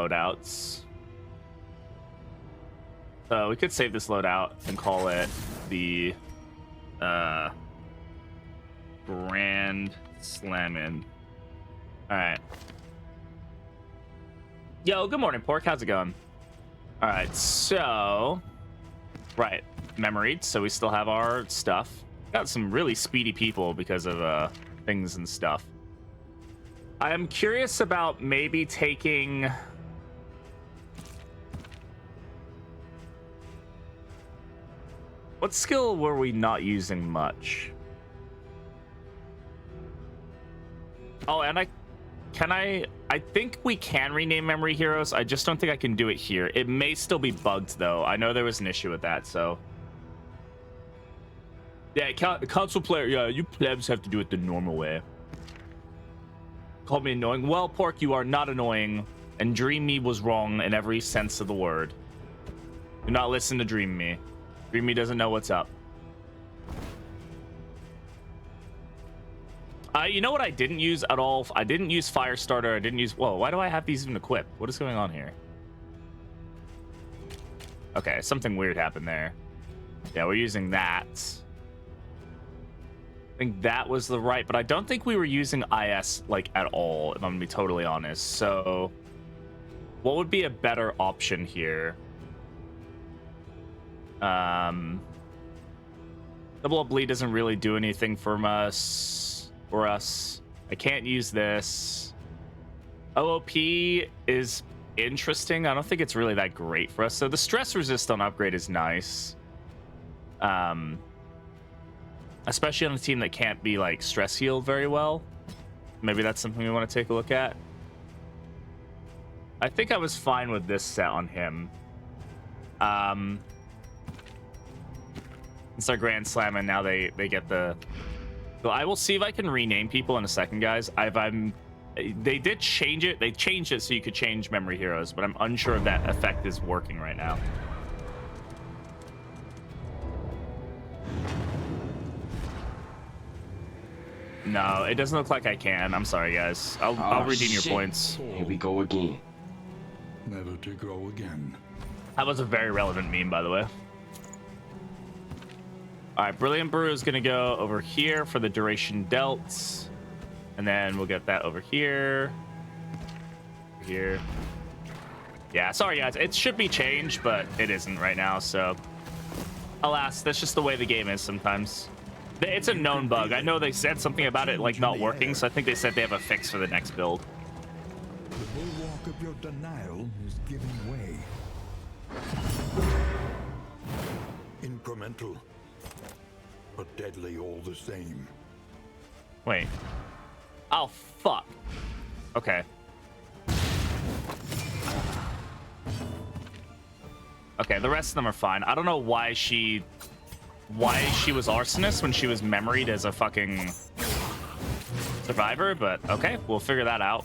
loadouts. So we could save this loadout and call it the GRANDSLAMMIN. All right. Yo, good morning, Pork. How's it going? All right, so right, memory. So we still have our stuff. Got some really speedy people because of things and stuff. I am curious about maybe taking. What skill were we not using much? Oh, and I think we can rename memory heroes. I just don't think I can do it here. It may still be bugged though. I know there was an issue with that, so. Yeah, console player, yeah, you plebs have to do it the normal way. Call me annoying. Well, Pork, you are not annoying, and Dream Me was wrong in every sense of the word. Do not listen to Dream Me. Dream Me doesn't know what's up. You know what I didn't use at all? I didn't use Firestarter. I didn't use... Whoa, why do I have these even equipped? What is going on here? Okay, something weird happened there. Yeah, we're using that. I think that was the right, but I don't think we were using IS, like, at all, if I'm gonna be totally honest. So, what would be a better option here? Double Up Bleed doesn't really do anything for us. I can't use this. OOP is interesting. I don't think it's really that great for us. So the stress resist on upgrade is nice. Especially on a team that can't be like stress healed very well. Maybe that's something we want to take a look at. I think I was fine with this set on him. It's our GRANDSLAMMIN, and now they get the. So I will see if I can rename people in a second, guys. They did change it. They changed it so you could change memory heroes, but I'm unsure if that effect is working right now. No, it doesn't look like I can. I'm sorry, guys. I'll redeem your points. Here we go again. Never to grow again. That was a very relevant meme, by the way. All right, Brilliant Brew is going to go over here for the duration dealt. And then we'll get that over here. Here. Yeah, sorry, guys. It should be changed, but it isn't right now. So, alas, that's just the way the game is sometimes. It's a known bug. I know they said something about it, like, not working. So I think they said they have a fix for the next build. The bulwark of your denial is giving way. Incremental, but deadly all the same. Wait. Oh, fuck. Okay. Okay, the rest of them are fine. I don't know why she was arsonist when she was memoried as a fucking survivor, but okay, we'll figure that out.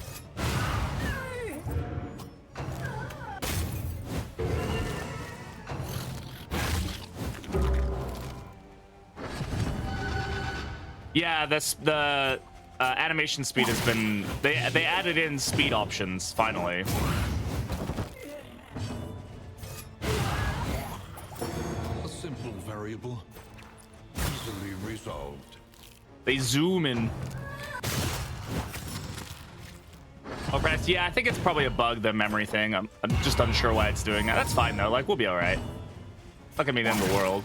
Yeah, the animation speed has been... They added in speed options, finally. A simple variable, easily resolved. They zoom in. Oh, Brett, yeah, I think it's probably a bug, the memory thing. I'm just unsure why it's doing that. That's fine, though. Like, we'll be all right. Not gonna be the end of the world.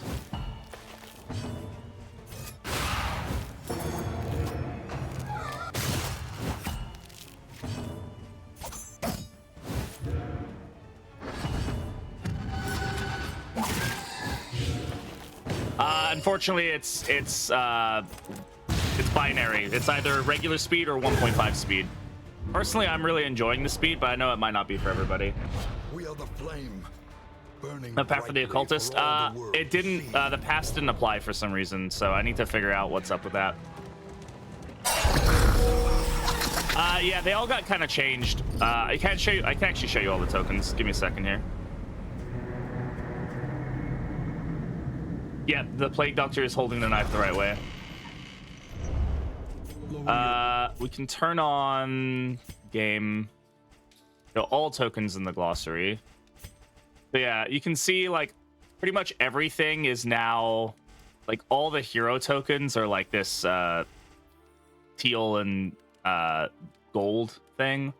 Unfortunately, it's binary. It's either regular speed or 1.5 speed. Personally, I'm really enjoying the speed, but I know it might not be for everybody. We are the flame, burning. The path for the occultist. It didn't. The pass didn't apply for some reason, so I need to figure out what's up with that. Yeah, they all got kind of changed. I can actually show you all the tokens. Give me a second here. Yeah, the Plague Doctor is holding the knife the right way. We can turn on game. all tokens in the glossary. So yeah, you can see like pretty much everything is now like all the hero tokens are like this teal and gold thing.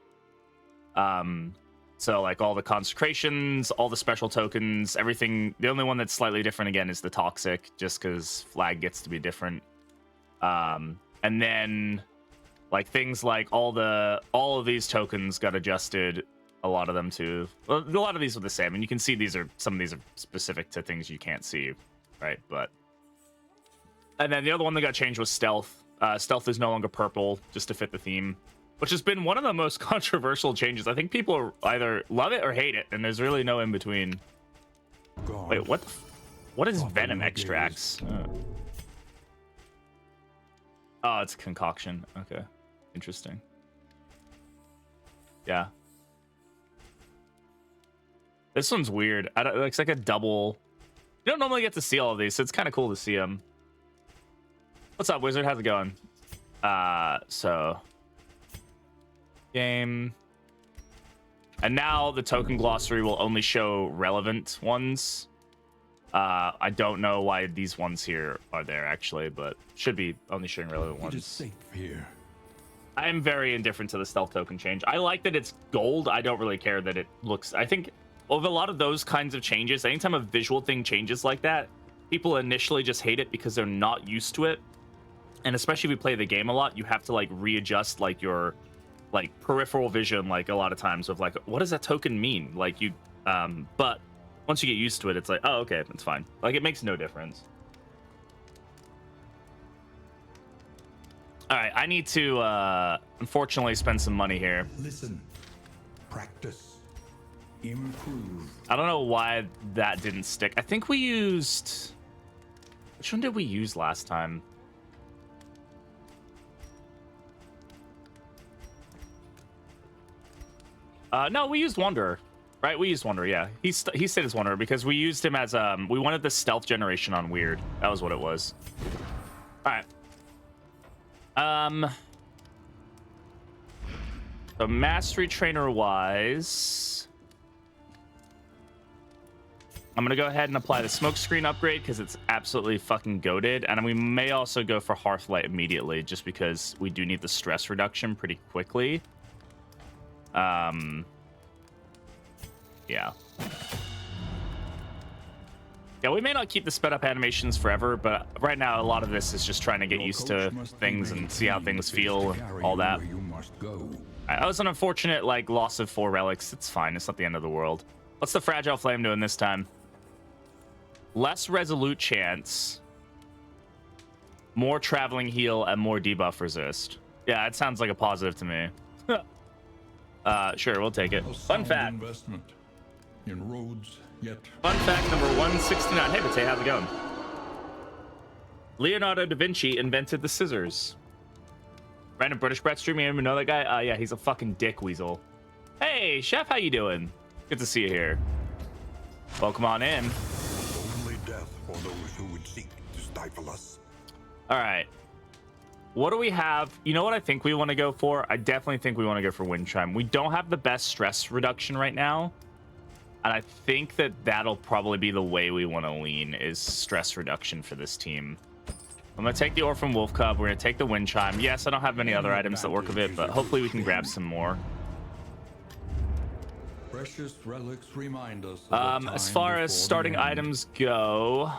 So like all the consecrations, all the special tokens, everything. The only one that's slightly different again is the toxic, just because flag gets to be different. And then like things like all of these tokens got adjusted. A lot of them too. Well, a lot of these are the same, and you can see some of these are specific to things you can't see, right? But and then the other one that got changed was stealth. Stealth is no longer purple, just to fit the theme, which has been one of the most controversial changes. I think people either love it or hate it, and there's really no in between. God. Wait, what is venom extracts? Oh, it's a concoction. Okay, interesting. Yeah, this one's weird. It's like a double. You don't normally get to see all of these, so it's kind of cool to see them. What's up, Wizard? How's it going? So game. And now the token glossary will only show relevant ones. I don't know why these ones here are there actually, but should be only showing relevant ones. It is safe here. I am very indifferent to the stealth token change. I like that it's gold. I don't really care that it looks. I think of a lot of those kinds of changes, anytime a visual thing changes like that, people initially just hate it because they're not used to it. And especially if you play the game a lot, you have to like readjust like your like peripheral vision like a lot of times of like, what does that token mean? Like you but once you get used to it, it's like, oh, okay, it's fine. Like it makes no difference. All right, I need to unfortunately spend some money here. Listen, practice, improve. I don't know why that didn't stick. I think we used, which one did we use last time? No, we used Wanderer, right? We used Wanderer, yeah. He stayed as Wanderer because we used him as we wanted the stealth generation on Weird. That was what it was. All right. So mastery trainer wise, I'm gonna go ahead and apply the smoke screen upgrade because it's absolutely fucking goated, and we may also go for Hearthlight immediately just because we do need the stress reduction pretty quickly. Yeah. Yeah, we may not keep the sped up animations forever, but right now a lot of this is just trying to get used to things and see how things feel and all that. That was an unfortunate like loss of 4 relics. It's fine. It's not the end of the world. What's the Fragile Flame doing this time? Less resolute chance, more traveling heal, and more debuff resist. Yeah, it sounds like a positive to me. Sure, we'll take it. Fun fact. Investment in roads, yet. Fun fact number 169. Hey, Matei, how's it going? Leonardo da Vinci invented the scissors. Random Britishbrat streaming. You even know that guy? Yeah, he's a fucking dick weasel. Hey, Chef, how you doing? Good to see you here. Welcome on in. Only death for those who would seek to stifle us. All right. What do we have? You know what I think we want to go for? I definitely think we want to go for Wind Chime. We don't have the best stress reduction right now. And I think that that'll probably be the way we want to lean is stress reduction for this team. I'm going to take the Orphan Wolf Cub. We're going to take the Wind Chime. Yes, I don't have many other items that work with it, but hopefully we can grab some more. Precious relics remind us. As far as starting items go,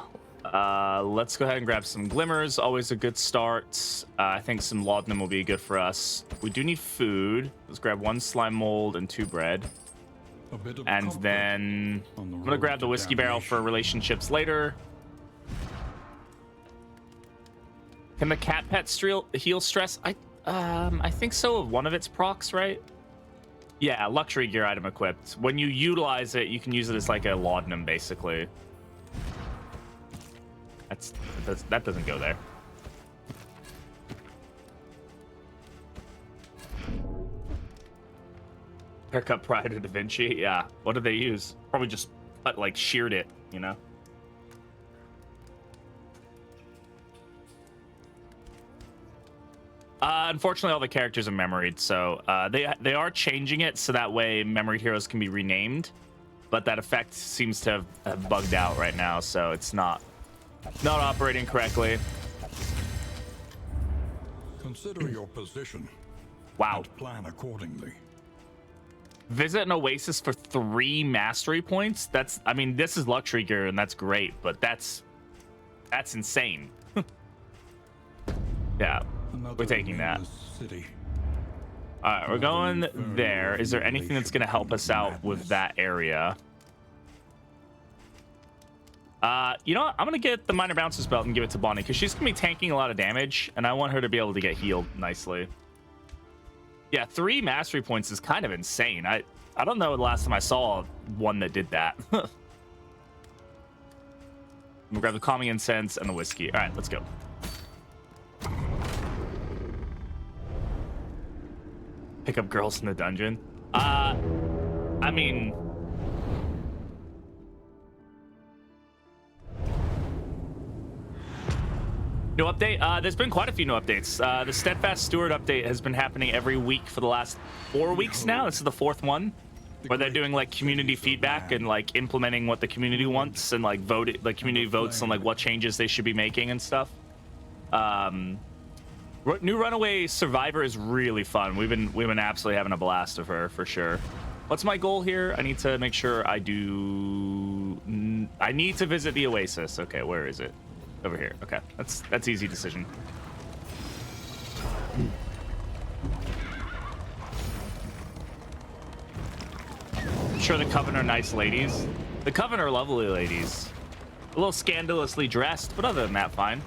let's go ahead and grab some Glimmers. Always a good start. I think some Laudanum will be good for us. We do need food. Let's grab 1 slime mold and 2 bread. And then I'm gonna grab the whiskey barrel for relationships later. Can the cat pet heal stress? I think so. One of its procs, right? Yeah, luxury gear item equipped. When you utilize it, you can use it as like a laudanum, basically. That doesn't go there. Haircut prior to Da Vinci. Yeah. What did they use? Probably just like sheared it, you know? Unfortunately, all the characters are memoried, so they are changing it so that way memoried heroes can be renamed. But that effect seems to have bugged out right now, so it's not operating correctly. Consider your position. Wow. And plan accordingly. Visit an oasis for 3 mastery points. I mean, this is luxury gear and that's great, but that's insane. Yeah, we're taking that. City. All right, we're going there. Is there anything that's going to help us out with that area? You know what? I'm going to get the Minor Bouncer's Belt and give it to Bonnie because she's going to be tanking a lot of damage, and I want her to be able to get healed nicely. Yeah, 3 mastery points is kind of insane. I don't know the last time I saw one that did that. We'll grab the calming incense and the whiskey. All right, let's go. Pick up girls in the dungeon. I mean, new update. There's been quite a few new updates. The Steadfast Steward update has been happening every week for the last 4 weeks now. This is the 4th one, where they're doing like community feedback and like implementing what the community wants and like community votes on like what changes they should be making and stuff. New Runaway Survivor is really fun. We've been absolutely having a blast of her for sure. What's my goal here? I need to make sure I need to visit the Oasis. Okay, where is it? Over here. Okay, that's easy decision. I'm sure the Coven are nice ladies. The Coven are lovely ladies. A little scandalously dressed, but other than that, fine.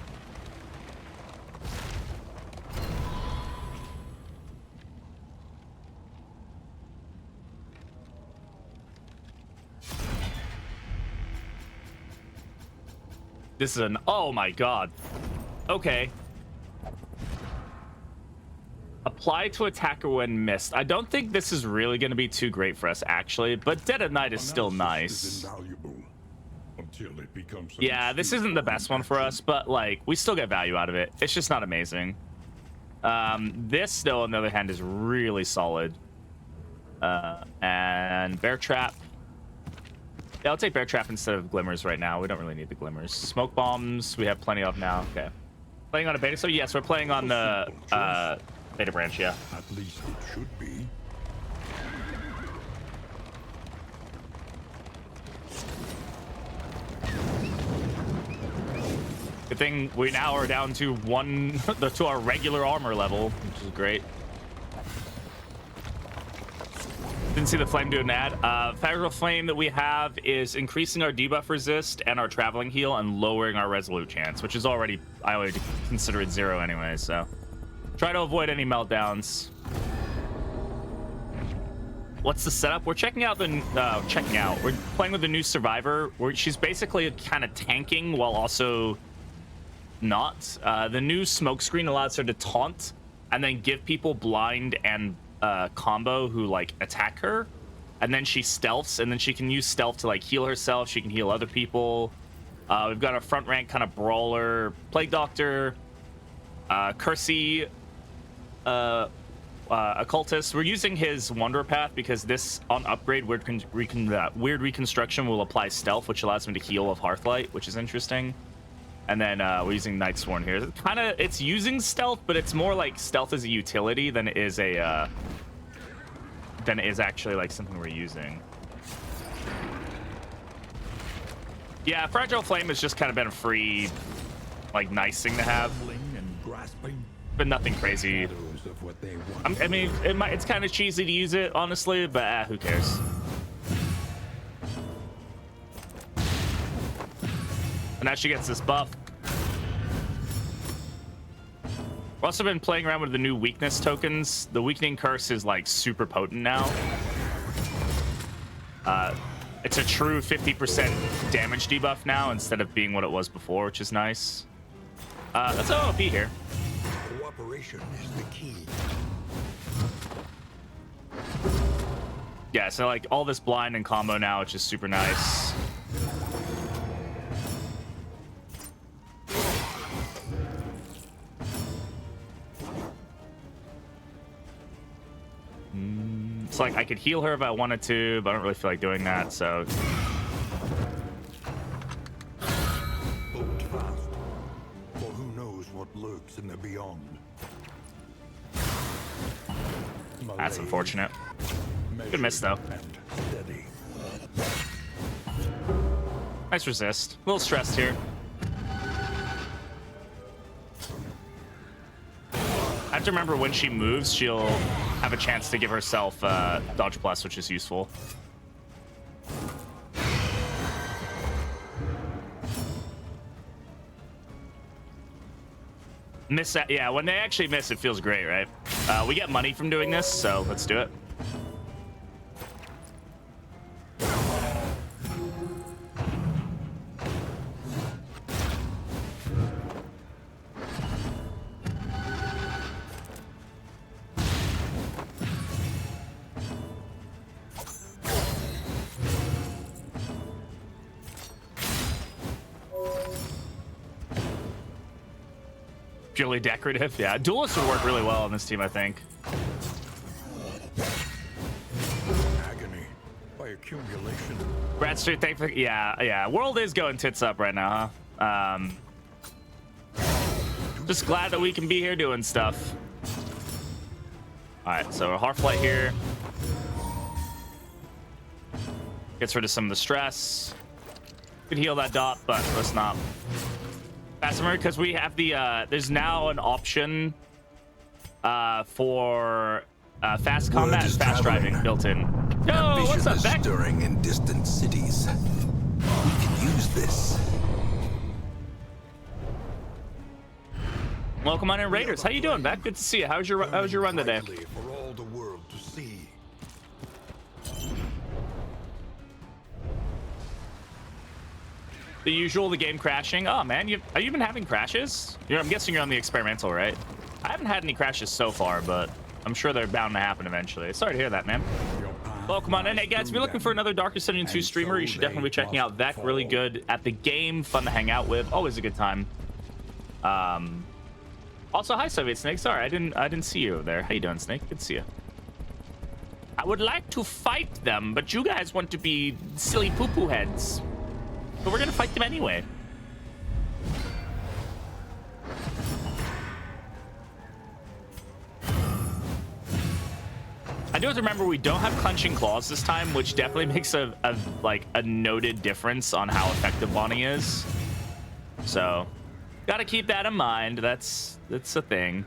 This is oh my god. Okay. Apply to attacker when missed. I don't think this is really going to be too great for us, actually, but Dead of Night is still nice. Until it becomes yeah, this isn't the best one for us, but like we still get value out of it. It's just not amazing. This, though, on the other hand, is really solid. And Bear Trap. Yeah, I'll take Bear Trap instead of Glimmers right now. We don't really need the Glimmers. Smoke Bombs, we have plenty of now. Okay. Playing on a beta? So, yes, we're playing on the beta branch, yeah. At least it should be. Good thing we now are down to to our regular armor level, which is great. Didn't see the flame do an ad. Fragile Flame that we have is increasing our debuff resist and our traveling heal and lowering our resolute chance, which is I already consider it 0 anyway, so try to avoid any meltdowns. What's the setup? We're checking out we're playing with the new Survivor, where she's basically kind of tanking while also not. The new smoke screen allows her to taunt and then give people blind and combo who like attack her, and then she stealths, and then she can use stealth to like heal herself. She can heal other people. We've got a front rank kind of brawler, Plague Doctor, Cursey, Occultist. We're using his Wanderer Path because this on upgrade Weird Reconstruction will apply stealth, which allows him to heal of Hearthlight, which is interesting. And then we're using Night Sworn here. It's using stealth, but it's more like stealth as a utility than it is actually like something we're using. Yeah, Fragile Flame has just kind of been a free, like, nice thing to have, but nothing crazy. I mean, it's kind of cheesy to use it, honestly, but who cares? And now she gets this buff. We've also been playing around with the new weakness tokens. The Weakening Curse is like super potent now. It's a true 50% damage debuff now instead of being what it was before, which is nice. Let's OP here. Cooperation is the key. Yeah, so like all this blind and combo now, which is super nice. Looks like I could heal her if I wanted to, but I don't really feel like doing that, so... Hold fast, for who knows what lurks in the beyond. That's Malay, unfortunate. Good miss, though. and steady. Nice resist. A little stressed here. I have to remember when she moves, she'll have a chance to give herself dodge plus, which is useful. Miss that, yeah, when they actually miss, it feels great, right? We get money from doing this, so let's do it. Purely decorative. Yeah, duelists would work really well on this team, I think. Agony by accumulation. Brad Street, thank you. Yeah. World is going tits up right now, huh? Just glad that we can be here doing stuff. All right, so a Hearthlight here. Gets rid of some of the stress. Could heal that dot, but let's not. Faster, because we have the there's now an option for fast combat and fast driving built in. Yo, what's up, Beck? Stirring in distant cities. We can use this. Welcome on in, Raiders. How you doing, Beck? Good to see you. How's your run today? For all the world to see. The usual, the game crashing. Oh man, have you been having crashes? I'm guessing you're on the experimental, right? I haven't had any crashes so far, but I'm sure they're bound to happen eventually. Sorry to hear that, man. Welcome on in. Hey guys, if you're looking for another Dark Ascension 2 streamer, you should definitely be checking out Vec. Really good at the game, fun to hang out with, always a good time. Also, hi Soviet Snake. Sorry, I didn't see you there. How you doing, Snake? Good to see you. I would like to fight them, but you guys want to be silly poo-poo heads. But we're gonna fight them anyway. I do have to remember we don't have clenching claws this time, which definitely makes a noted difference on how effective Bonnie is. So, gotta keep that in mind. That's a thing.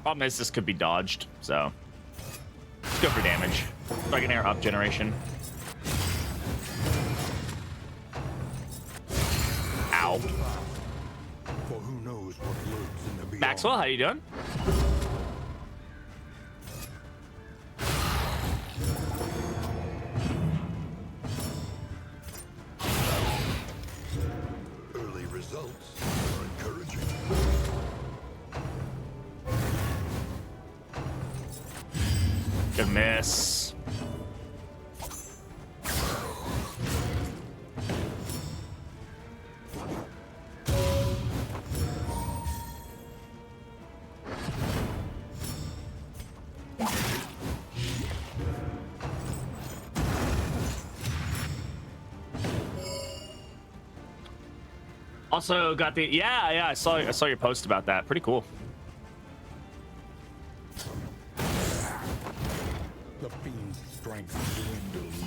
Problem is, this could be dodged, so let's go for damage. Dragon Air up generation. Ow. For who knows what lurks in the beyond. Maxwell, how you doing? Early results are encouraging. Good miss. Also got the I saw your post about that. Pretty cool. The fiend's strength dwindles.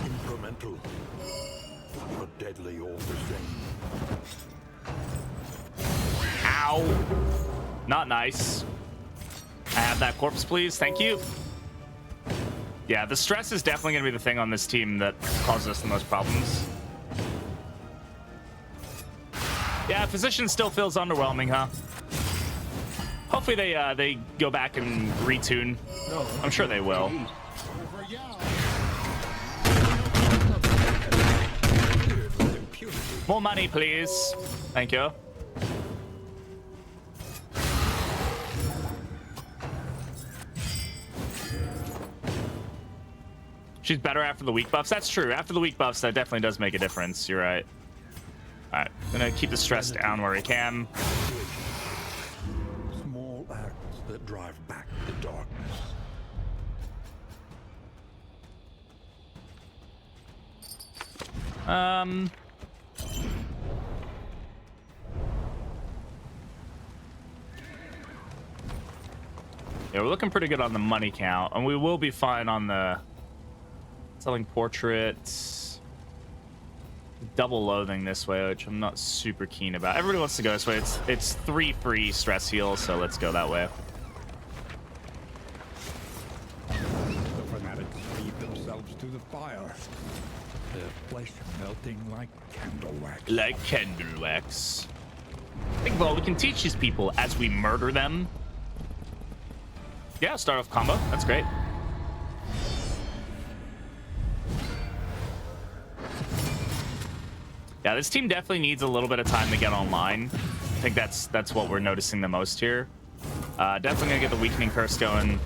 Incremental, but deadly all the same. Ow. Not nice. I have that corpse, please. Thank you. Yeah, the stress is definitely going to be the thing on this team that causes us the most problems. Yeah, Physician still feels underwhelming, huh? Hopefully they go back and retune. I'm sure they will. More money, please. Thank you. She's better after the weak buffs. That's true. After the weak buffs, that definitely does make a difference. You're right. All right, gonna keep the stress down where we can. Small acts that drive back the darkness. Yeah, we're looking pretty good on the money count, and we will be fine on the selling portraits. Double loathing this way, which I'm not super keen about. Everybody wants to go this way. It's 3 free stress heals, so let's go that way. The fanatics feed themselves to the fire. Their flesh melting like candle wax. Like candle wax. I think, well, we can teach these people as we murder them. Yeah, start off combo. That's great. Yeah, this team definitely needs a little bit of time to get online. I think that's what we're noticing the most here. Definitely gonna get the weakening curse going.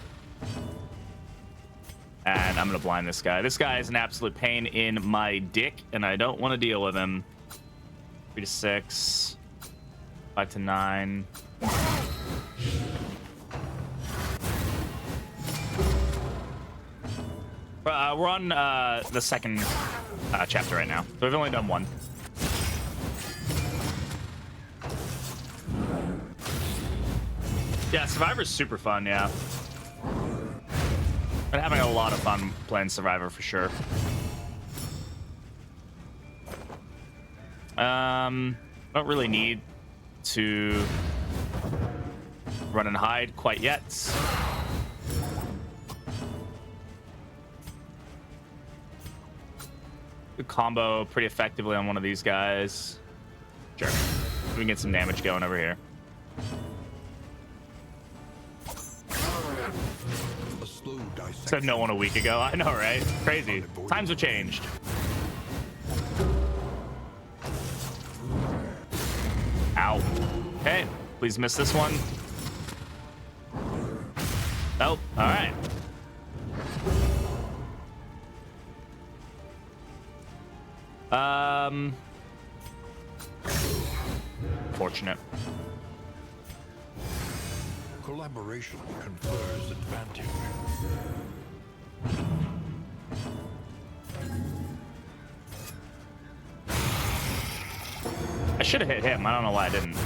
And I'm gonna blind this guy. This guy is an absolute pain in my dick, and I don't want to deal with him. 3 to 6. 5 to 9. We're on the second chapter right now. So we've only done 1. Yeah, Survivor's super fun, yeah. Been having a lot of fun playing Survivor for sure. Don't really need to run and hide quite yet. Good combo pretty effectively on one of these guys. Sure. We can get some damage going over here. Said no one a week ago. I know, right? Crazy. Times have changed. Ow. Okay. Please miss this one. Oh, all right. Fortunate. Collaboration confers advantage. I should have hit him. I don't know why I didn't.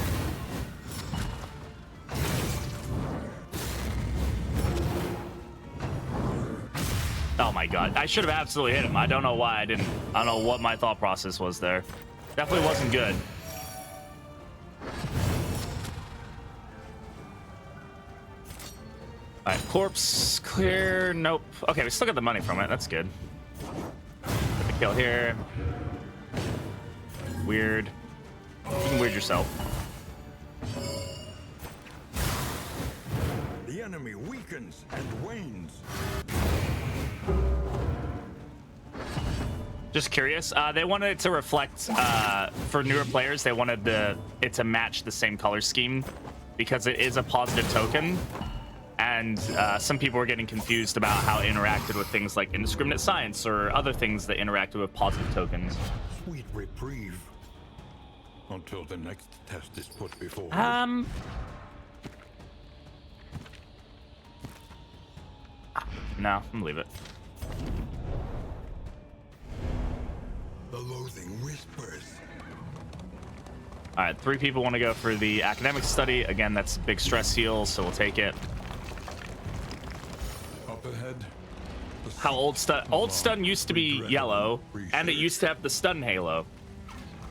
Oh my god. I should have absolutely hit him. I don't know why I didn't. I don't know what my thought process was there. Definitely wasn't good. Alright, corpse clear. Nope. Okay, we still got the money from it. That's good. Get the kill here. Weird. You can weird yourself. The enemy weakens and wanes. Just curious. They wanted it to reflect, for newer players, they wanted it to match the same color scheme because it is a positive token. And some people were getting confused about how it interacted with things like indiscriminate science or other things that interacted with positive tokens. Sweet reprieve. Until the next test is put before us. No, I'm gonna leave it. The loathing whispers. All right, 3 people want to go for the academic study. Again, that's a big stress heal, so we'll take it. Up ahead. How old stun used to be yellow, and it used to have the stun halo,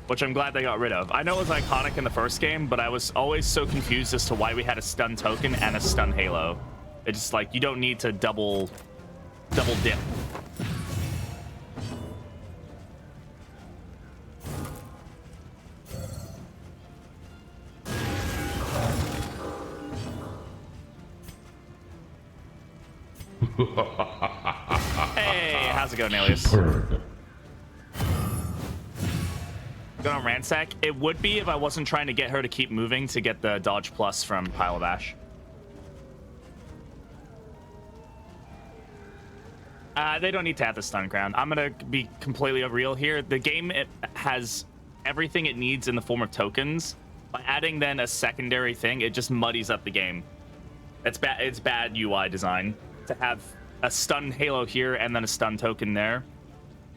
which I'm glad they got rid of. I know it was iconic in the first game, but I was always so confused as to why we had a stun token and a stun halo. It's just like, you don't need to double dip. Hey, how's it going, Alias? Good Good on Ransack. It would be if I wasn't trying to get her to keep moving to get the dodge plus from Pile of Ash. They don't need to have the stun crown. I'm gonna be completely real here. The game, it has everything it needs in the form of tokens. By adding then a secondary thing, it just muddies up the game. It's bad. It's bad UI design to have a stun halo here and then a stun token there,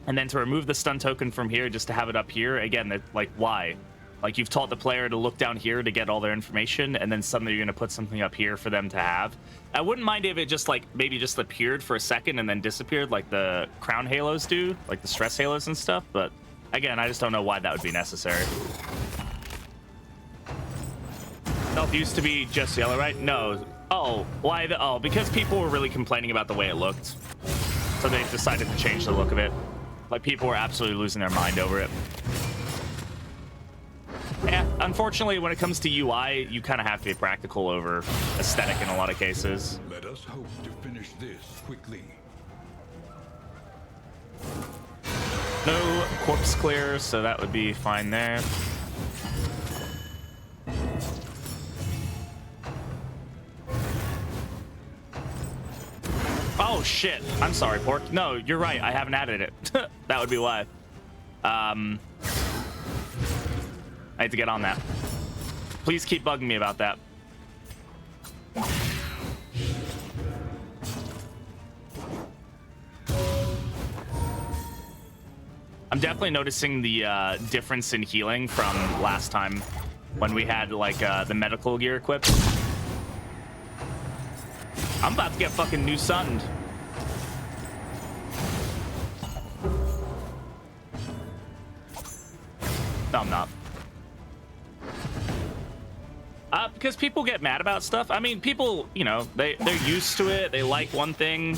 and then to remove the stun token from here just to have it up here again. Like, why? Like, you've taught the player to look down here to get all their information, and then suddenly you're gonna put something up here for them to have. I wouldn't mind if it just like maybe just appeared for a second and then disappeared like the crown halos do, like the stress halos and stuff. But again, I just don't know why that would be necessary. Stealth used to be just yellow, right? No. Oh, why? Oh, because people were really complaining about the way it looked, so they decided to change the look of it. Like, people were absolutely losing their mind over it. Yeah, unfortunately, when it comes to UI, you kind of have to be practical over aesthetic in a lot of cases. Let us hope to finish this quickly. No corpse clear, so that would be fine there. Oh shit, I'm sorry, Pork. No, you're right, I haven't added it. That would be why. I had to get on that. Please keep bugging me about that. I'm definitely noticing the difference in healing from last time when we had like the medical gear equipped. I'm about to get fucking new sunned. No, I'm not. Because people get mad about stuff. I mean, people, you know, they're used to it. They like one thing.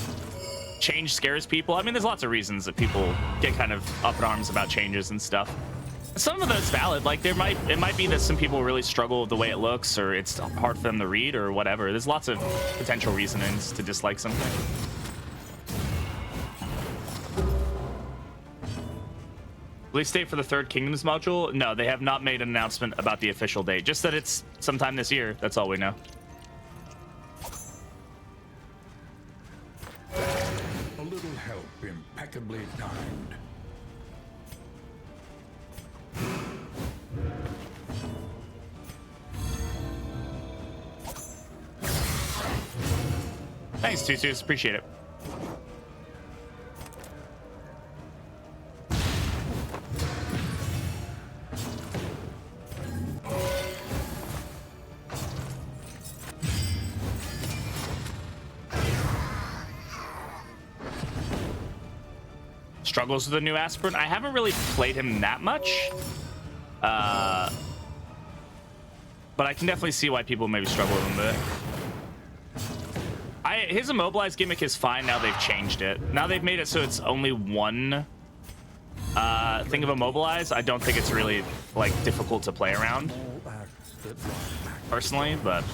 Change scares people. I mean, there's lots of reasons that people get kind of up in arms about changes and stuff. Some of that's valid. Like, it might be that some people really struggle with the way it looks, or it's hard for them to read, or whatever. There's lots of potential reasonings to dislike something. Release date for the Third Kingdoms module? No, they have not made an announcement about the official date. Just that it's sometime this year. That's all we know. A little help impeccably timed. Thanks, Tutus. Appreciate it. Struggles with the new aspirant. I haven't really played him that much, but I can definitely see why people maybe struggle with him a bit. His immobilized gimmick is fine now. They've changed it. Now they've made it so it's only one thing of immobilize. I don't think it's really like difficult to play around personally, but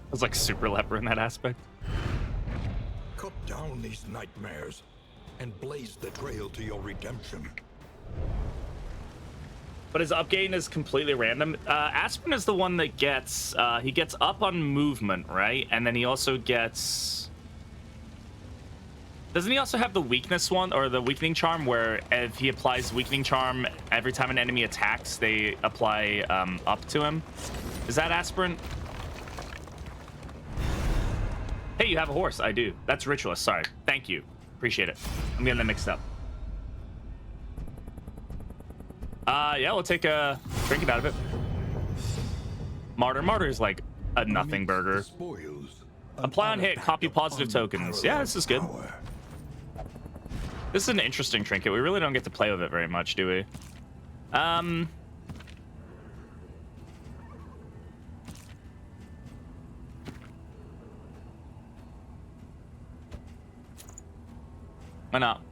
I was like super leper in that aspect. Cut down these nightmares and blaze the trail to your redemption. But his upgain is completely random. Aspirin is the one that gets he gets up on movement, right? And then he also gets, doesn't he also have the weakness one, or the weakening charm, where if he applies weakening charm every time an enemy attacks, they apply up to him? Is that aspirin? Hey, you have a horse. I do. That's Ritualist. Sorry. Thank you. Appreciate it. I'm getting them mixed up. Yeah, we'll take a trinket out of it. Martyr is like a nothing burger. Apply on hit, copy positive tokens. Yeah, this is good. This is an interesting trinket. We really don't get to play with it very much, do we? Why not?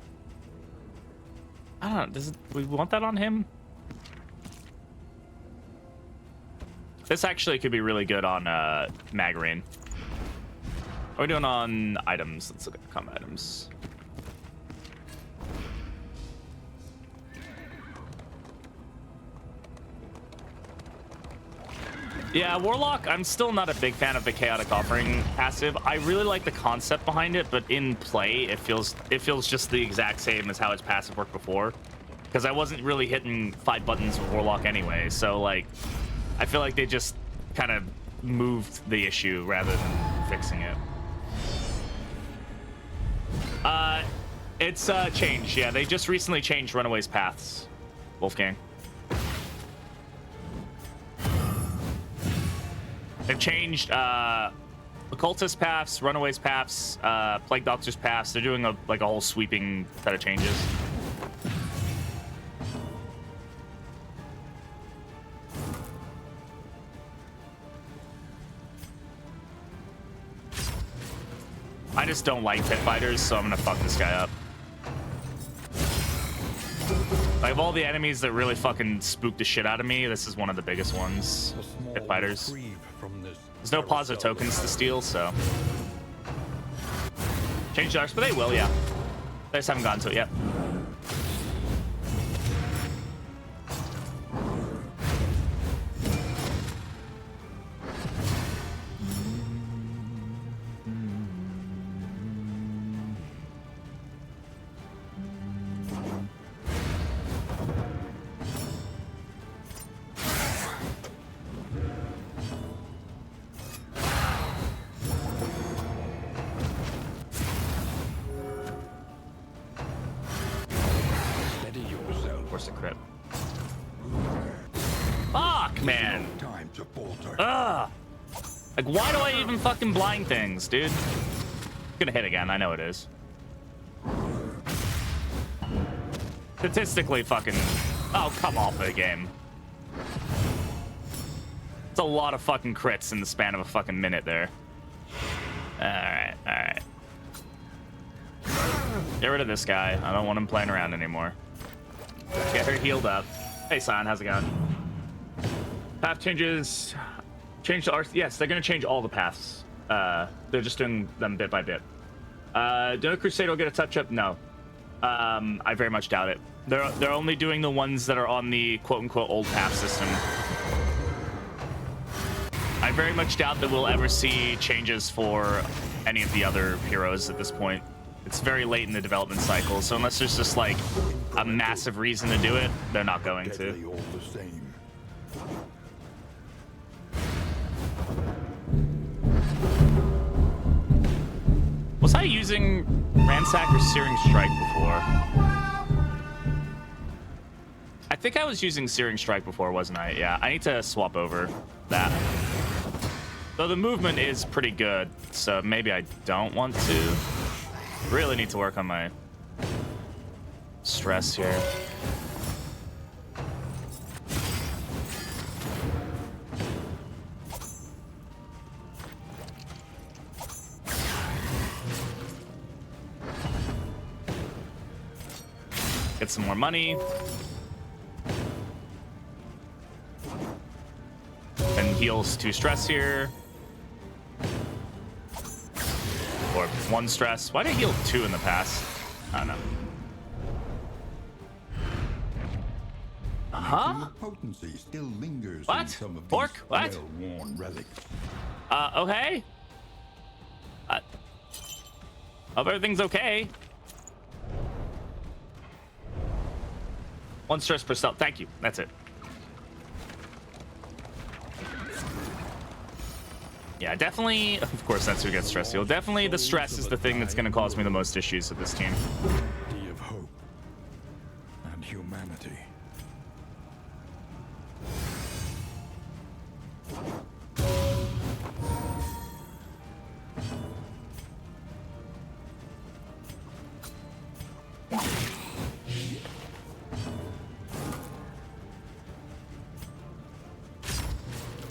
I don't know. Do we want that on him? This actually could be really good on Magarine. What are we doing on items? Let's look at combat items. Yeah, Warlock, I'm still not a big fan of the Chaotic Offering passive. I really like the concept behind it, but in play, it feels just the exact same as how its passive worked before. Because I wasn't really hitting 5 buttons with Warlock anyway, so like, I feel like they just kind of moved the issue rather than fixing it. It's changed, yeah. They just recently changed Runaway's paths, Wolfgang. They've changed Occultist paths, Runaway's paths, Plague Doctor's paths. They're doing a whole sweeping set of changes. I just don't like pit fighters, so I'm gonna fuck this guy up. Like, of all the enemies that really fucking spook the shit out of me, this is one of the biggest ones. Pit fighters. There's no positive tokens to steal, so. Change darks, but they will, yeah. They just haven't gotten to it yet. Like, why do I even fucking blind things, dude? It's gonna hit again, I know it is. Statistically fucking... Oh, come off the game. It's a lot of fucking crits in the span of a fucking minute there. Alright, alright. Get rid of this guy. I don't want him playing around anymore. Get her healed up. Hey, Sion, how's it going? Path changes... Change the arts. Yes, they're going to change all the paths. They're just doing them bit by bit. Do Crusade will get a touch-up? No. I very much doubt it. They're only doing the ones that are on the quote-unquote old path system. I very much doubt that we'll ever see changes for any of the other heroes at this point. It's very late in the development cycle, so unless there's just like a massive reason to do it, they're not going to. Was I using Ransack or Searing Strike before? I think I was using Searing Strike before, wasn't I? Yeah, I need to swap over that. Though the movement is pretty good, so maybe I don't want to. Really need to work on my stress here. Get some more money. And heals 2 stress here. Or 1 stress. Why did I heal 2 in the past? I don't know. Huh? Potency still lingers what? In some of Pork? these What? well-worn relics. Okay. Hope everything's okay. 1 stress per stealth. Thank you. That's it. Yeah, definitely. Of course, that's who gets stress heal. Definitely, the stress is the thing that's going to cause me the most issues with this team. Of hope and humanity.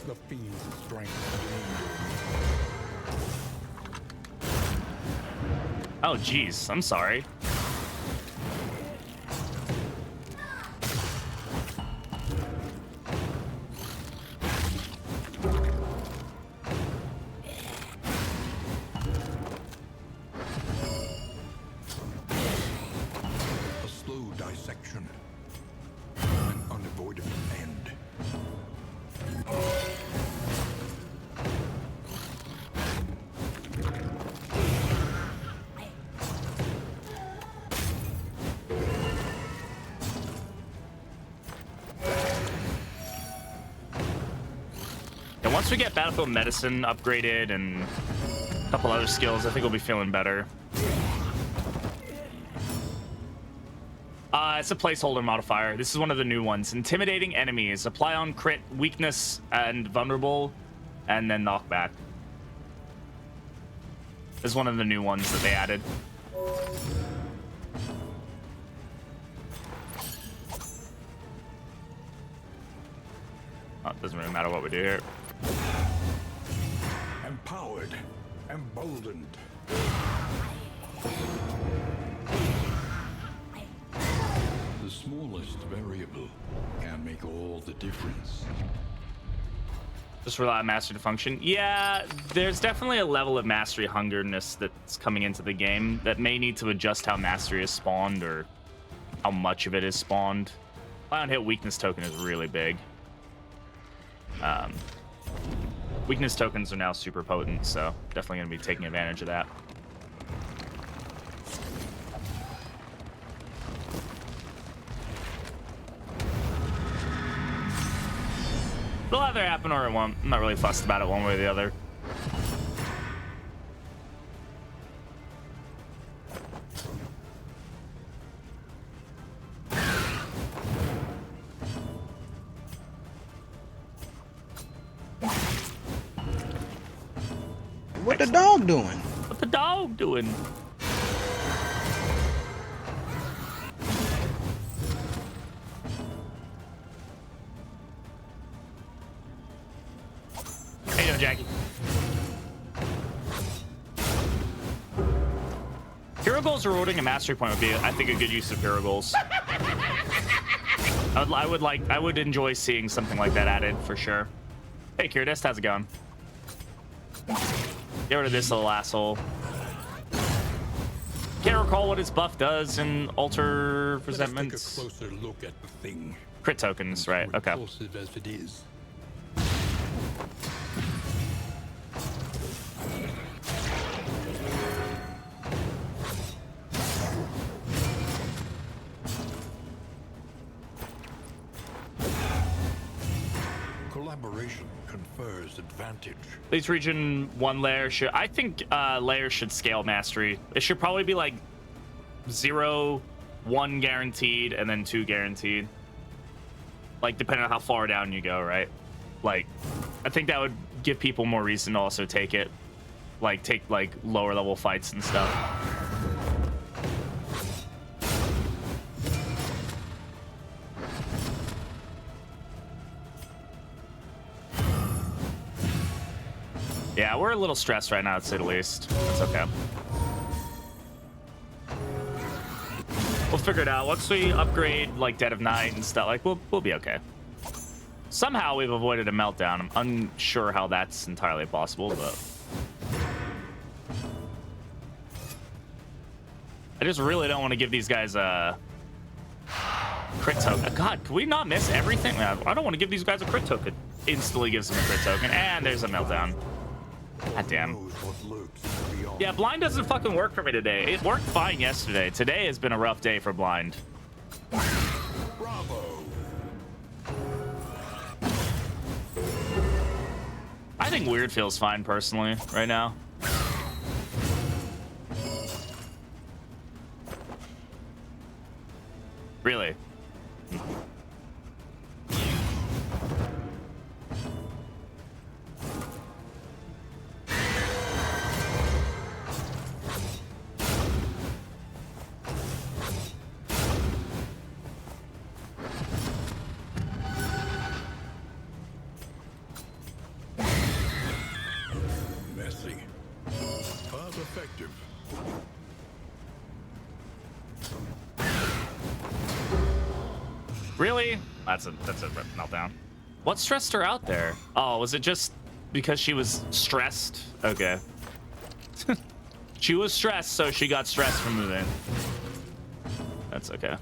The fiend's strength. Oh, geez. I'm sorry. direction. An unavoidable end. And once we get Battlefield Medicine upgraded and a couple other skills, I think we'll be feeling better. It's a placeholder modifier. This is one of the new ones. Intimidating enemies. Apply on crit, weakness, and vulnerable, and then knockback. This is one of the new ones that they added. Oh, it doesn't really matter what we do here. Empowered, emboldened. The smallest variable can make all the difference. Just rely on mastery to function. Yeah, there's definitely a level of mastery hungerness that's coming into the game that may need to adjust how mastery is spawned or how much of it is spawned. Ion hit weakness token is really big. Weakness tokens are now super potent, so definitely going to be taking advantage of that. It'll either happen or it won't. I'm not really fussed about it one way or the other. What the dog doing? What the dog doing? How you doing, Jackie? Hero goals rewarding a mastery point would be, I think, a good use of hero goals. I would enjoy seeing something like that added for sure. Hey, Kiradist, how's it going? Get rid of this little asshole. Can't recall what his buff does in alter presentments. Take a closer look at the thing. Crit tokens, right? Okay. Repulsive as it is. Collaboration confers advantage. These region 1 layer should, I think Lair should scale mastery. It should probably be like 0, 1 guaranteed, and then 2 guaranteed. Like depending on how far down you go, right? Like, I think that would give people more reason to also take it. Like take like lower level fights and stuff. Yeah, we're a little stressed right now, to say the least. That's okay. We'll figure it out. Once we upgrade, like, Dead of Night and stuff, like, we'll be okay. Somehow we've avoided a meltdown. I'm unsure how that's entirely possible, but... I just really don't want to give these guys a... crit token. God, can we not miss everything? I don't want to give these guys a crit token. Instantly gives them a crit token, and there's a meltdown. God damn. Yeah, blind doesn't fucking work for me today. It worked fine yesterday. Today has been a rough day for blind. Bravo. I think weird feels fine personally right now. Really? Messy, but effective. Really? That's a meltdown. What stressed her out there? Oh, was it just because she was stressed? Okay. She was stressed, so she got stressed from moving. That's okay.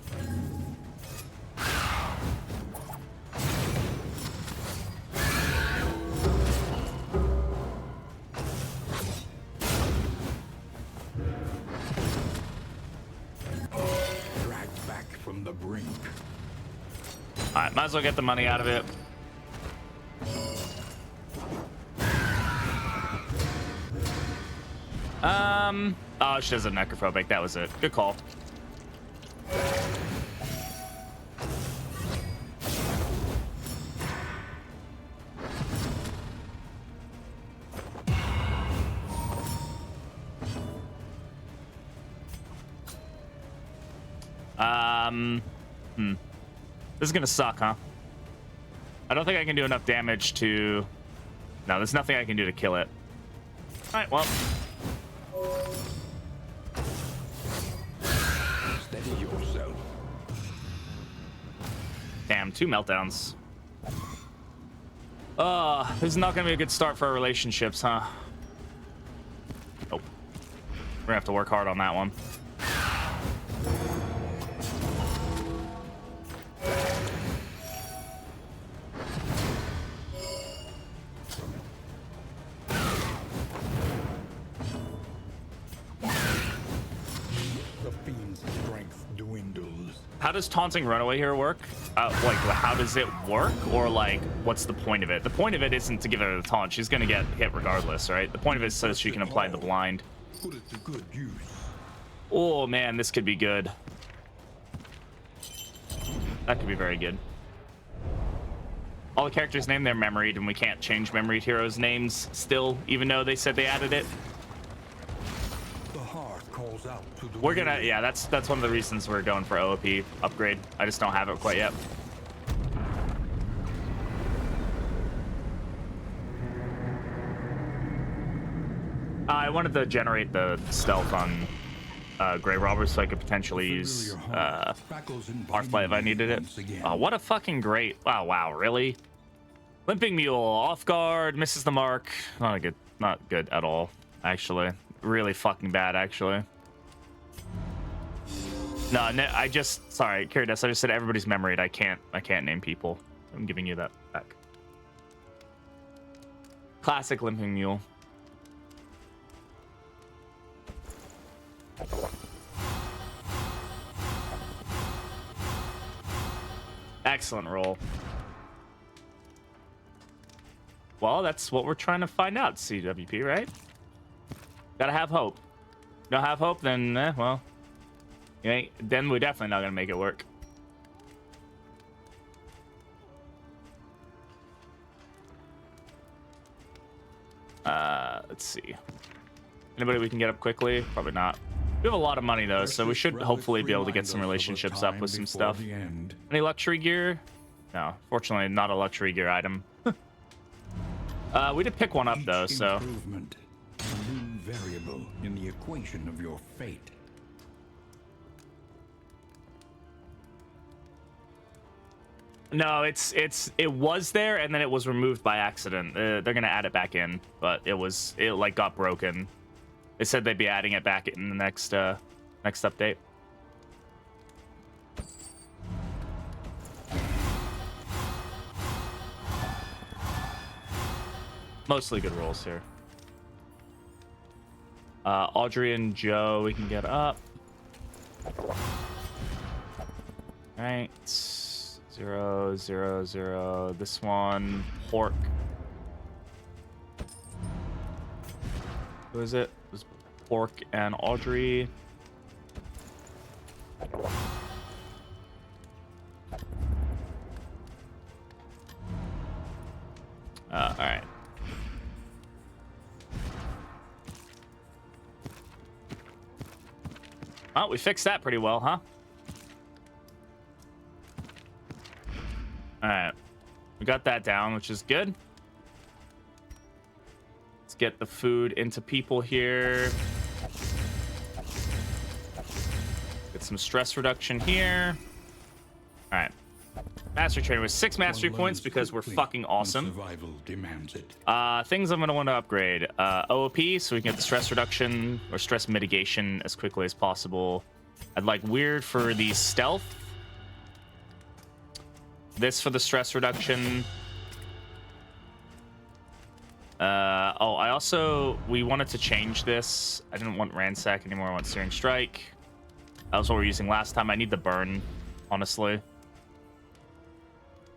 brink. All right, might as well get the money out of it. Oh, she has a necrophobic. That was it. Good call. This is gonna suck, huh? I don't think I can do enough damage to... No, there's nothing I can do to kill it. All right, well. Steady yourself. Damn, 2 meltdowns. This is not gonna be a good start for our relationships, huh? Nope. We're gonna have to work hard on that one. How does taunting Runaway here work? Like, how does it work? Or, like, what's the point of it? The point of it isn't to give her the taunt. She's gonna get hit regardless, right? The point of it is so she can apply the blind. Put it to good use. Oh, man, this could be good. That could be very good. All the characters' names, they're memoried, and we can't change memoried heroes' names still, even though they said they added it. The heart calls out to the We're gonna, yeah, that's one of the reasons we're going for OOP upgrade. I just don't have it quite yet. I wanted to generate the stealth on Grey Robbers so I could potentially use Hearthlight if I needed it. Oh, what a fucking great... Wow, really? Limping Mule, off guard, misses the mark. Not good at all, actually. Really fucking bad, actually. No, I just... Sorry, Curious, I just said everybody's memoried. I can't name people. I'm giving you that back. Classic Limping Mule. Excellent roll. Well, that's what we're trying to find out, CWP, right? Gotta have hope. Don't have hope, then, well, then we're definitely not gonna make it work. Let's see. Anybody we can get up quickly? Probably not. We have a lot of money though, so we should hopefully be able to get some relationships up with some stuff. Any luxury gear? No, fortunately not a luxury gear item. We did pick one up though, so. Improvement, a new variable in the equation of your fate. No, it was there and then it was removed by accident. They're gonna add it back in, but it like got broken. They said they'd be adding it back in the next update. Mostly good rolls here. Audrey and Joe, we can get up. All right. 0, 0, 0. This one, Pork. Who is it? It was Pork and Audrey. All right. Oh, we fixed that pretty well, huh? All right, we got that down, which is good. Let's get the food into people here. Get some stress reduction here. All right, mastery training with 6 mastery points because we're fucking awesome. Survival demands it. Things I'm gonna want to upgrade. OOP, so we can get the stress reduction or stress mitigation as quickly as possible. I'd like weird for the stealth. This for the stress reduction. We wanted to change this. I didn't want ransack anymore. I want searing strike. That was what we were using last time. I need the burn. honestly.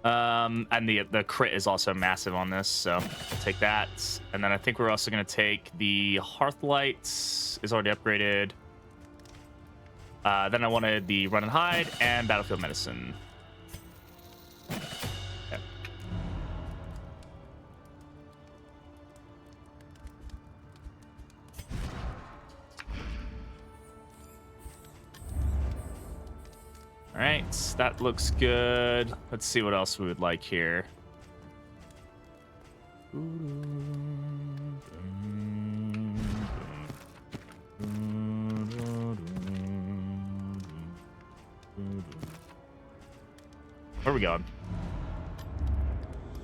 And the crit is also massive on this, so I'll take that. And then I think we're also going to take the Hearthlight, is already upgraded. Then I wanted the Run and Hide and Battlefield Medicine. Okay. All right, that looks good. Let's see what else we would like here. Where are we going?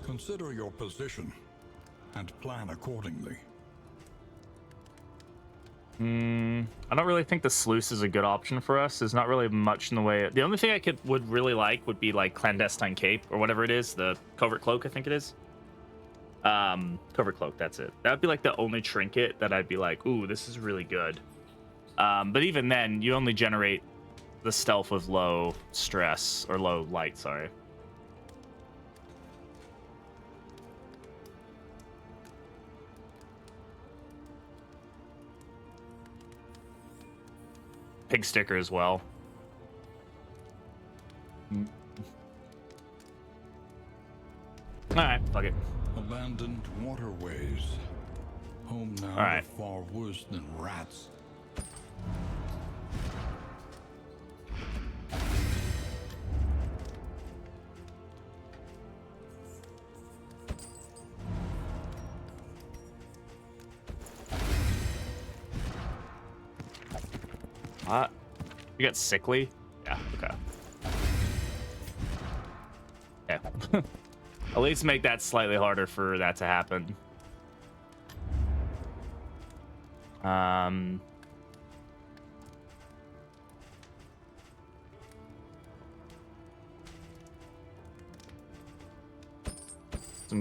Consider your position and plan accordingly. I don't really think the sluice is a good option for us. There's not really much in the way. The only thing I would really like would be like clandestine cape or whatever it is, the covert cloak, I think it is. Covert cloak, that's it. That would be like the only trinket that I'd be like, ooh, this is really good. But even then, you only generate the stealth with low stress or low light, sorry. Pig sticker as well. All right, fuck it. Abandoned waterways. Home now All right. to far worse than rats. What? You got sickly? Yeah, okay. Yeah. At least make that slightly harder for that to happen. Some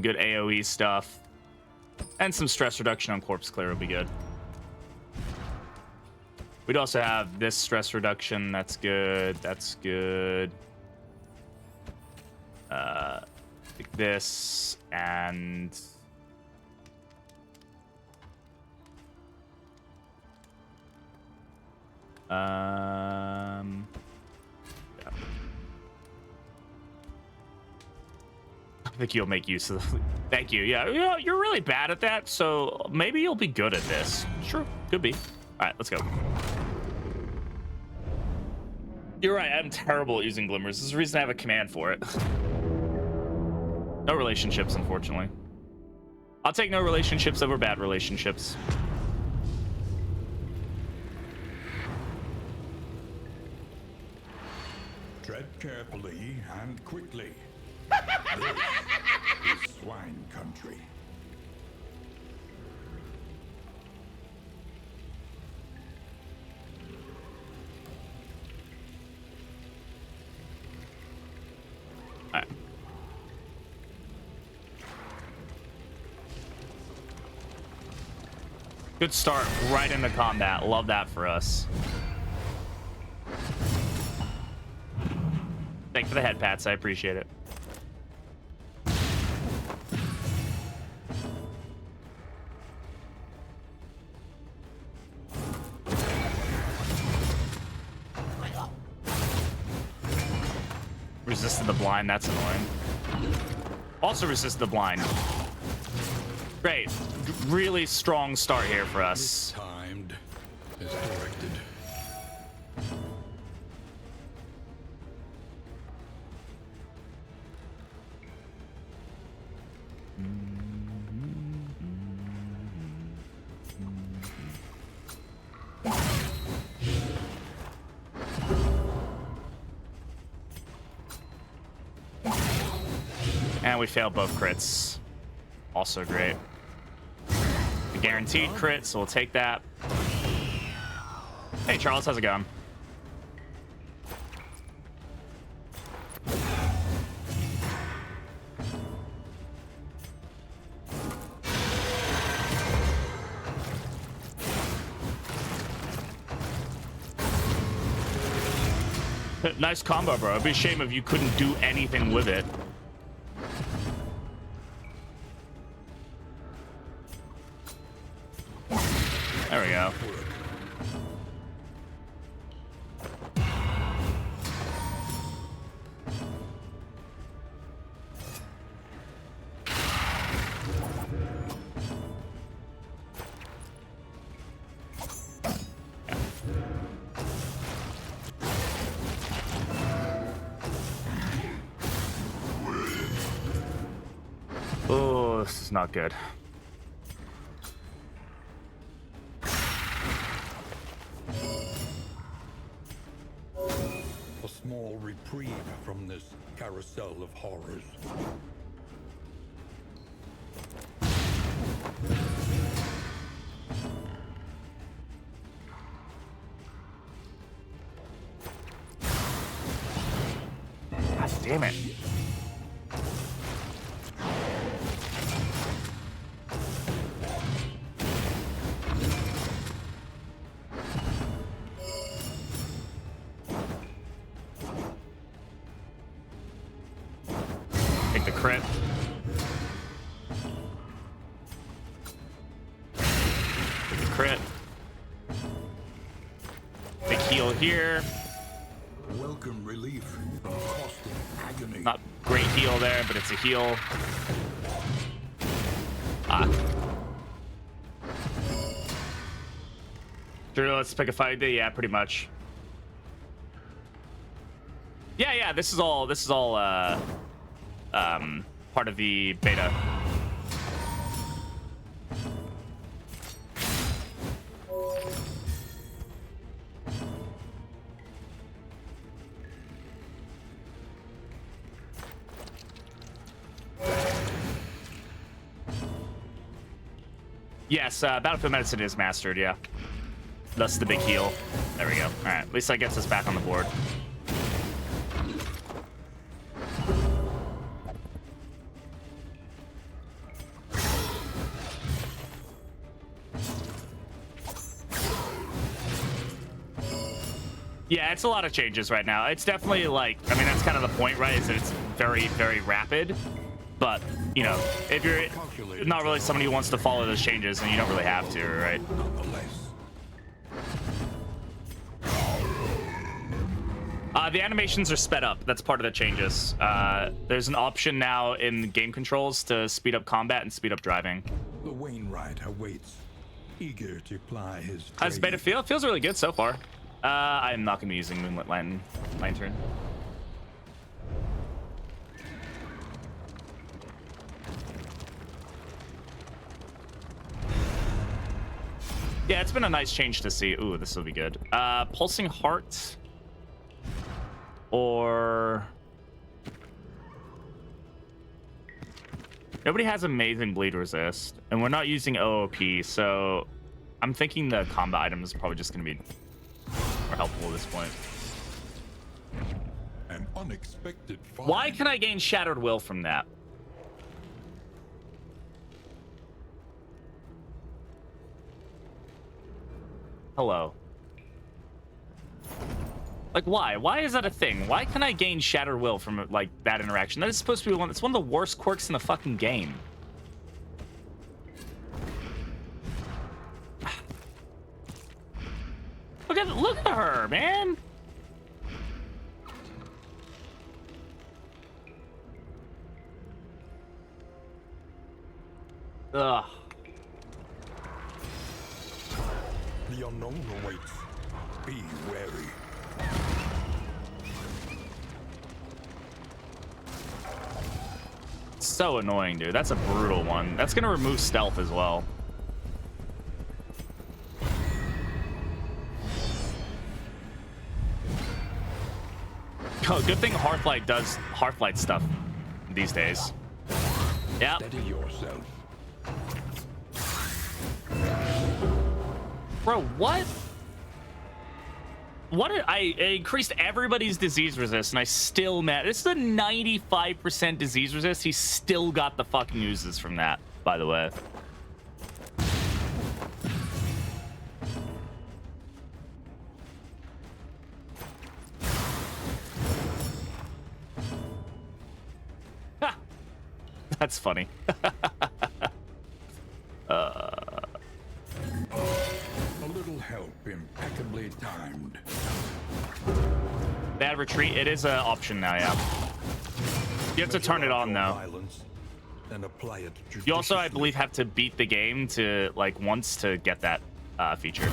good AoE stuff. And some stress reduction on corpse clear would be good. We'd also have this stress reduction. That's good. That's good. Like this and yeah. I think you'll make use of the. Thank you. Yeah, you're really bad at that, so maybe you'll be good at this. Sure, could be. All right, let's go. You're right, I'm terrible at using glimmers. There's a reason I have a command for it. No relationships, unfortunately. I'll take no relationships over bad relationships. Tread carefully and quickly. This is swine country. All right. Good start right into combat. Love that for us. Thanks for the head pats. I appreciate it. Resisted the blind. That's annoying. Also resisted the blind. Great. Really strong start here for us. Timed as directed. And we failed both crits. Also great. A guaranteed crit, so we'll take that. Hey, Charles, how's it going? Nice combo, bro. It'd be a shame if you couldn't do anything with it. There we go. Oh, this is not good. A small reprieve from this carousel of horrors. God damn it. Take the crit. Take the crit. Big heal here. Welcome relief from costing agony. Not great heal there, but it's a heal. Ah. Sure, let's pick a fight. Yeah, pretty much. Yeah, this is all part of the beta. Yes, Battlefield Medicine is mastered, yeah. Thus the big heal. There we go. All right, at least that gets us back on the board. Yeah, it's a lot of changes right now. It's definitely like, I mean, that's kind of the point, right? Is that it's very, very rapid. But, you know, if you're not really somebody who wants to follow those changes, then you don't really have to, right? The animations are sped up. That's part of the changes. There's an option now in game controls to speed up combat and speed up driving. The Wainwright awaits, eager to ply his How does trade. beta feel? It feels really good so far. I'm not going to be using Moonlit Lantern. Yeah, it's been a nice change to see. Ooh, this will be good. Pulsing Heart. Or... Nobody has amazing bleed resist. And we're not using OOP, so... I'm thinking the combat item is probably just going to be more helpful at this point. An unexpected find. Why can I gain Shattered Will from that? Hello. Like, why? Why is that a thing? Why can I gain Shattered Will from, like, that interaction? That is supposed to be one... It's one of the worst quirks in the fucking game. Look at her, man. Ugh. The unknown awaits. Be wary. So annoying, dude. That's a brutal one. That's gonna remove stealth as well. Oh, good thing Hearthlight does Hearthlight stuff these days. Yeah. Steady yourself. Bro, what? What did I increased everybody's disease resist and I still met. This is a 95% disease resist. He still got the fucking oozes from that, by the way. That's funny. A little help, impeccably timed. Bad retreat. It is an option now, yeah. You have to turn it on though. And apply it You also, I judiciously. believe, have to beat the game to like once to get that feature.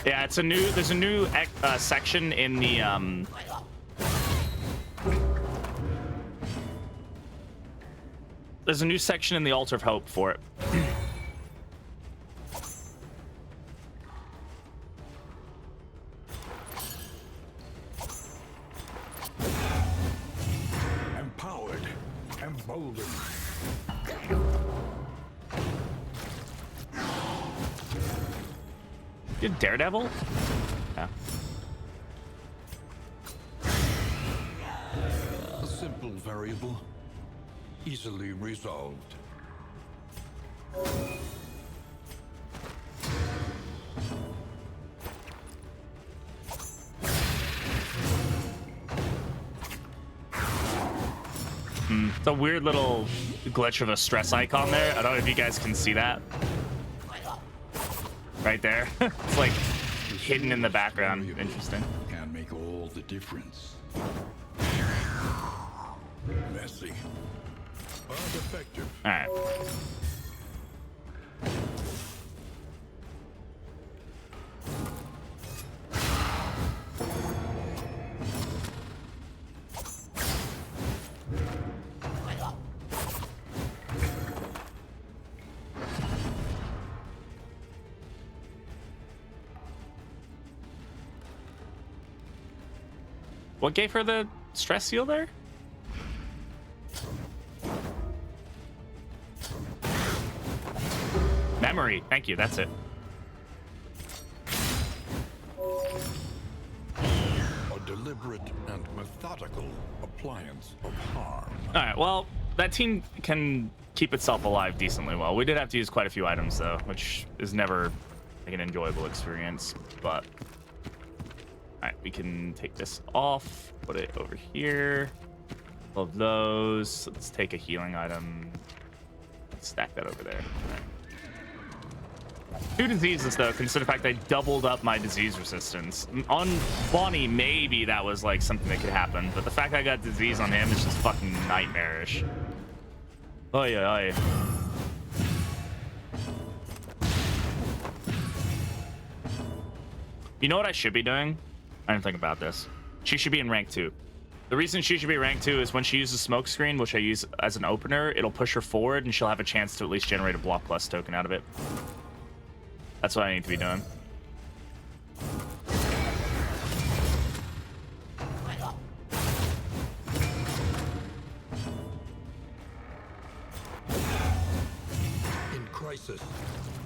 Yeah, it's a new. There's a new section in the There's a new section in the Altar of Hope for it. Empowered, emboldened. You Daredevil? Yeah. A simple variable, easily resolved. It's a weird little glitch of a stress icon there. I don't know if you guys can see that. Right there. It's like hidden in the background. Interesting. Can make all the difference. Messy, but effective. All right. What gave her the stress seal there? Memory. Thank you. That's it. A deliberate and methodical appliance of harm. All right. Well, that team can keep itself alive decently well. We did have to use quite a few items though, which is never like an enjoyable experience. But all right, we can take this off, put it over here. Love those. Let's take a healing item. Stack that over there. All right. 2 diseases though. Consider the fact I doubled up my disease resistance. On Bonnie, maybe that was like something that could happen, but the fact I got disease on him is just fucking nightmarish. Oy, oy, oy. You know what I should be doing? I didn't think about this. She should be in rank 2. The reason she should be rank 2 is when she uses smoke screen, which I use as an opener, it'll push her forward and she'll have a chance to at least generate a block plus token out of it. That's what I need to be doing. In crisis,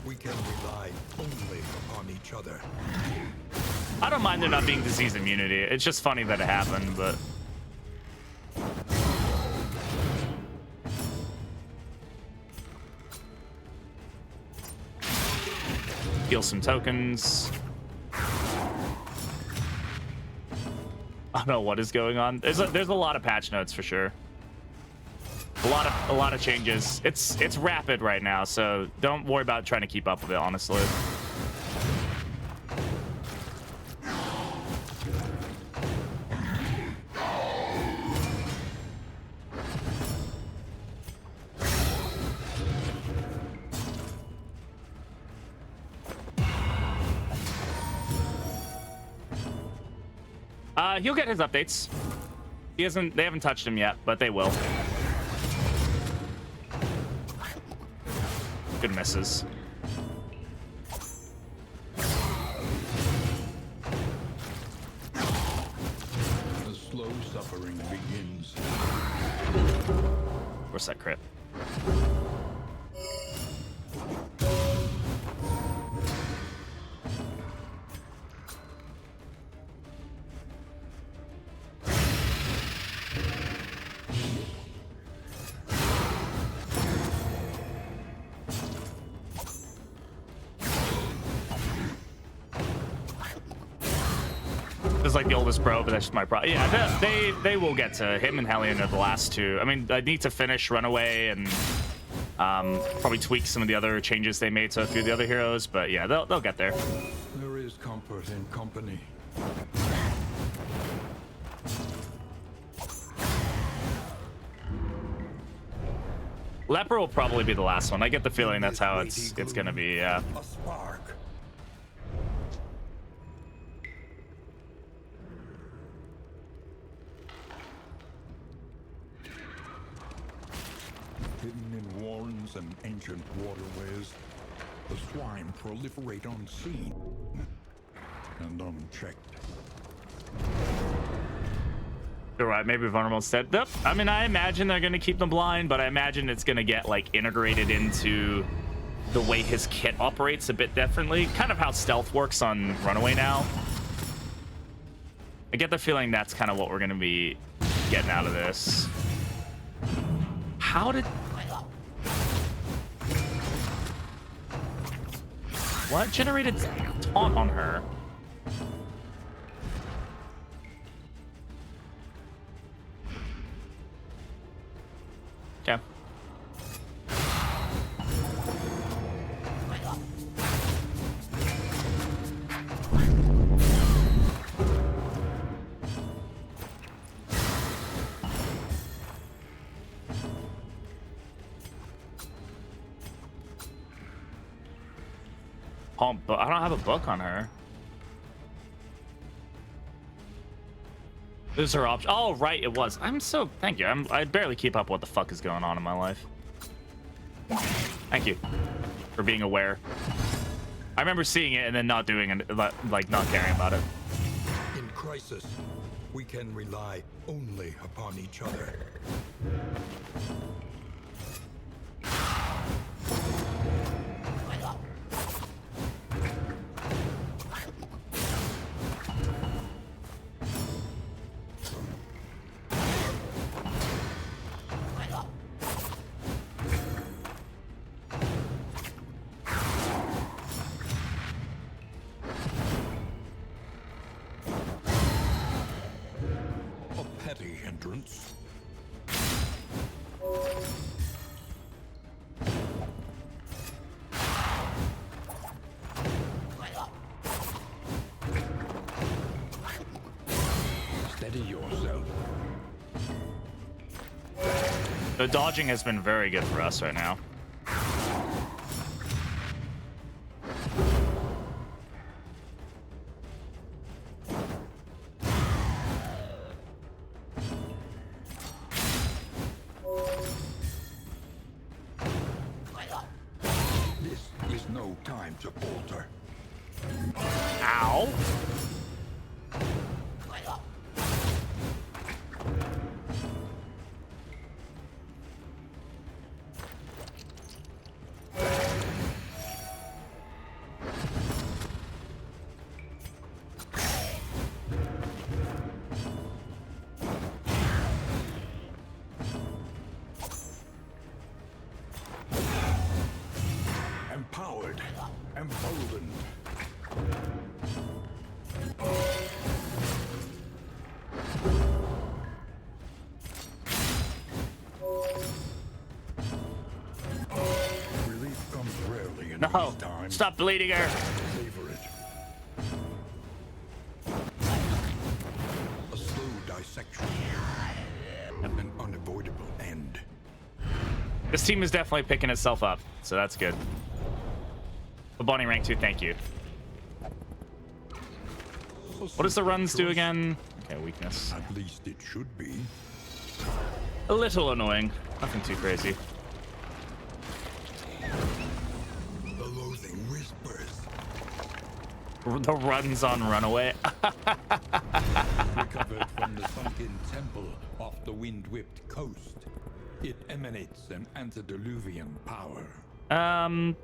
we can rely only upon each other. I don't mind there not being disease immunity. It's just funny that it happened, but... Heal some tokens. I don't know what is going on. There's a lot of patch notes for sure. A lot of changes. It's rapid right now, so don't worry about trying to keep up with it, honestly. He'll get his updates. They haven't touched him yet, but they will. Good misses. The slow suffering begins. Where's that crit? is like the oldest bro, but that's just my problem. Yeah, they will get to him and Hellion are the last two. I mean, I need to finish Runaway and probably tweak some of the other changes they made to a few of the other heroes, but yeah, they'll get there. There is comfort in company. Leper will probably be the last one. I get the feeling that's how it's gonna be. Yeah. A spark. Hidden in warrens and ancient waterways, the swine proliferate unseen and unchecked. You're right, maybe vulnerable instead. Yep. I mean, I imagine they're gonna keep them blind, but I imagine it's gonna get like integrated into the way his kit operates a bit differently. Kind of how stealth works on Runaway now. I get the feeling that's kind of what we're gonna be getting out of this. How did... What generated taunt on her? Okay. But I don't have a book on her. This is her option. Oh, right, it was. Thank you. I barely keep up what the fuck is going on in my life. Thank you for being aware. I remember seeing it and then not doing it, like not caring about it. In crisis, we can rely only upon each other. The dodging has been very good for us right now. This is no time to falter. Ow. Empowered, emboldened. Relief comes rarely in No, these times. stop bleeding her. Savor it. A slow dissection. An unavoidable end. This team is definitely picking itself up, so that's good. But Bonnie rank 2, thank you. What does the runs do again? Okay, weakness. At least it should be. A little annoying. Nothing too crazy. The loathing whispers. The runs on Runaway. Recovered from the sunken temple off the wind-whipped coast. It emanates an antediluvian power. Trying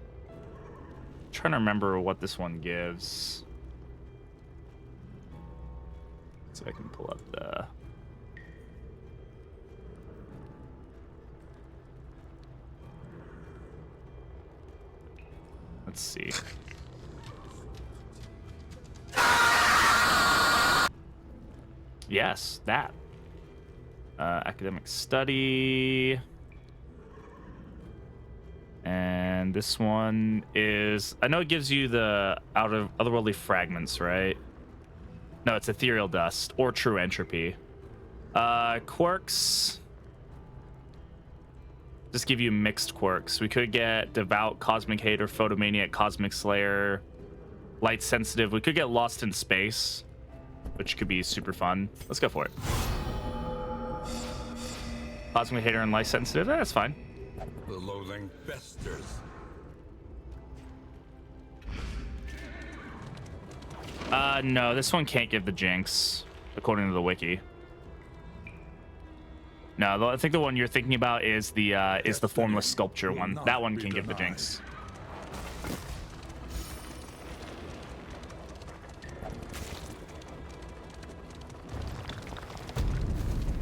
to remember what this one gives. So I can pull up the... Let's see. Yes, that. Academic study. And this one is... I know it gives you the otherworldly fragments, right? No, it's ethereal dust or true entropy. Quirks. Just give you mixed quirks. We could get devout, cosmic hater, photomaniac, cosmic slayer, light sensitive. We could get lost in space, which could be super fun. Let's go for it. Cosmic hater and light sensitive. That's fine. The loathing festers. No, this one can't give the jinx, according to the wiki. No, I think the one you're thinking about is the formless sculpture one. That one can give the jinx.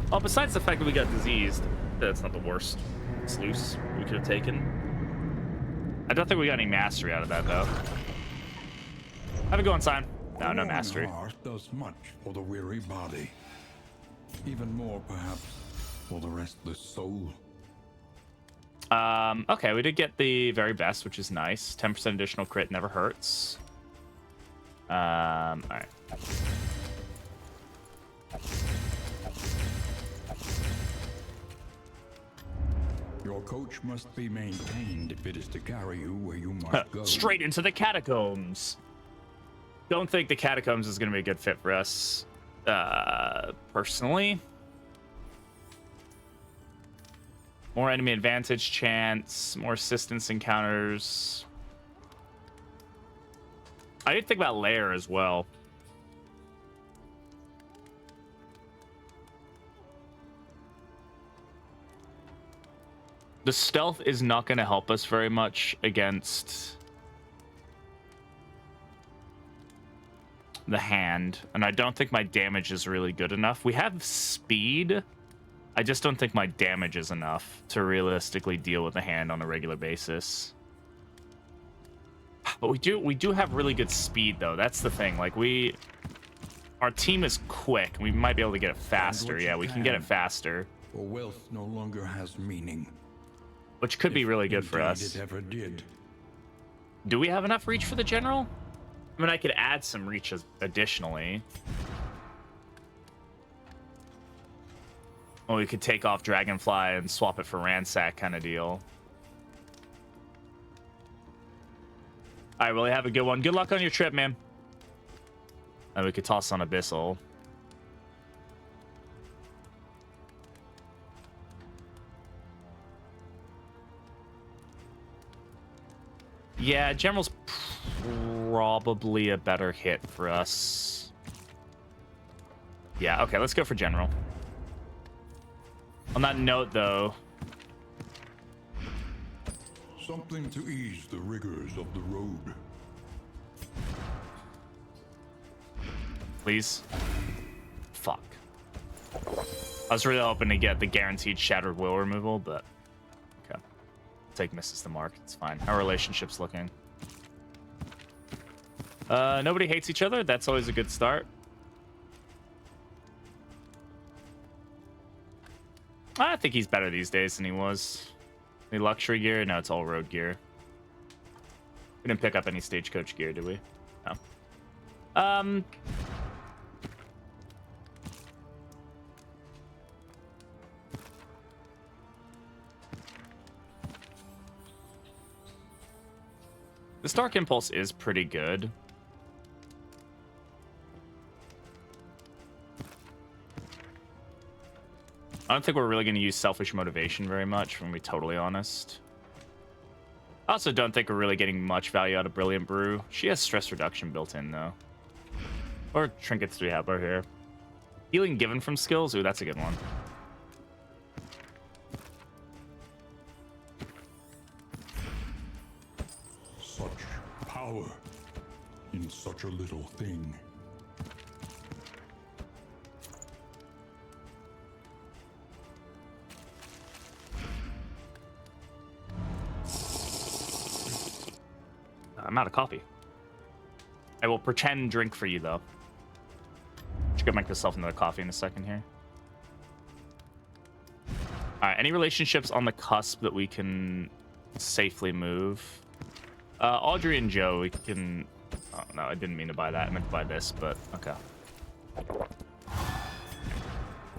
Well, besides the fact that we got diseased, that's not the worst sluice we could have taken. I don't think we got any mastery out of that, though. Have a go on, Sign. No, no mastery. Heart does much for the weary body. Even more, perhaps, for the restless soul. Okay, we did get the very best, which is nice. 10% additional crit never hurts. All right. Your coach must be maintained if it is to carry you where you must go. Straight into the catacombs. Don't think the catacombs is going to be a good fit for us, personally. More enemy advantage chance, more assistance encounters. I did think about Lair as well. The stealth is not going to help us very much against the hand, and I don't think my damage is really good enough. We have speed. I just don't think my damage is enough to realistically deal with the hand on a regular basis. But we do have really good speed, though. That's the thing. Like, our team is quick. We might be able to get it faster. Yeah, we can get it faster. For wealth no longer has meaning. Which could be really good for us. It ever did. Do we have enough reach for the general? I mean, I could add some reach additionally. Or we could take off Dragonfly and swap it for Ransack kind of deal. All right, Willie, have a good one. Good luck on your trip, man. And we could toss on Abyssal. Yeah, General's probably a better hit for us. Yeah, okay, let's go for General. On that note, though... Something to ease the rigors of the road. Please. Fuck. I was really hoping to get the guaranteed Shattered Will removal, but... Okay. Take misses the mark. It's fine. How are relationships looking? Nobody hates each other. That's always a good start. I think he's better these days than he was. Any luxury gear? No, it's all road gear. We didn't pick up any stagecoach gear, did we? No. This Dark Impulse is pretty good. I don't think we're really going to use Selfish Motivation very much, if I'm going to be totally honest. I also don't think we're really getting much value out of Brilliant Brew. She has stress reduction built in, though. Or trinkets do we have over here? Healing given from skills? Ooh, that's a good one. Such power in such a little thing. I'm out of coffee. I will pretend drink for you, though. Should go make myself another coffee in a second here. All right, any relationships on the cusp that we can safely move? Audrey and Joe, we can... Oh, no, I didn't mean to buy that. I meant to buy this, but okay.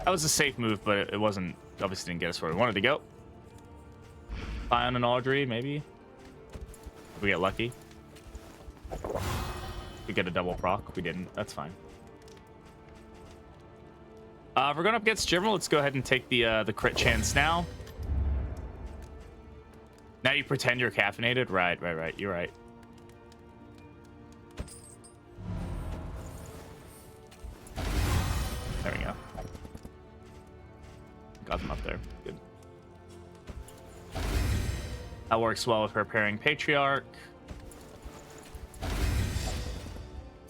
That was a safe move, but it wasn't... Obviously didn't get us where we wanted to go. Ion and Audrey, maybe? We get lucky. We get a double proc. We didn't. That's fine. If we're going up against General, let's go ahead and take the crit chance now. Now you pretend you're caffeinated? Right. You're right. There we go. Got them up there. Good. That works well with preparing Patriarch.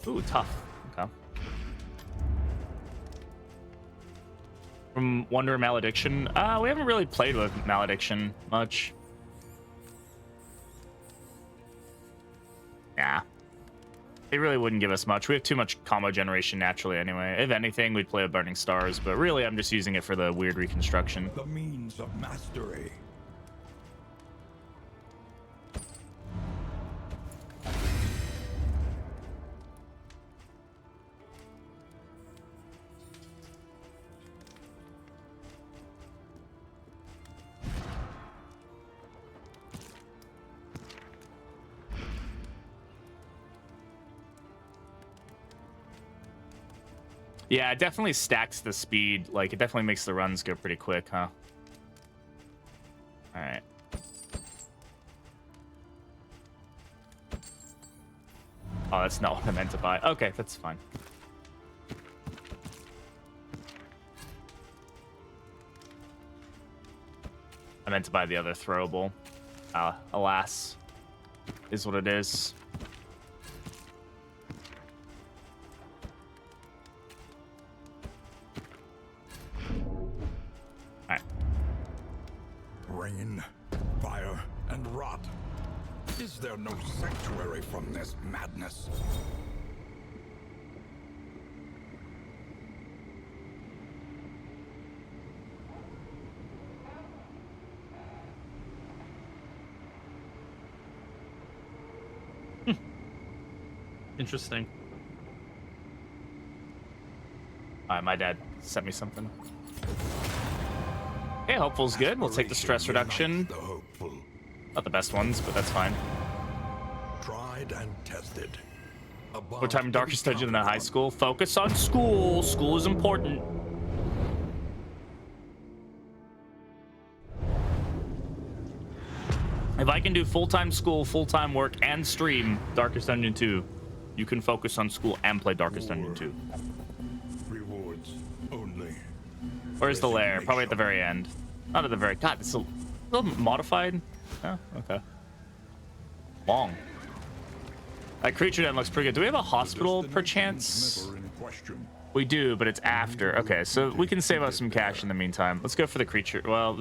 Ooh, tough. Okay. From Wonder Malediction. We haven't really played with Malediction much. Nah. They really wouldn't give us much. We have too much combo generation naturally anyway. If anything, we'd play with Burning Stars, but really I'm just using it for the weird reconstruction. The means of mastery. Yeah, it definitely stacks the speed. Like, it definitely makes the runs go pretty quick, huh? All right. Oh, that's not what I meant to buy. Okay, that's fine. I meant to buy the other throwable. Alas, is what it is. Rain, fire, and rot. Is there no sanctuary from this madness? Interesting. All right, my dad sent me something. Okay, hopeful's good. We'll take the stress reduction. Not the best ones, but that's fine. Tried and tested. What time in Darkest Dungeon in high school? Focus on school. School is important. If I can do full-time school, full-time work, and stream Darkest Dungeon 2, you can focus on school and play Darkest Dungeon 2. Rewards only. Where's the lair? Probably at the very end. Not at the very... God, it's a little modified. Oh, okay. Long. That creature den looks pretty good. Do we have a hospital, perchance? We do, but it's after. Okay, so we can save us some cash in the meantime. Let's go for the creature. Well,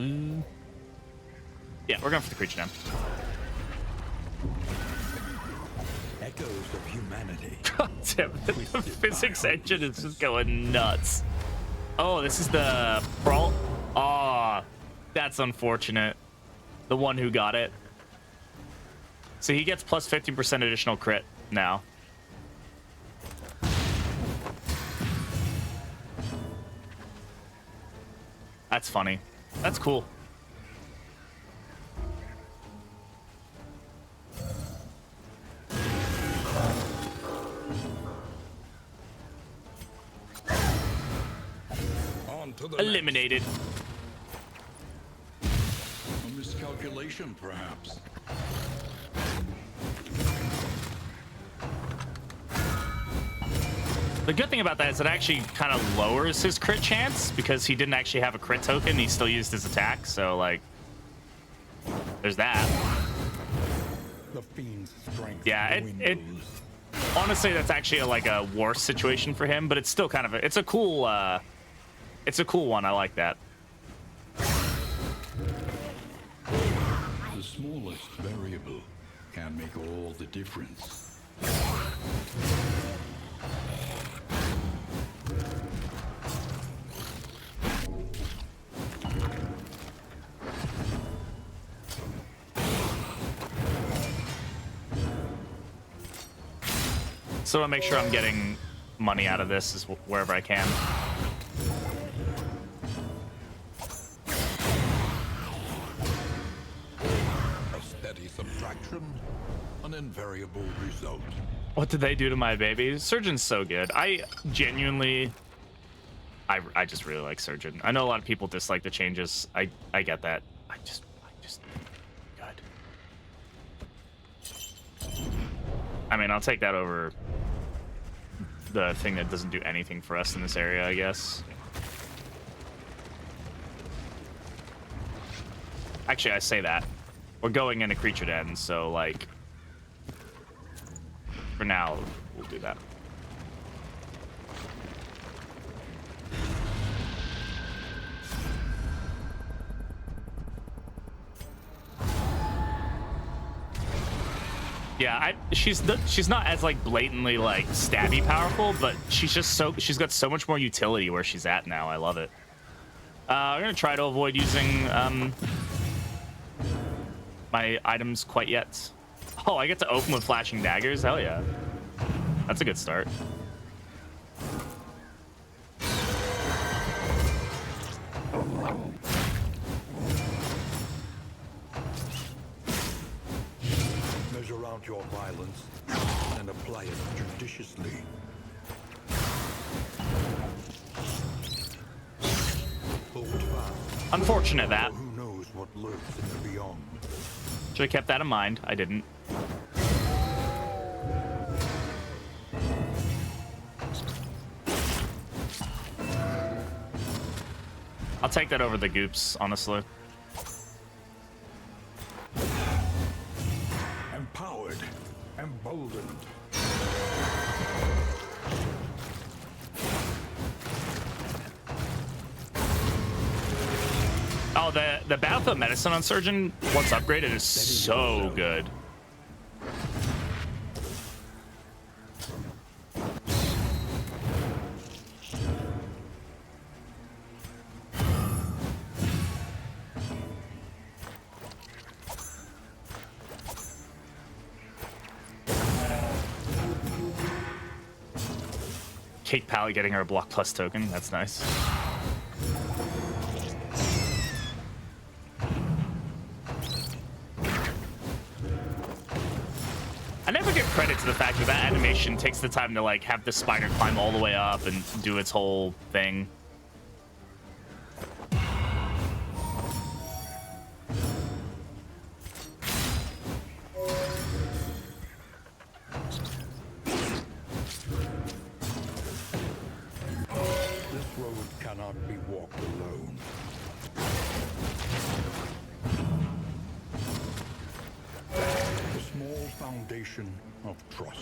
yeah, we're going for the creature den. Echoes of humanity. God damn it. The physics engine is just going nuts. Oh, this is the Sprawl. Oh, that's unfortunate. The one who got it. So he gets plus 15% additional crit now. That's funny. That's cool. Eliminated. A miscalculation, perhaps. The good thing about that is it actually kind of lowers his crit chance because he didn't actually have a crit token. He still used his attack, so like, there's that. The fiend's strength. Yeah, it honestly that's actually like a worse situation for him, but it's still kind of it's a cool one. I like that. The smallest variable can make all the difference. So I make sure I'm getting money out of this is wherever I can. A steady subtraction, an invariable result. What did they do to my baby? Surgeon's so good. I genuinely, I just really like Surgeon. I know a lot of people dislike the changes. I get that. I just good. I mean, I'll take that over the thing that doesn't do anything for us in this area, I guess. Actually, I say that. We're going into creature den, so like, for now, we'll do that. Yeah, she's not as like blatantly like stabby powerful, but she's got so much more utility where she's at now. I love it. I'm gonna try to avoid using my items quite yet. Oh, I get to open with flashing daggers. Hell yeah, that's a good start. Measure out your violence and apply it judiciously. Hold fast. Unfortunate that. Who knows what lurks in the beyond? Should have kept that in mind. I didn't. I'll take that over the goops, honestly. Empowered, emboldened. Oh, the Battlefield Medicine on Surgeon, once upgraded, is so good. Kate Pally getting her block plus token, that's nice. I never give credit to the fact that that animation takes the time to like have the spider climb all the way up and do its whole thing. This road cannot be walked alone. A small foundation of trust.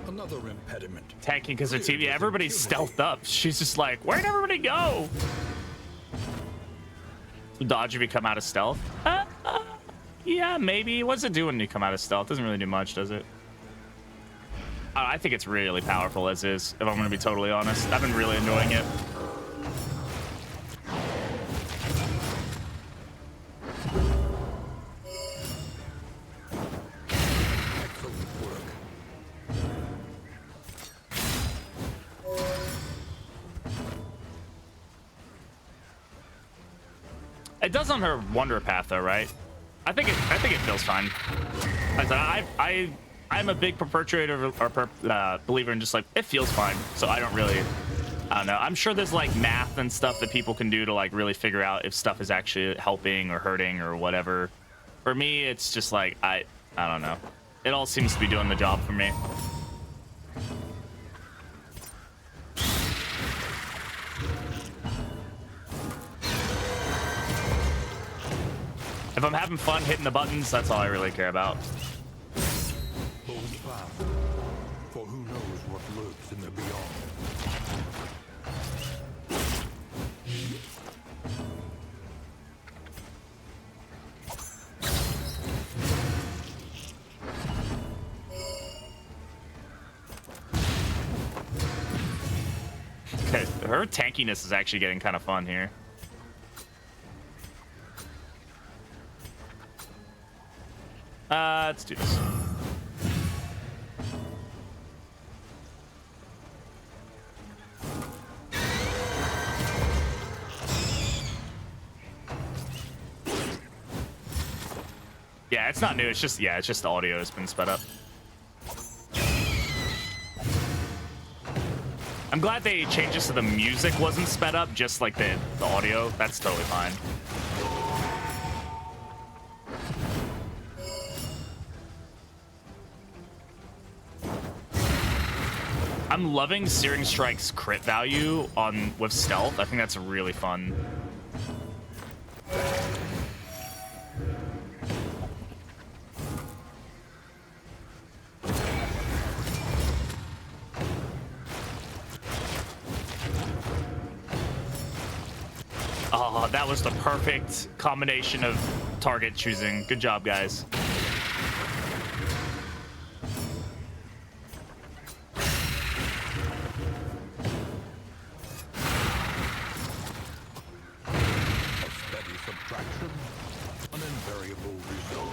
Another impediment. Tanking because her TV, everybody's stealthed up. She's just like, where'd everybody go? Dodge if you come out of stealth? Yeah, maybe. What's it do when you come out of stealth? Doesn't really do much, does it? I think it's really powerful as is, if I'm going to be totally honest. I've been really enjoying it. Excellent work. It does on her Wonder Path, though, right? I think it feels fine. I'm a big perpetrator or believer in just like it feels fine, so I don't know. I'm sure there's like math and stuff that people can do to like really figure out if stuff is actually helping or hurting or whatever. For me, it's just like I don't know. It all seems to be doing the job for me. If I'm having fun hitting the buttons, that's all I really care about. Hold fast, for who knows what lurks in the beyond. Her tankiness is actually getting kind of fun here. Let's do this. Yeah, it's not new. It's just, yeah, it's just the audio has been sped up. I'm glad they changed this so the music wasn't sped up, just like the audio. That's totally fine. I'm loving Searing Strike's crit value on with stealth. I think that's really fun. Oh, that was the perfect combination of target choosing. Good job, guys. A steady subtraction, an invariable result.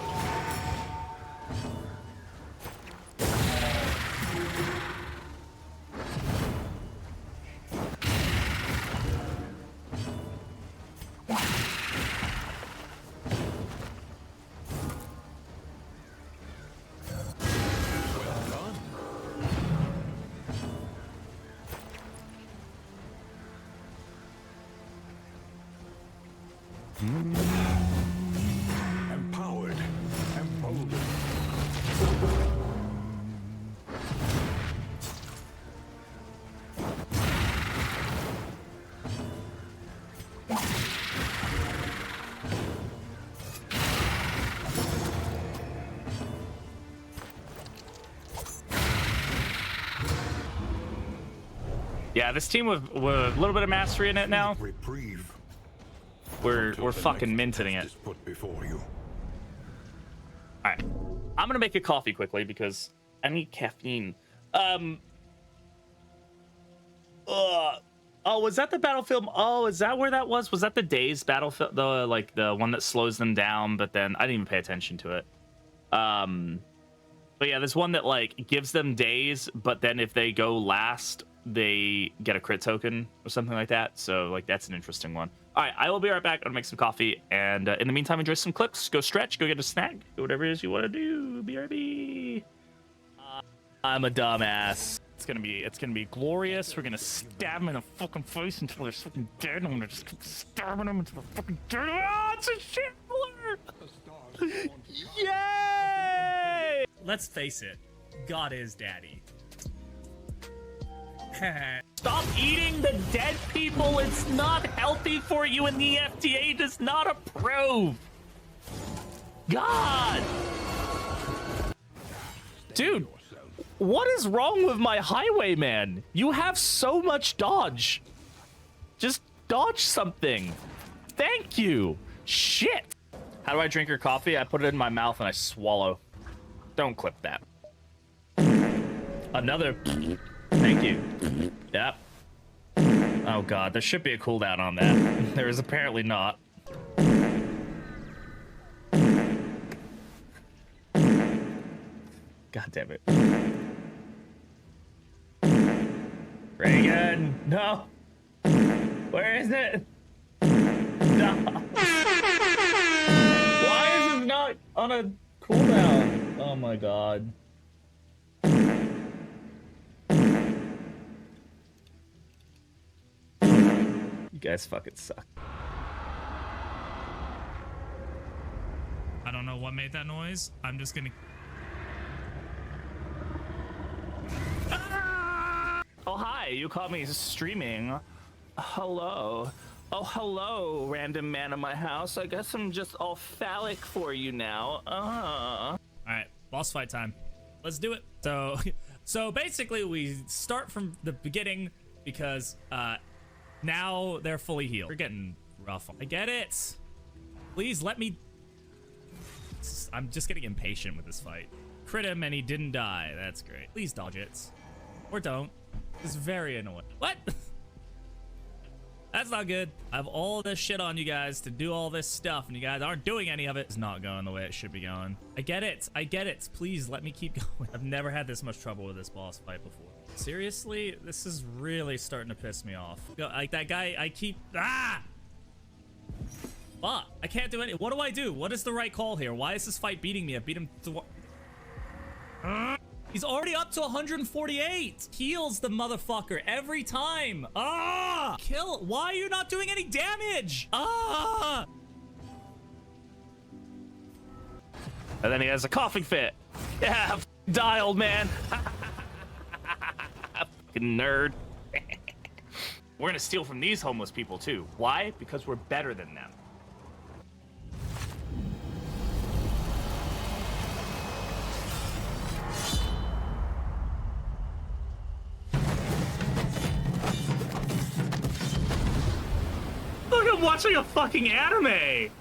Empowered, emboldened. Yeah, this team with a little bit of mastery in it now. Reprieve. We're fucking minting it. Put before you. All right, I'm gonna make a coffee quickly because I need caffeine. Oh, was that the battlefield? Oh, is that where that was? Was that the Days battlefield? The like the one that slows them down, but then I didn't even pay attention to it. But yeah, there's one that like gives them days, but then if they go last, they get a crit token or something like that. So like that's an interesting one. All right, I will be right back. I'm gonna make some coffee, and in the meantime, enjoy some clips. Go stretch. Go get a snack. Do whatever it is you want to do. BRB. I'm a dumbass. It's gonna be glorious. We're gonna stab him in the fucking face until they're fucking dead. And I'm gonna just keep stabbing them until they're fucking dead. Ah, it's a shambler! Yay! Let's face it, God is daddy. Stop eating the dead people. It's not healthy for you, and the FDA does not approve. God! Dude, what is wrong with my highwayman? You have so much dodge. Just dodge something. Thank you. Shit. How do I drink your coffee? I put it in my mouth and I swallow. Don't clip that. Another. Thank you. Yep. Oh god, there should be a cooldown on that. There is apparently not. God damn it. Reagan, no. Where is it? No. Why is it not on a cooldown? Oh my god. You guys fucking suck. I don't know what made that noise. I'm just gonna... Oh, hi, you caught me streaming. Hello. Oh, hello, random man in my house. I guess I'm just all phallic for you now. All right, boss fight time. Let's do it. So basically we start from the beginning because now they're fully healed. We're getting rough. I get it. Please let me... I'm just getting impatient with this fight. Crit him and he didn't die. That's great. Please dodge it. Or don't. It's very annoying. What? That's not good. I have all this shit on you guys to do all this stuff, and you guys aren't doing any of it. It's not going the way it should be going. I get it. I get it. Please let me keep going. I've never had this much trouble with this boss fight before. Seriously? This is really starting to piss me off. Like, that guy, I keep... Ah! Fuck. I can't do any... What do I do? What is the right call here? Why is this fight beating me? I beat him... He's already up to 148. Heals the motherfucker every time. Ah! Kill. Why are you not doing any damage? Ah! And then he has a coughing fit. Yeah, die, old man. Fucking nerd. We're gonna steal from these homeless people too. Why? Because we're better than them. Look, I'm watching a fucking anime.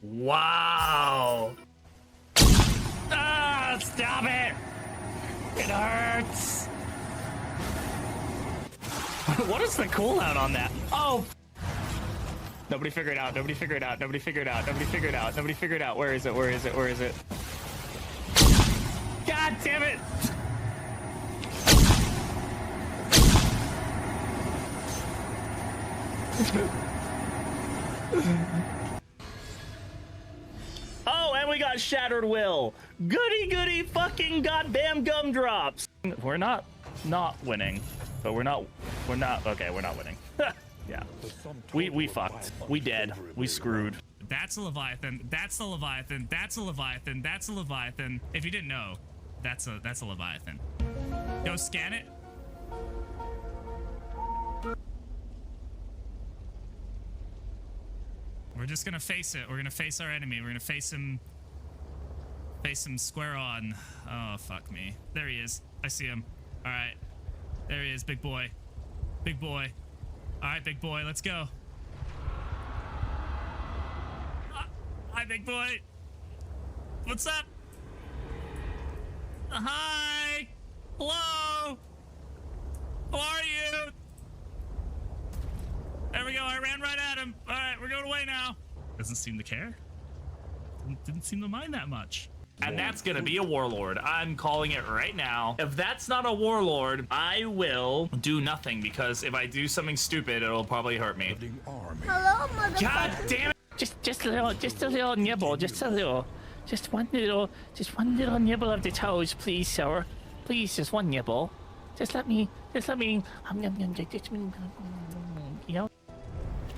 Wow. Ah, stop it. It hurts. What is the cooldown on that? Oh. Nobody figure it out. Nobody figure it out. Nobody figure it out. Nobody figure it out. Nobody figure it out. Where is it? Where is it? Where is it? God damn it. Oh, and we got Shattered Will. Goody goody fucking goddamn gumdrops. We're not winning, but we're not okay, we're not winning. Yeah. We fucked. We dead. We screwed. That's a Leviathan. That's a Leviathan. That's a Leviathan. That's a Leviathan. If you didn't know, that's a Leviathan. Go scan it. We're just gonna face it. We're gonna face our enemy. We're gonna face him square on. Oh, fuck me. There he is. I see him. All right. There he is, big boy. Big boy. All right, big boy, let's go. Hi, big boy. What's up? Hi. Hello. How are you? There we go. I ran right at him. All right, we're going away now. Doesn't seem to care. Didn't seem to mind that much. And that's gonna be a warlord. I'm calling it right now. If that's not a warlord, I will do nothing, because if I do something stupid, it'll probably hurt me. Hello, motherfucker. God damn it! Just a little nibble, just one little nibble of the toes, please, sir. Please, just one nibble. Just let me, you know.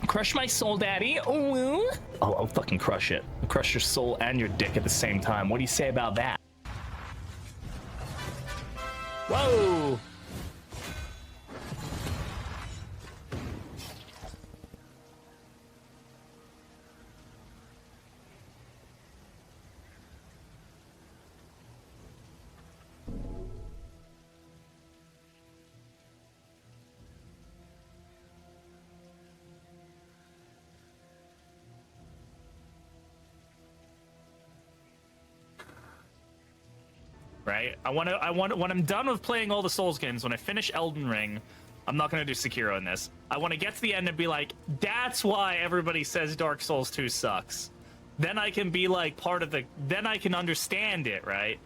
Crush my soul, daddy. Oh, I'll fucking crush it. I'll crush your soul and your dick at the same time. What do you say about that? Whoa! Right? When I'm done with playing all the Souls games, when I finish Elden Ring, I'm not gonna do Sekiro in this. I want to get to the end and be like, that's why everybody says Dark Souls 2 sucks. Then I can be like then I can understand it, right?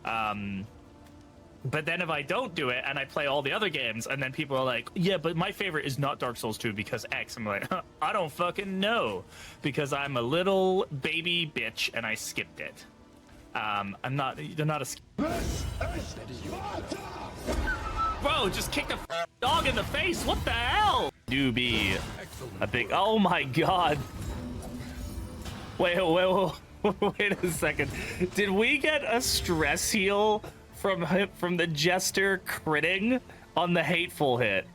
But then if I don't do it and I play all the other games, and then people are like, yeah, but my favorite is not Dark Souls 2 because X. I'm like, I don't fucking know, because I'm a little baby bitch and I skipped it. They're not a... Bro, just kick the dog in the face. What the hell? Do be a big... Oh my god. Wait a second. Did we get a stress heal from the Jester critting on the hateful hit?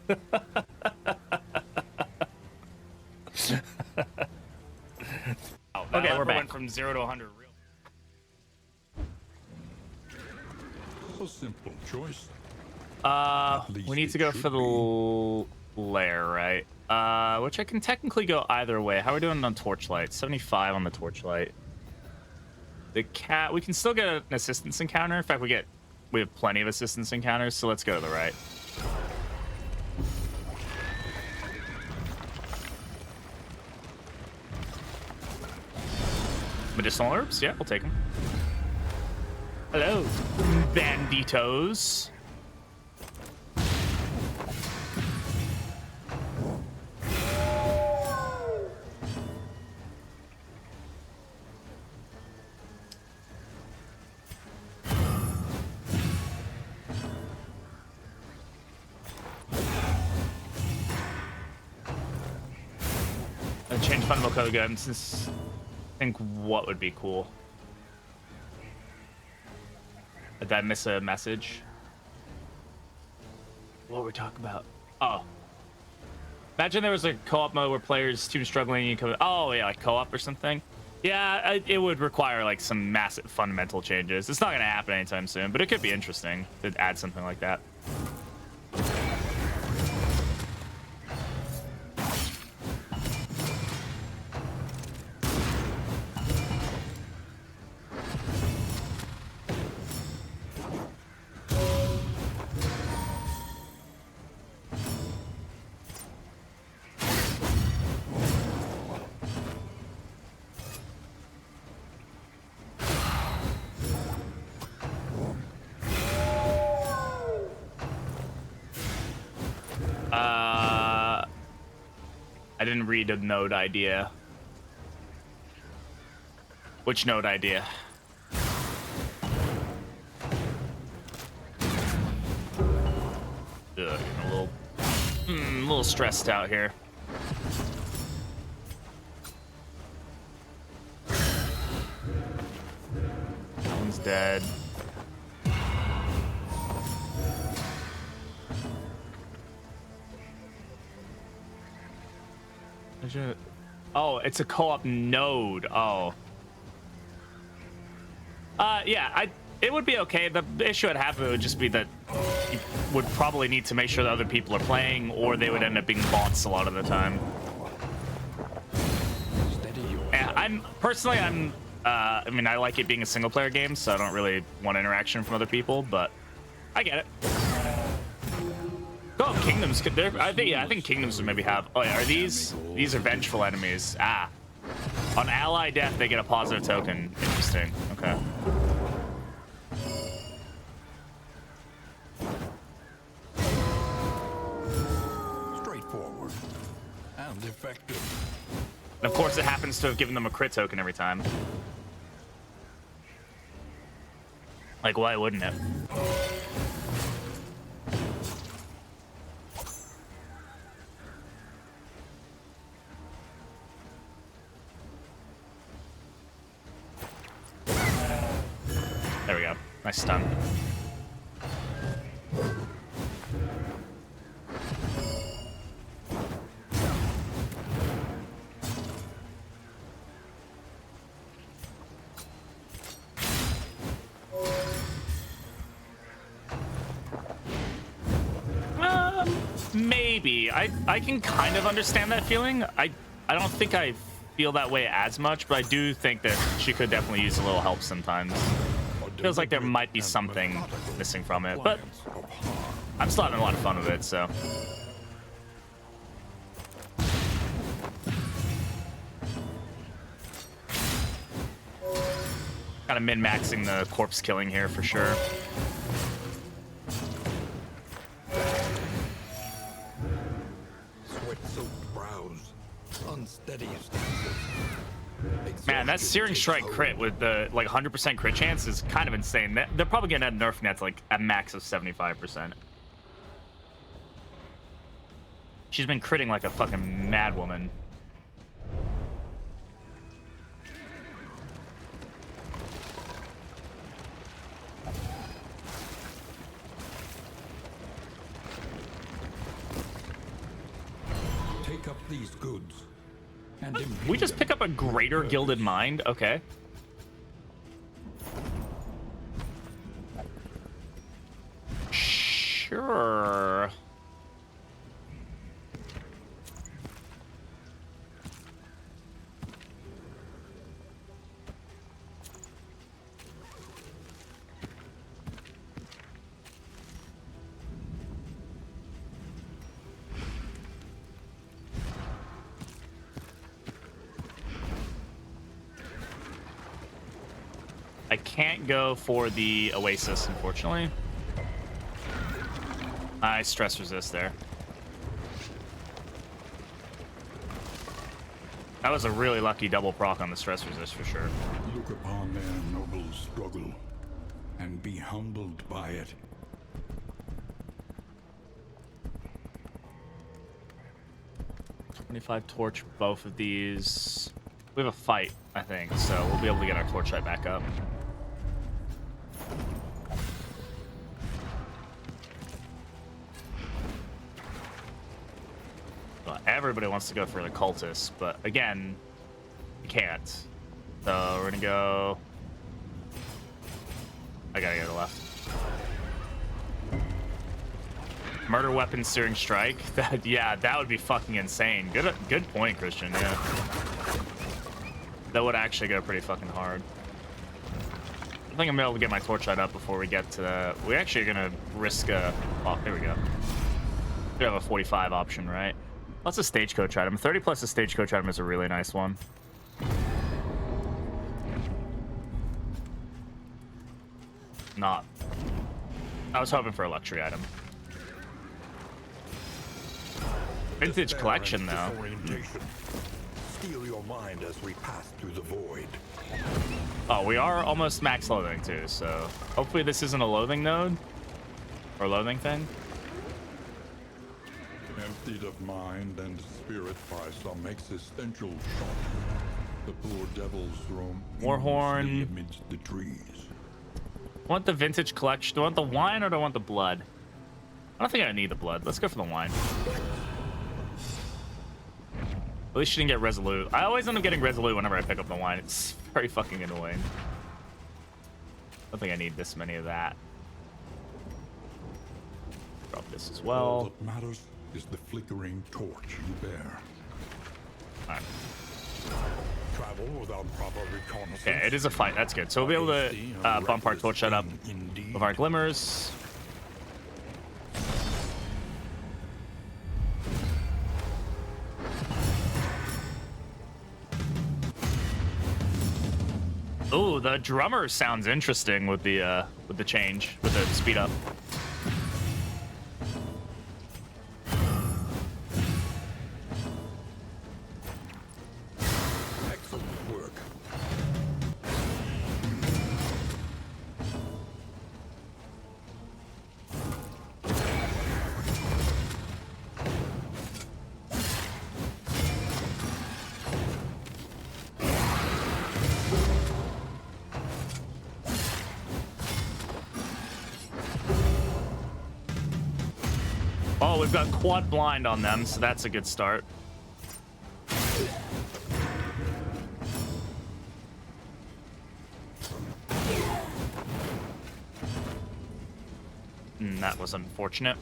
Okay, we're back. Went from 0 to 100 real. A simple choice. We need to go for the Lair, right? Which I can technically go either way. How are we doing on Torchlight? 75 on the Torchlight. the cat. We can still get an assistance encounter. In fact, we have plenty of assistance encounters, so let's go to the right. Medicinal herbs, yeah, we'll take them. Hello, banditos. Change fundamental code again, since I think what would be cool. Did I miss a message? What were we talking about? Oh. Imagine there was a co-op mode where players, teams struggling, you could, oh yeah, like co-op or something. Yeah, it would require like some massive fundamental changes. It's not gonna happen anytime soon, but it could be interesting to add something like that. I didn't read a node idea. Which node idea? Ugh, getting a little stressed out here. That one's dead. Oh, it's a co-op node. Oh. Yeah, it would be okay. The issue I'd have would just be that you would probably need to make sure that other people are playing, or they would end up being bots a lot of the time. And I mean, I like it being a single player game, so I don't really want interaction from other people, but I get it. Oh, kingdoms could there? I think kingdoms would maybe have. Oh yeah, are these are vengeful enemies? Ah, on ally death they get a positive token. Interesting. Okay. Straightforward and effective. And of course, it happens to have given them a crit token every time. Like, why wouldn't it? There we go. Nice stun. Maybe. I can kind of understand that feeling. I don't think I feel that way as much, but I do think that she could definitely use a little help sometimes. Feels like there might be something missing from it, but I'm still having a lot of fun with it, so. Kind of min-maxing the corpse killing here for sure. Sweat-soaked brows, unsteady stances. Man, that Searing Strike crit with the like 100% crit chance is kind of insane. They're probably gonna end nerf nets like a max of 75%. She's been critting like a fucking mad woman. Take up these goods. And We just pick up a greater gilded mind? Okay. Sure. I can't go for the Oasis, unfortunately. I stress resist there. That was a really lucky double proc on the stress resist for sure. Look upon their noble struggle and be humbled by it. $25 torch both of these. We have a fight, I think, so we'll be able to get our torchlight back up. Well, everybody wants to go for the cultists, but again, you can't. So we're gonna go. I gotta go to the left. Murder weapon steering strike. Yeah, that would be fucking insane. Good point, Christian. Yeah, that would actually go pretty fucking hard. I think I'm able to get my torchlight up before we get to the. We actually are gonna risk a. Oh, there we go. We have a 45 option, right? Plus a stagecoach item. 30 plus a stagecoach item is a really nice one. Not. I was hoping for a luxury item. Vintage collection, though. Steal your mind as we pass through the void. Oh, we are almost max loathing, too, so hopefully this isn't a loathing node. Or loathing thing. Emptied of mind and spirit by some existential shock, the poor devils roam Warhorn. aimlessly amidst the trees. I want the vintage collection. Do I want the wine or do I want the blood? I don't think I need the blood. Let's go for the wine. At least you didn't get resolute. I always end up getting resolute whenever I pick up the wine. It's very fucking annoying. I don't think I need this many of that. Drop this as All well. that matters is the flickering torch you bear. Alright. Travel without proper reconnaissance. Yeah, it is a fight. That's good. So we'll be able to bump our torchlight up with our glimmers. Ooh, the drummer sounds interesting with the change, with the speed up. Excellent work. Oh, we've got quad blind on them, so that's a good start. That was unfortunate.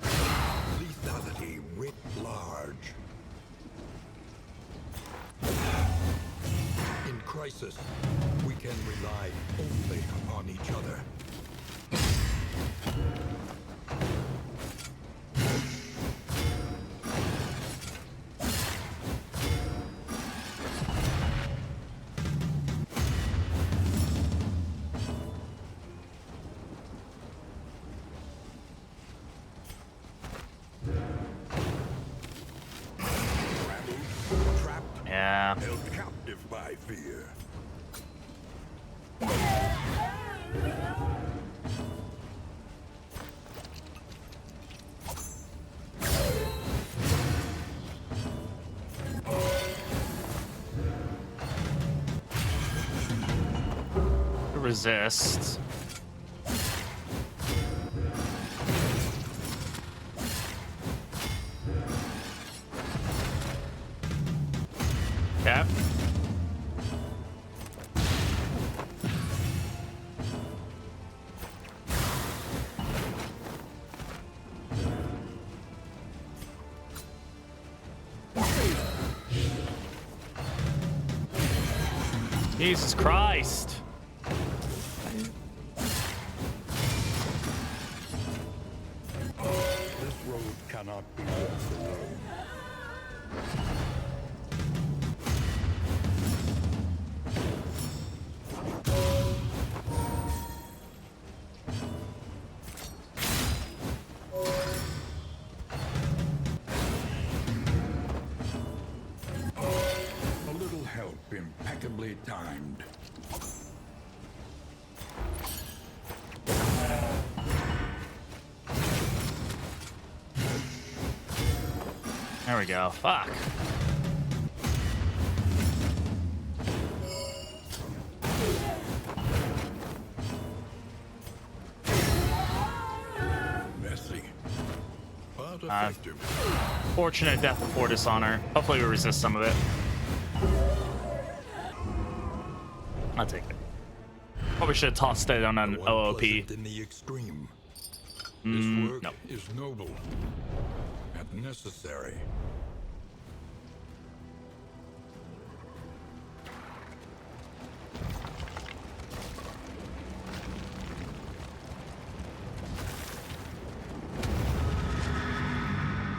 Lethality writ large. In crisis, we can rely only upon each other. Trapped, Yeah. held captive by fear. Resist. Yeah. Jesus Christ. This road cannot be walked alone. help impeccably timed. There we go. Fuck. Messy, but effective. Fortunate death before dishonor. Hopefully we resist some of it. I'll take it. Probably should have tossed it on an One OOP. pleasant in the extreme. This work no. is noble and necessary.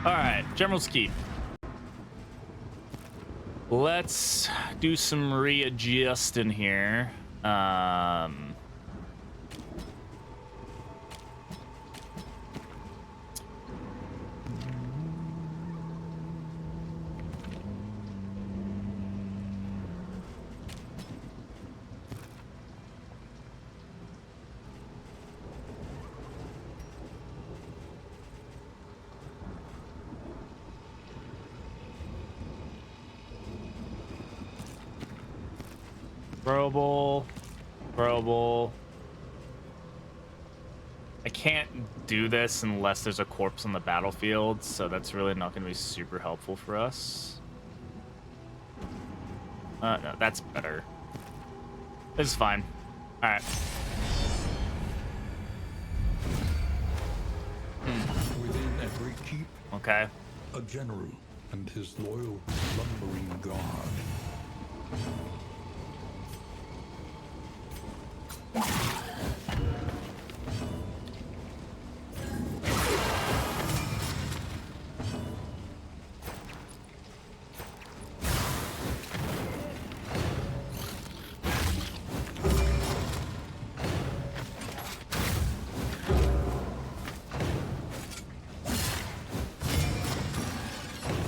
All right, General's Keep. Let's do some readjusting here. Throwable. I can't do this unless there's a corpse on the battlefield, so that's really not going to be super helpful for us. No, that's better. This is fine. All right. Within every keep, Okay. a general and his loyal lumbering guard.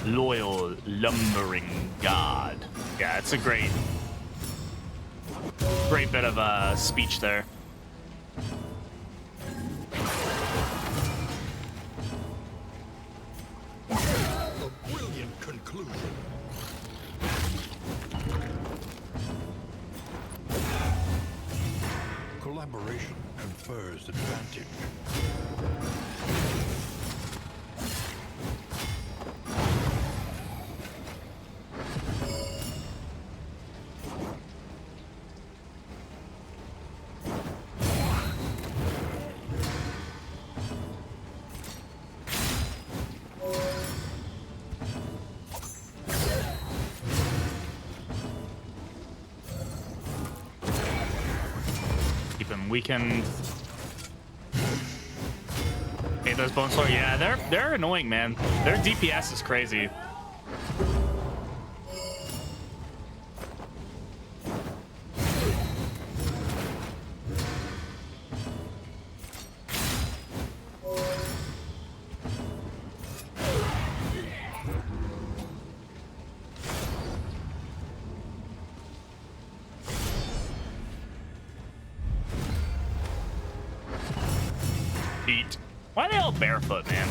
Loyal lumbering god. Yeah, it's a great bit of speech there. A brilliant conclusion. Collaboration confers advantage. Keep him weakened. Hey, those bone sword, yeah, they're annoying, man. Their DPS is crazy. Feet. Why are they all barefoot, man?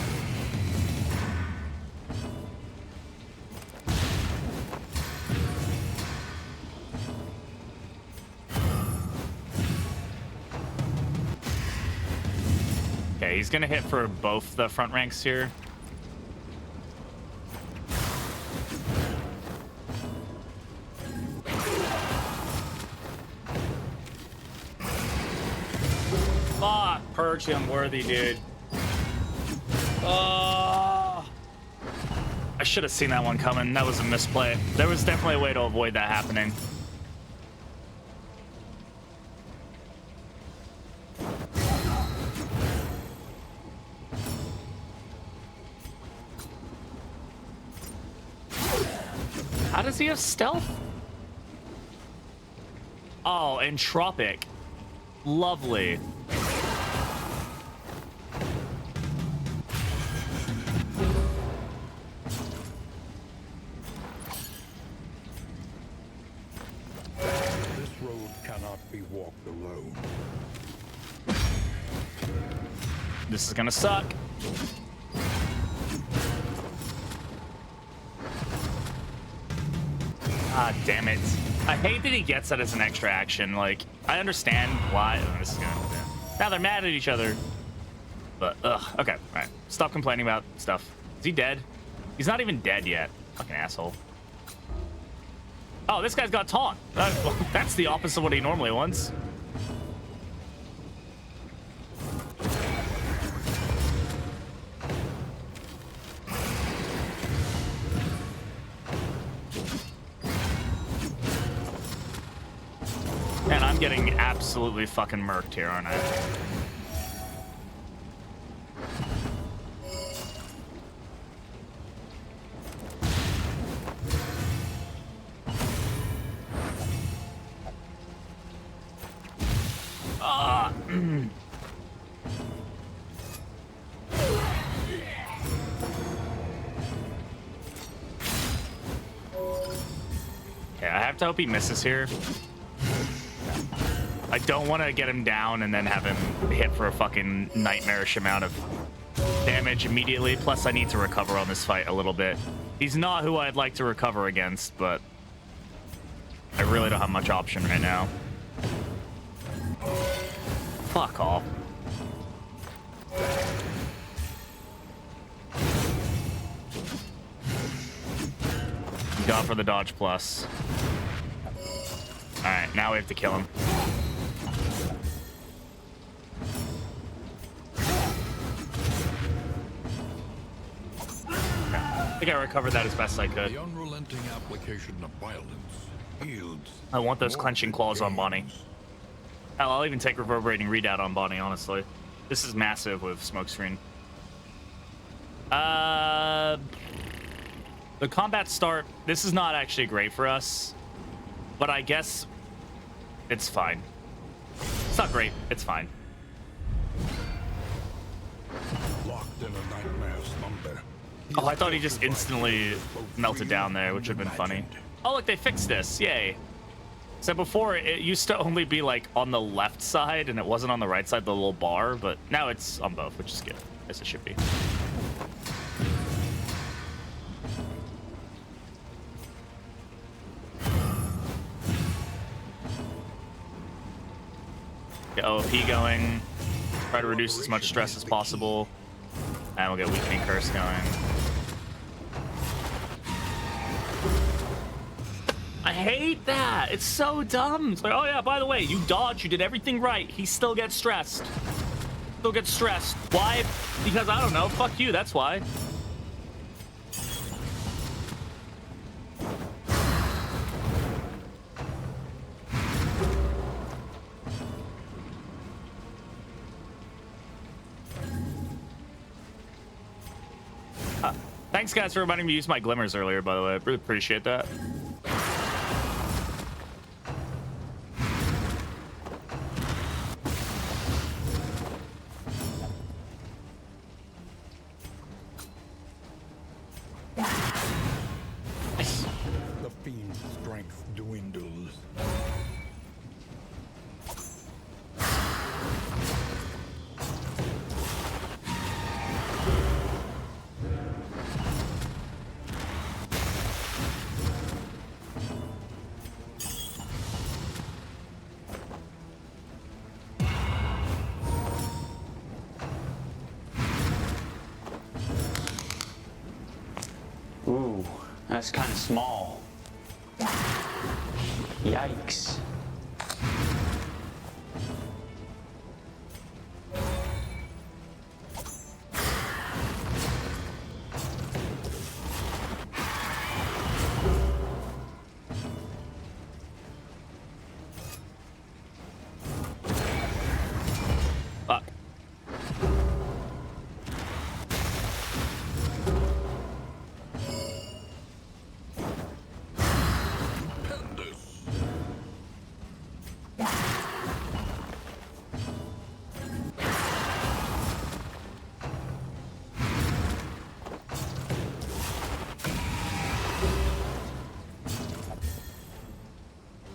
Okay, he's gonna hit for both the front ranks here. Fuck, Purge the Unworthy, dude. Oh, I should have seen that one coming. That was a misplay. There was definitely a way to avoid that happening. How does he have stealth? Oh, entropic. Lovely. cannot be walked alone. This is gonna suck. Ah, damn it. I hate that he gets that as an extra action. Like, I understand why. Oh, this is gonna... Now they're mad at each other. But, ugh. Okay, all right. Stop complaining about stuff. Is he dead? He's not even dead yet. Fucking asshole. Oh, this guy's got taunt. That's the opposite of what he normally wants. Man, I'm getting absolutely fucking murked here, aren't I? Okay, I have to hope he misses here. I don't want to get him down and then have him hit for a fucking nightmarish amount of damage immediately. Plus, I need to recover on this fight a little bit. He's not who I'd like to recover against, but I really don't have much option right now. Fuck off. Gone for the dodge plus. All right, now we have to kill him. I think I recovered that as best as I could. The unrelenting application of violence yields. I want those more clenching claws on Bonnie. gains. Hell, I'll even take reverberating readout on Bonnie, honestly. This is massive with smokescreen. The combat start, this is not actually great for us, but I guess it's fine. It's not great, it's fine. Locked in a nightmare slumber. Oh, I thought he just instantly melted down there, which would have been funny. Oh, look, they fixed this, yay. So before, it used to only be like on the left side and it wasn't on the right side, the little bar, but now it's on both, which is good, as it should be. Get OP going, try to reduce as much stress as possible, and we'll get weakening curse going. I hate that. It's so dumb. It's like, oh yeah, by the way, you dodged, you did everything right. He still gets stressed. Still gets stressed. Why? Because I don't know. Fuck you. That's why. Thanks, guys, for reminding me to use my glimmers earlier, by the way. I really appreciate that. The fiend's strength dwindles. Ooh, that's kind of small. Yikes. Fuck.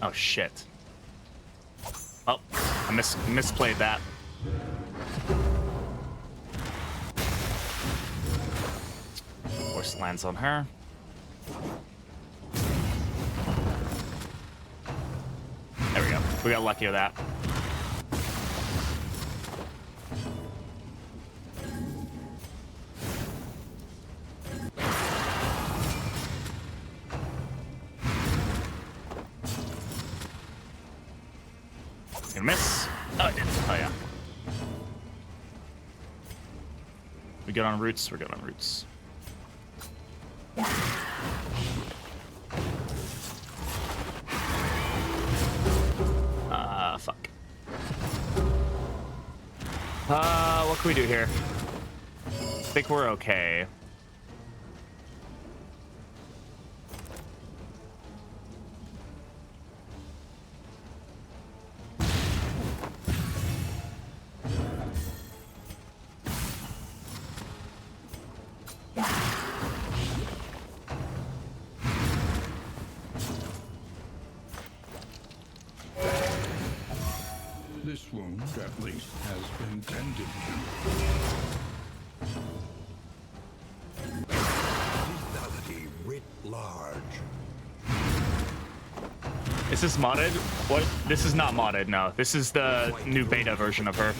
Oh shit. Oh, I misplayed that. Horse lands on her. There we go. We got lucky with that. Gonna miss. Oh, it did. Oh, yeah. We good on roots? We're good on roots. Fuck. What can we do here? I think we're okay. This wound, at least, has been tended to. Lethality writ large. Is this modded? What? This is not modded, no. This is the new beta version of her.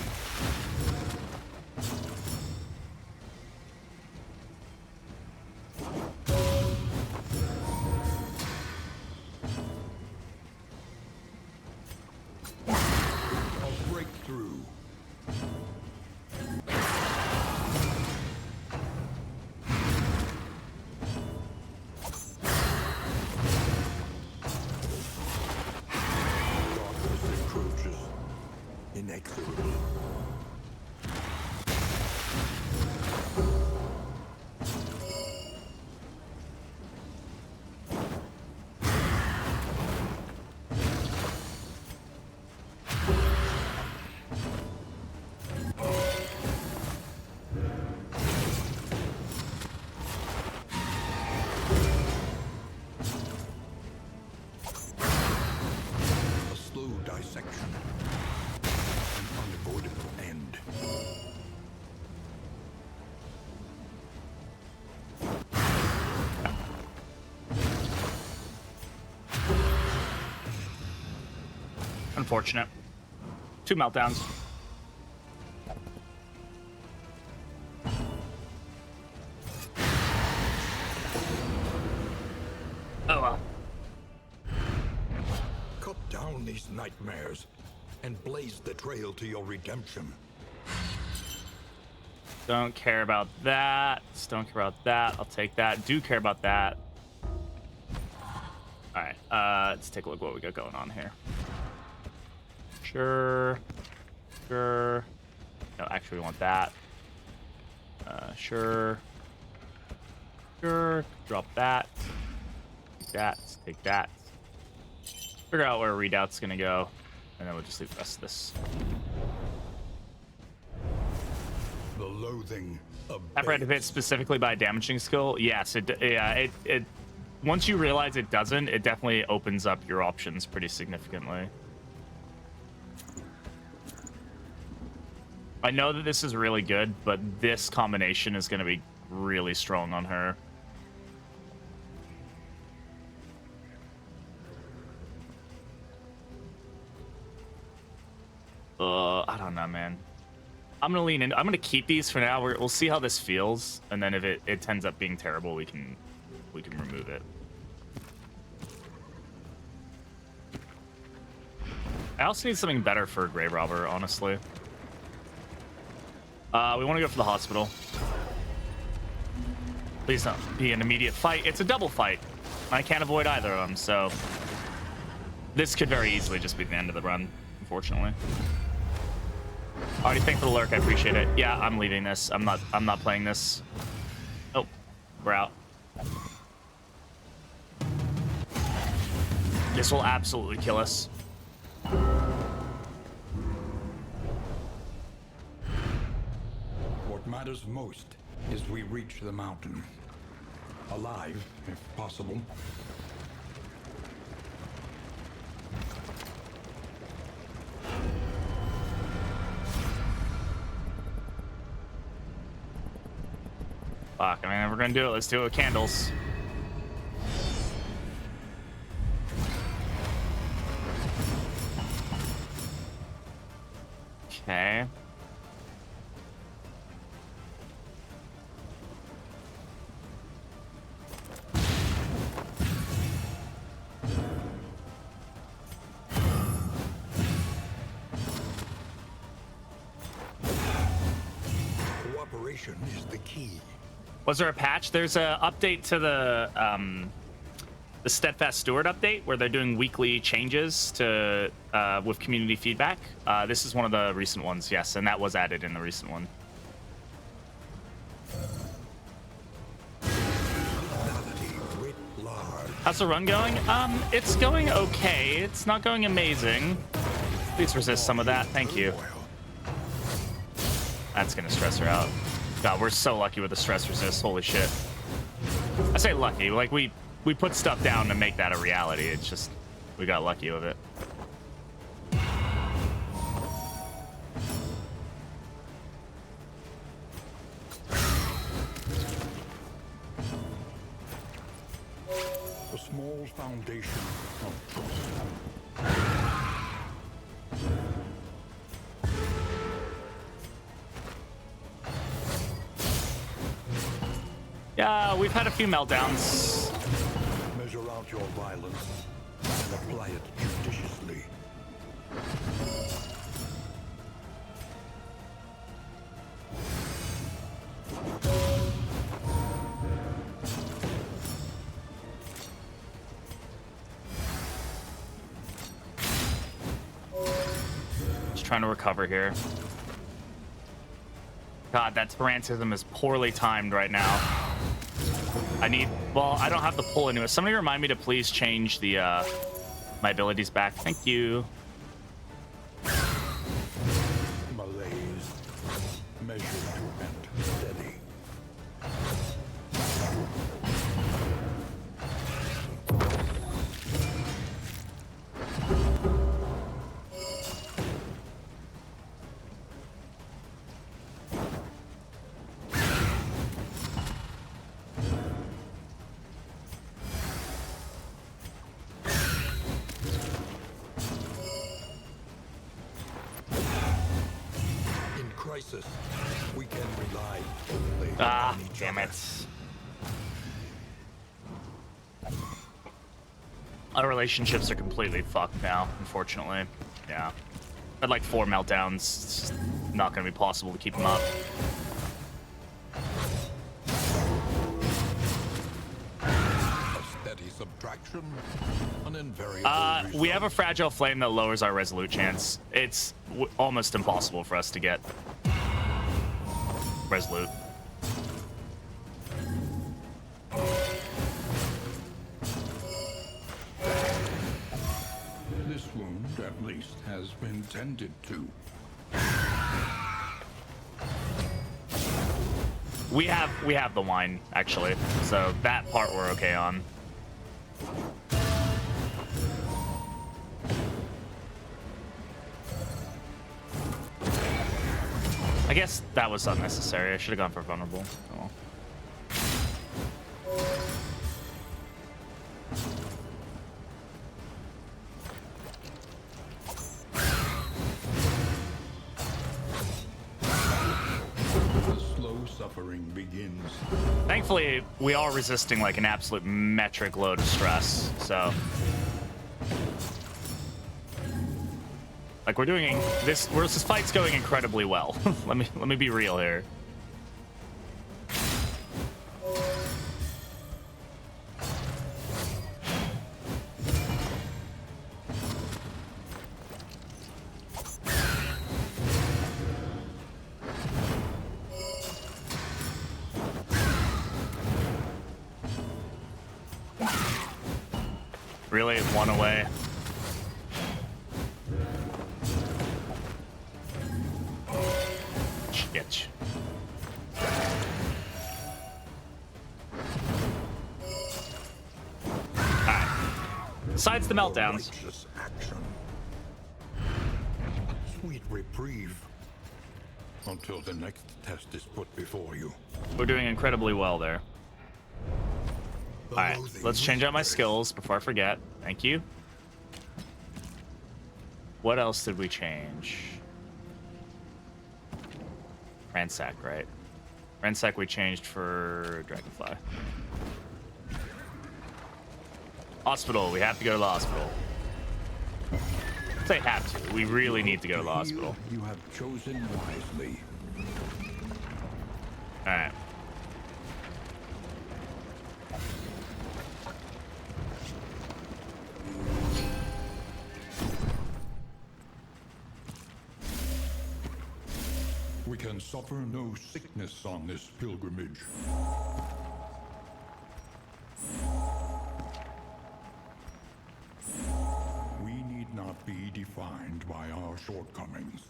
A breakthrough. Darkness encroaches. Inexorable. A slow dissection. An unavoidable end. Unfortunate. 2 meltdowns. Oh well. Cut down these nightmares and blaze the trail to your redemption. Don't care about that. Don't care about that. I'll take that. Do care about that. Alright, let's take a look what we got going on here. Sure. Sure. No, actually we want that. Sure. Sure. Drop that. Take that. Take that. Figure out where readout's gonna go. And then we'll just leave the rest of this. The loathing of Separated hit specifically by a damaging skill. Yes, it once you realize it doesn't, it definitely opens up your options pretty significantly. I know that this is really good, but this combination is going to be really strong on her. I don't know, man. I'm gonna lean in. I'm gonna keep these for now. We'll see how this feels, and then if it ends up being terrible, we can remove it. I also need something better for a grave robber, honestly. We want to go for the hospital. Please don't be an immediate fight. It's a double fight. I can't avoid either of them, so this could very easily just be the end of the run, unfortunately. Already thank for the lurk. I appreciate it. Yeah, I'm leaving this. I'm not playing this. Oh, we're out. This will absolutely kill us. What matters most is we reach the mountain. Alive, if possible. Fuck, I mean, if we're gonna do it, let's do it with candles. Okay. Cooperation is the key. Was there a patch? There's a update to the Steadfast Steward update where they're doing weekly changes to with community feedback. This is one of the recent ones, yes, and that was added in the recent one. How's the run going? It's going okay. It's not going amazing. Please resist some of that. Thank you. That's gonna stress her out. God, we're so lucky with the stress resist. Holy shit. I say lucky, like we put stuff down to make that a reality. It's just, we got lucky with it. A small foundation of trust. Yeah, we've had a few meltdowns. Measure out your violence and apply it judiciously. Just trying to recover here. God, that Tarantism is poorly timed right now. Well, I don't have the pull into it. Somebody remind me to please change the my abilities back. Thank you. Malaise. Measure to end. Steady. Crisis, we can rely only on each Damn other. it. Our relationships are completely fucked now, unfortunately. Yeah. Had like 4 meltdowns. It's just not gonna be possible to keep them up. A steady subtraction, an invariable We have a fragile flame that lowers our resolute chance. It's almost impossible for us to get resolute. This wound, at least, has been tended to. We have the wine, actually, so that part we're okay on. I guess that was unnecessary. I should have gone for vulnerable. Oh well. The slow suffering begins. Thankfully, we are resisting like an absolute metric load of stress, so. Like we're doing this fight's going incredibly well. let me be real here. Really, one away. Shit. Alright. Besides the meltdowns. Righteous action. Sweet reprieve. until the next test is put before you. We're doing incredibly well there. The All right, loathing let's change out my whispers. skills before I forget. Thank you. What else did we change? Ransack, right? Ransack we changed for Dragonfly. Hospital, we have to go to the hospital. Say have to. We really need to go to the hospital. You have chosen wisely. All right. We can suffer no sickness on this pilgrimage. We need not be defined by our shortcomings.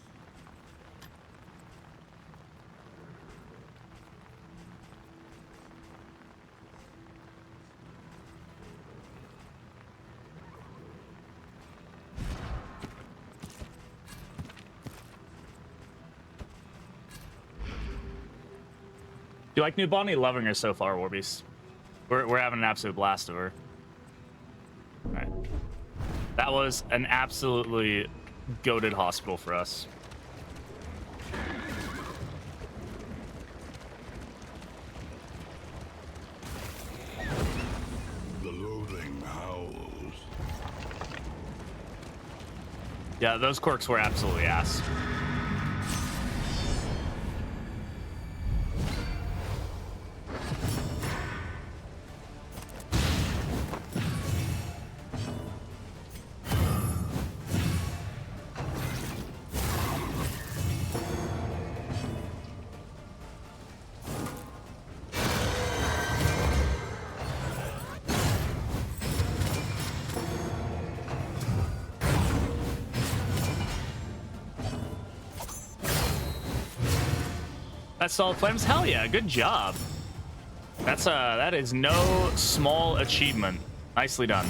Do you like new Bonnie? Loving her so far, Warbeast. We're having an absolute blast of her. All right. That was an absolutely goated hospital for us. The loathing howls. Yeah, those quirks were absolutely ass. That's solid flames. Hell yeah, good job. That is no small achievement. Nicely done.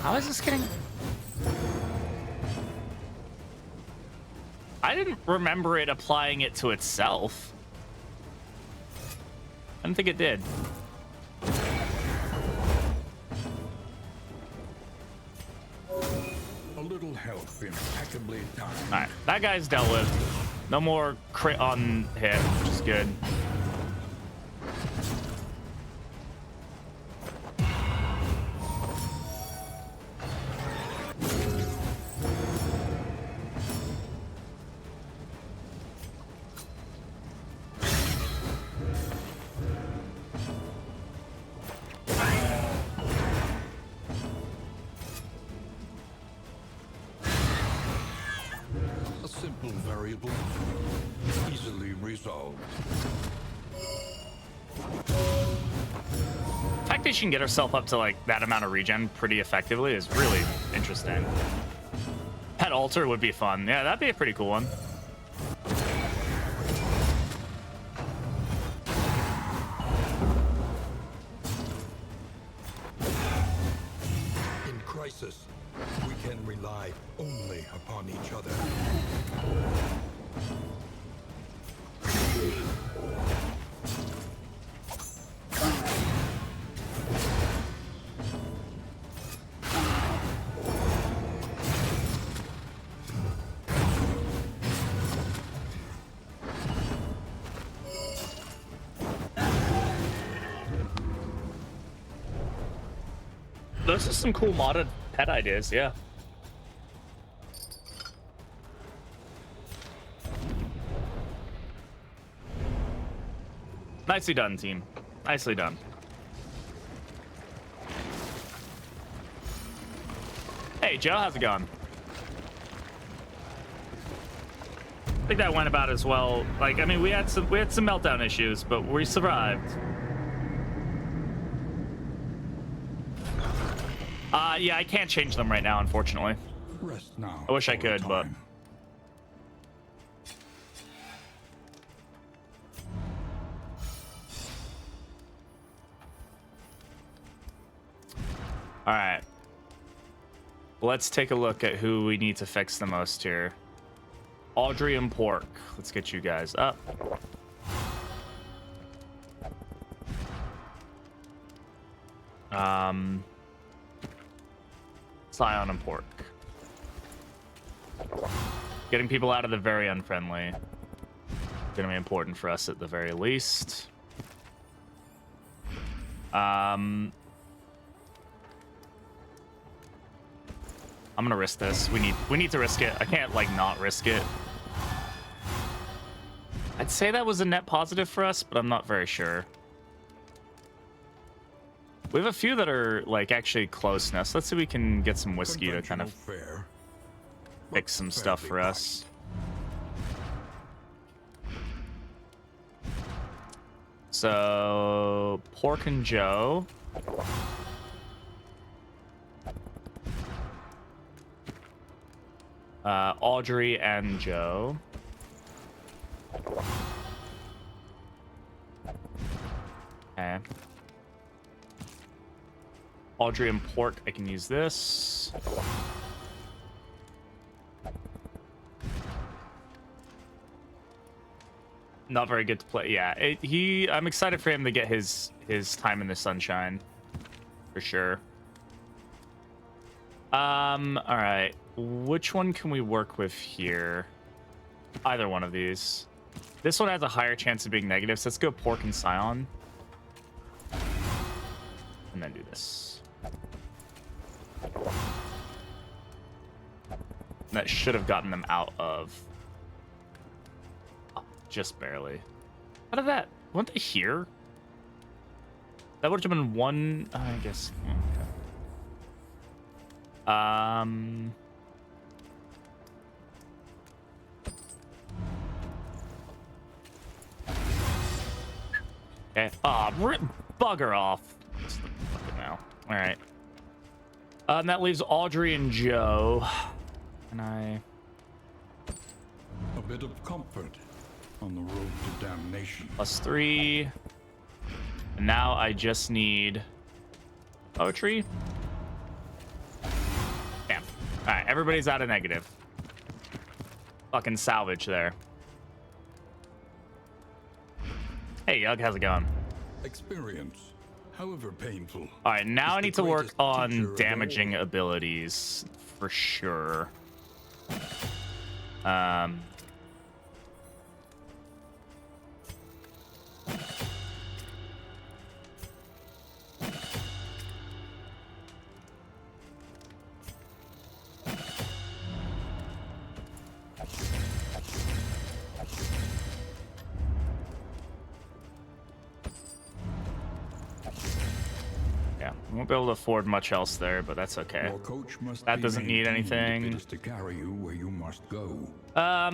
How is this getting? I didn't remember it applying it to itself. I didn't think it did. A little help impeccably timed. All right, that guy's dealt with. No more crit on hit, which is good. A simple variable, easily resolved. The fact that she can get herself up to like that amount of regen pretty effectively is really interesting. Pet altar would be fun. Yeah, that'd be a pretty cool one. In crisis, we can rely only upon each other. Those are some cool modded pet ideas, yeah. Nicely done, team. Nicely done. Hey, Joe, how's it going? I think that went about as well. Like, I mean, we had some meltdown issues, but we survived. Yeah, I can't change them right now, unfortunately. Rest now. I wish I for a could, but time. all right. Let's take a look at who we need to fix the most here. Audrey and Pork. Let's get you guys up. Scion and Pork. Getting people out of the very unfriendly. Gonna be important for us at the very least. I'm gonna risk this. We need to risk it. I can't like not risk it. I'd say that was a net positive for us, but I'm not very sure. We have a few that are like actually close now, so let's see if we can get some whiskey to kind of Fair, fix some stuff for us. So Pork and Joe. Audrey and Joe. Okay. Audrey and Pork, I can use this. Not very good to play. Yeah, I'm excited for him to get his time in the sunshine, for sure. All right. Which one can we work with here? Either one of these. This one has a higher chance of being negative, so let's go Pork and Scion. And then do this. That should have gotten them out of... Oh, just barely. How did that... Weren't they here? That would have been one... I guess... Okay. Okay. Bugger off. Now. All right. And that leaves Audrey and Joe. And a bit of comfort on the road to damnation. +3. And now I just need poetry. Damn. All right. Everybody's out of negative. Fucking salvage there. Hey, Yug, how's it going? experience, however painful. All right, now I need to work greatest teacher on of damaging abilities for sure. Yeah, we won't be able to afford much else there, but that's okay. Your coach must That be doesn't need maintained if anything. it is to carry you where you must go. I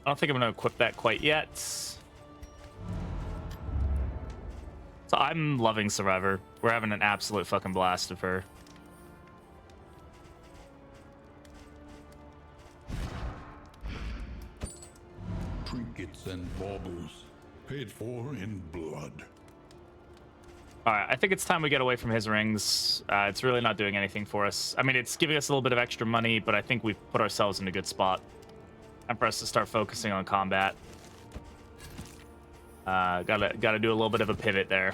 don't think I'm gonna equip that quite yet. So I'm loving Survivor. We're having an absolute fucking blast of her. Trinkets and baubles, paid for in blood. All right, I think it's time we get away from his rings. It's really not doing anything for us. I mean, it's giving us a little bit of extra money, but I think we've put ourselves in a good spot. Time for us to start focusing on combat. Gotta do a little bit of a pivot there.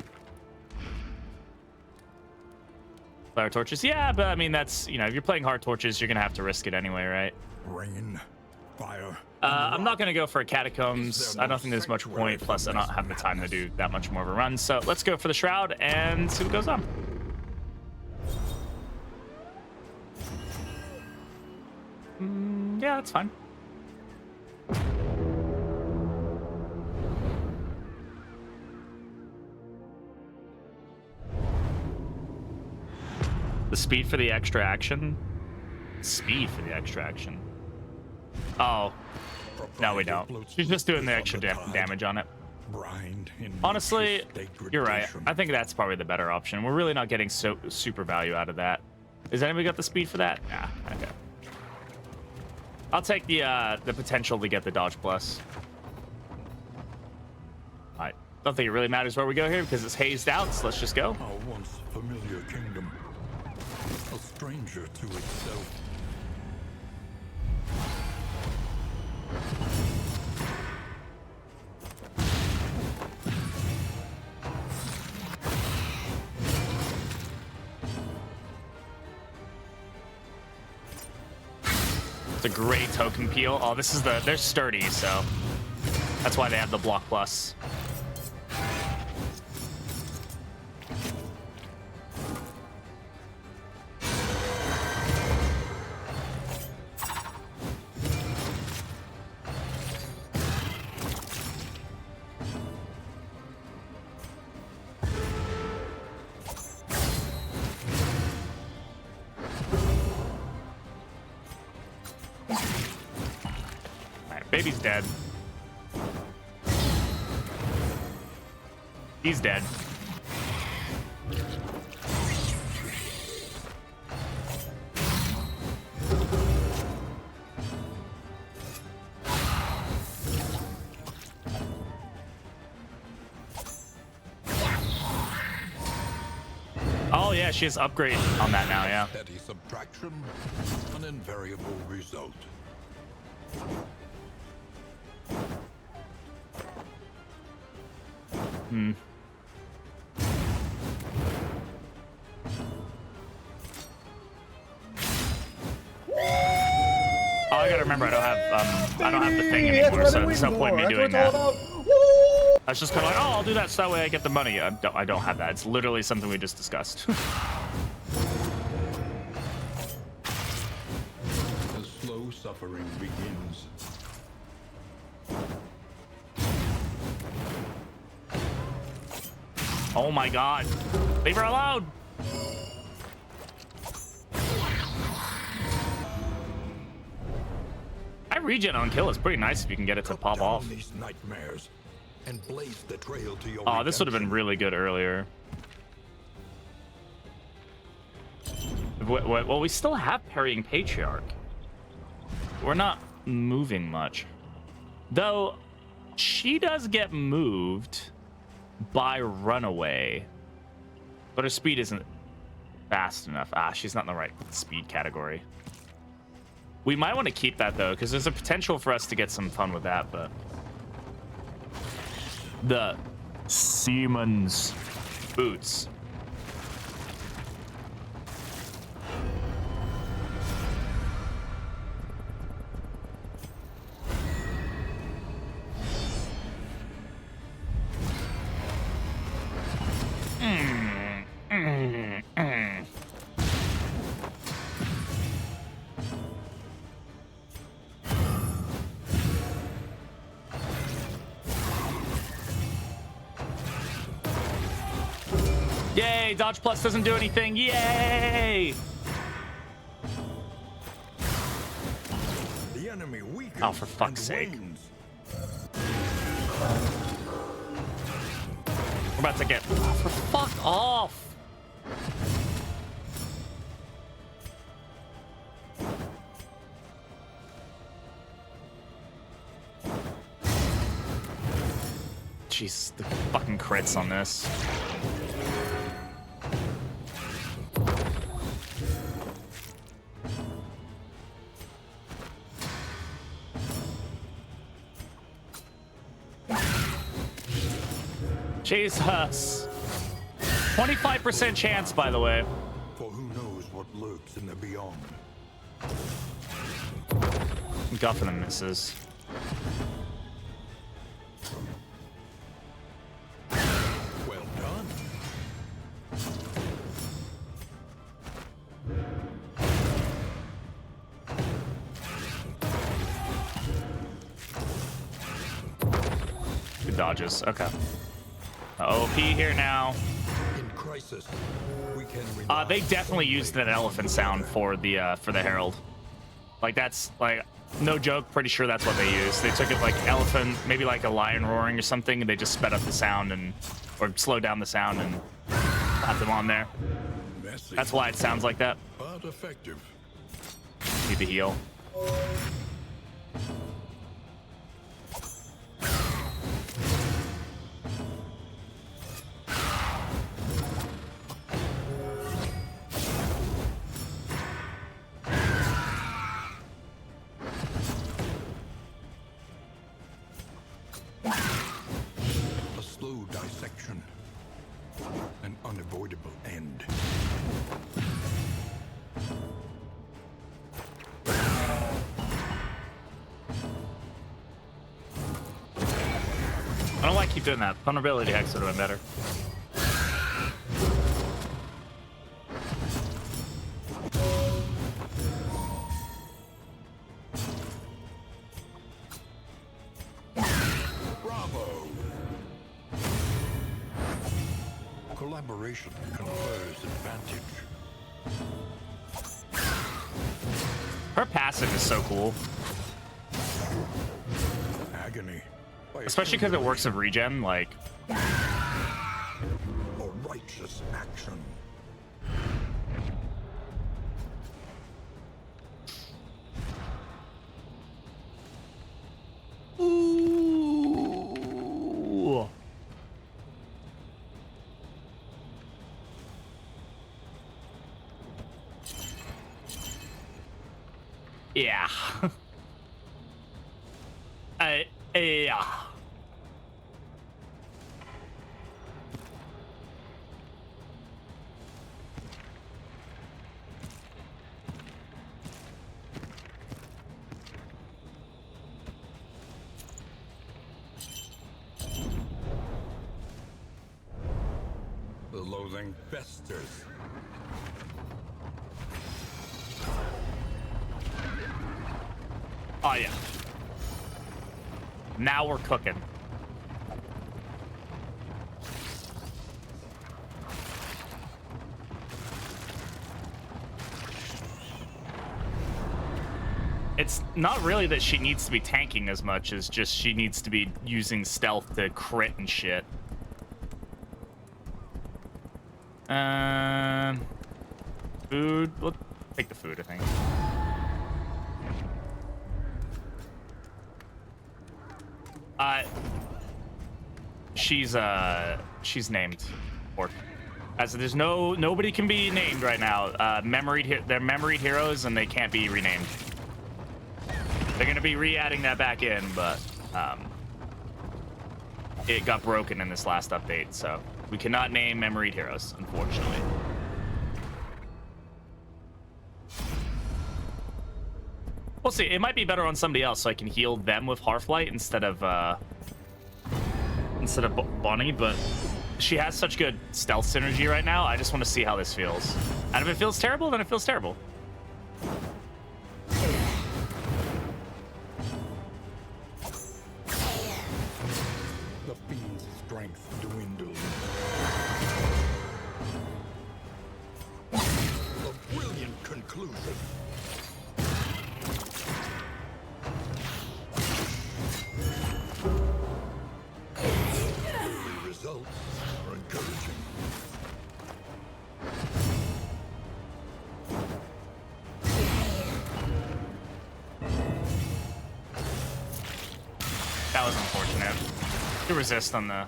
Fire torches, yeah, but I mean that's, you know, if you're playing hard torches, you're gonna have to risk it anyway, right? Rain, fire. I'm not gonna go for catacombs. I don't think there's much point. Plus, I don't have the time to do that much more of a run. So let's go for the shroud and see what goes on. Yeah, that's fine. The speed for the extra action? Speed for the extra action. Oh. No, we don't. She's just doing the extra damage on it. Honestly, you're right. I think that's probably the better option. We're really not getting super value out of that. Has anybody got the speed for that? Nah, okay. I'll take the potential to get the dodge plus. Alright. Don't think it really matters where we go here because it's hazed out, so let's just go. Our once familiar kingdom. a stranger to itself. It's a great token peel. Oh, this is they're sturdy, so that's why they have the block plus. Baby's dead. He's dead. Oh yeah, she has upgrade on that now, yeah. Steady subtraction, an invariable result. Hmm. Oh, I gotta remember I don't have the thing anymore, so there's no point in me doing that. I was just kind of like, oh, I'll do that so that way I get the money. I don't have that. It's literally something we just discussed. The slow suffering begins. Oh my god. Leave her alone. I regen on kill is pretty nice if you can get it to pop off. These nightmares and blaze the trail to your Oh, this would have been redemption. really good earlier. Well, we still have parrying patriarch. We're not moving much. Though, she does get moved by Runaway. But her speed isn't fast enough. Ah, she's not in the right speed category. We might want to keep that, though, because there's a potential for us to get some fun with that, but... The Seaman's boots. Yay, dodge plus doesn't do anything. Yay! The enemy weakens Oh, for fuck's sake. and wanes. We're about to get... Oh, for fuck off! Jeez, the fucking crits on this. Jesus. 25% chance, by the way. For who knows what lurks in the beyond. Guffin and misses. Well done. Good dodges. Okay. OP here now. In crisis, we can rely They definitely used that elephant sound for the herald. Like that's like no joke. Pretty sure that's what they used. They took it like elephant, maybe like a lion roaring or something, and they just sped up the sound and or slowed down the sound and slapped them on there. messy, That's why it sounds like that. but effective. Need to heal. An unavoidable end. I don't like keep doing that. Vulnerability hex would have been better. Bravo! Collaboration confers advantage. Her passive is so cool, Agony. By a especially because it works with regen. Like, A righteous action. ooh. Yeah. Yeah. The loathing festers. Oh yeah. Now we're cooking. It's not really that she needs to be tanking as much as just she needs to be using stealth to crit and shit. Food. We'll take the food, I think. She's named. Or, as there's nobody can be named right now. They're memoried heroes and they can't be renamed. They're gonna be re-adding that back in, but it got broken in this last update, so we cannot name memoried heroes, unfortunately. We'll see. It might be better on somebody else, so I can heal them with Hearthlight instead of Bonnie. But she has such good stealth synergy right now. I just want to see how this feels. And if it feels terrible, then it feels terrible. The fiend's strength dwindles. A brilliant conclusion. Early results are encouraging. That was unfortunate. To resist on the...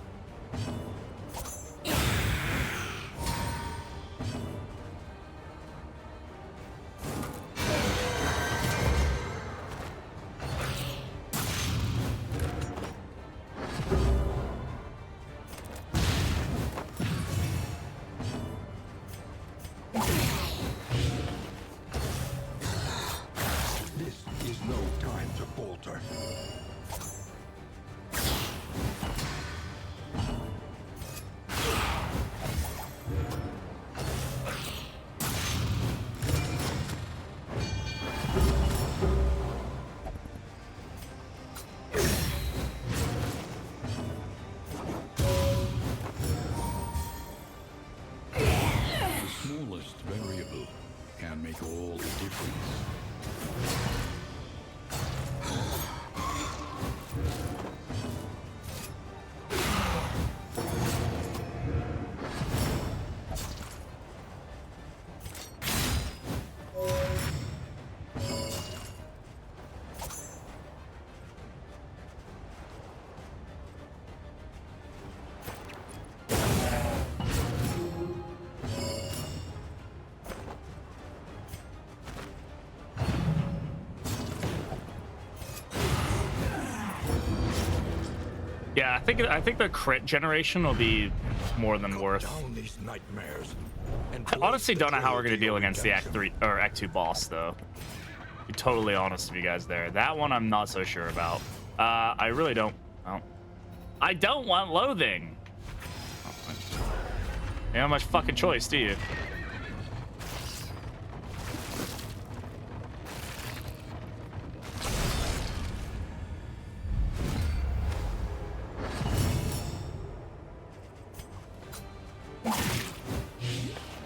This is no time to falter. The smallest variable can make all the difference. Yeah, I think the crit generation will be more than Cut worth. down these nightmares. And I honestly place don't know how we're gonna the deal against the Act redemption. 3 or Act 2 boss though. Be totally honest with you guys there. That one I'm not so sure about. I really don't. Well, I don't want loathing. You don't have much fucking choice, do you?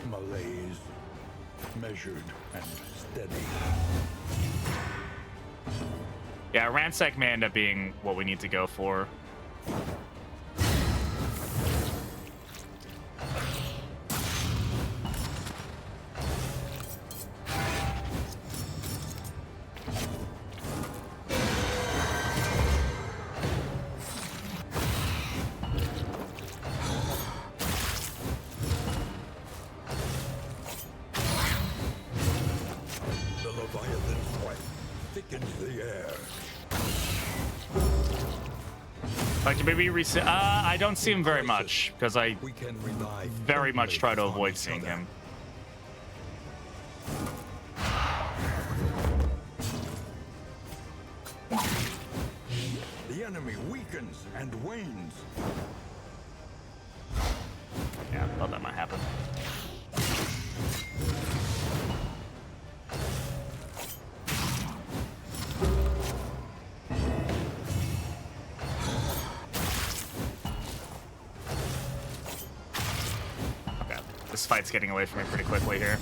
Malaise, measured and steady. Yeah, ransack may end up being what we need to go for. The Leviathan's wife thickens the air. Like maybe recent. I don't see him very much because I We can rely very much only try to on avoid each seeing other. him. The enemy weakens and wanes. Yeah, thought that might happen. Okay, this fight's getting away from me pretty quickly here.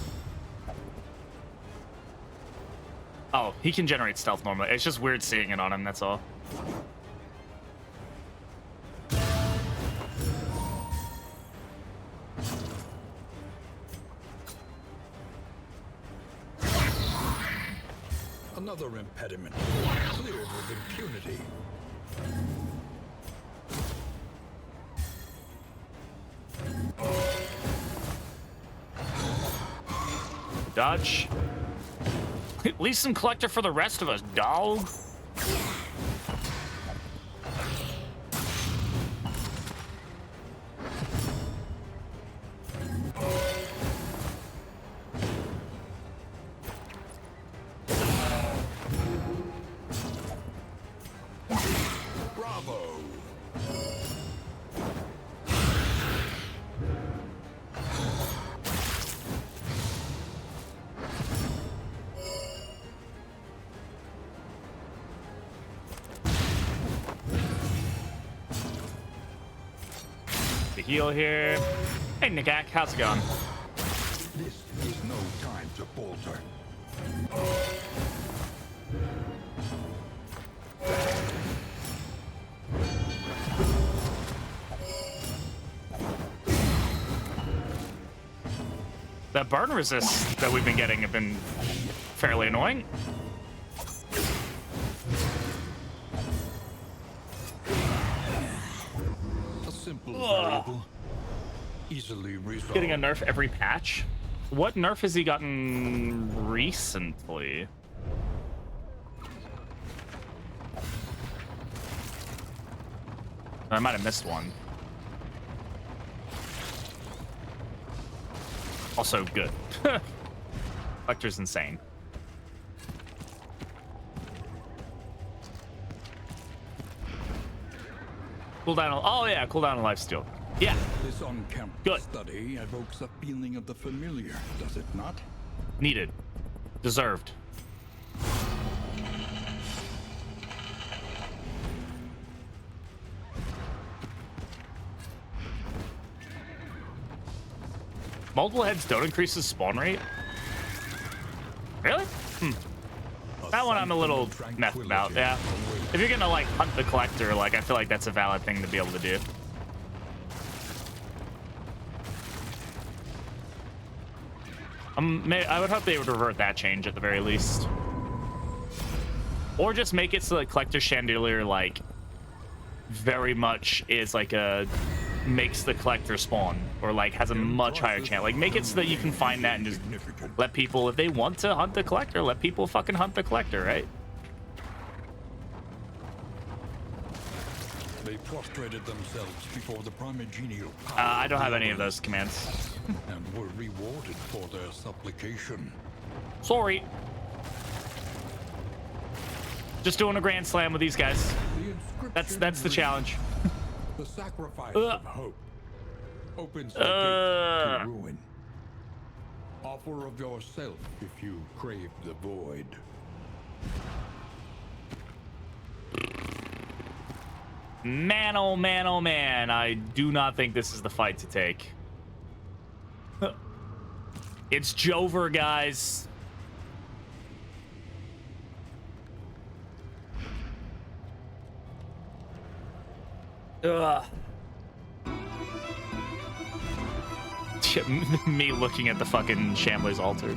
Oh, he can generate stealth normally. It's just weird seeing it on him, that's all. Another impediment cleared with impunity. Dodge. Leave some collector for the rest of us, dog. Bravo! The heal here. Hey, Nagak, how's it going? This is no time to falter. The burn resists that we've been getting have been fairly annoying. A simple variable. Easily resolved. Getting a nerf every patch. What nerf has he gotten recently? I might have missed one. Also good. Collector's insane. Cooldown. Oh yeah, cooldown and lifesteal. Yeah, This on-campus Good. study evokes a feeling of the familiar, does it not? needed. Deserved. Multiple heads don't increase the spawn rate? Really? That one I'm a little messed about, yeah. If you're gonna like hunt the collector, like I feel like that's a valid thing to be able to do. I would hope they would revert that change at the very least. Or just make it so that collector chandelier like very much is like a makes the collector spawn, or like has a much higher chance. Like make it so that you can find that and just let people, if they want to hunt the collector, let people fucking hunt the collector, right? They prostrated themselves before the primogenial power I don't of have the any of others those commands. and were rewarded for their supplication. Sorry. Just doing a grand slam with these guys. The inscription That's the reads, challenge. The sacrifice Ugh. of hope opens the gate to ruin. Offer of yourself if you crave the void. Man, oh man, oh man. I do not think this is the fight to take. It's Jover, guys. Ugh. Me looking at the fucking Shambler's altar.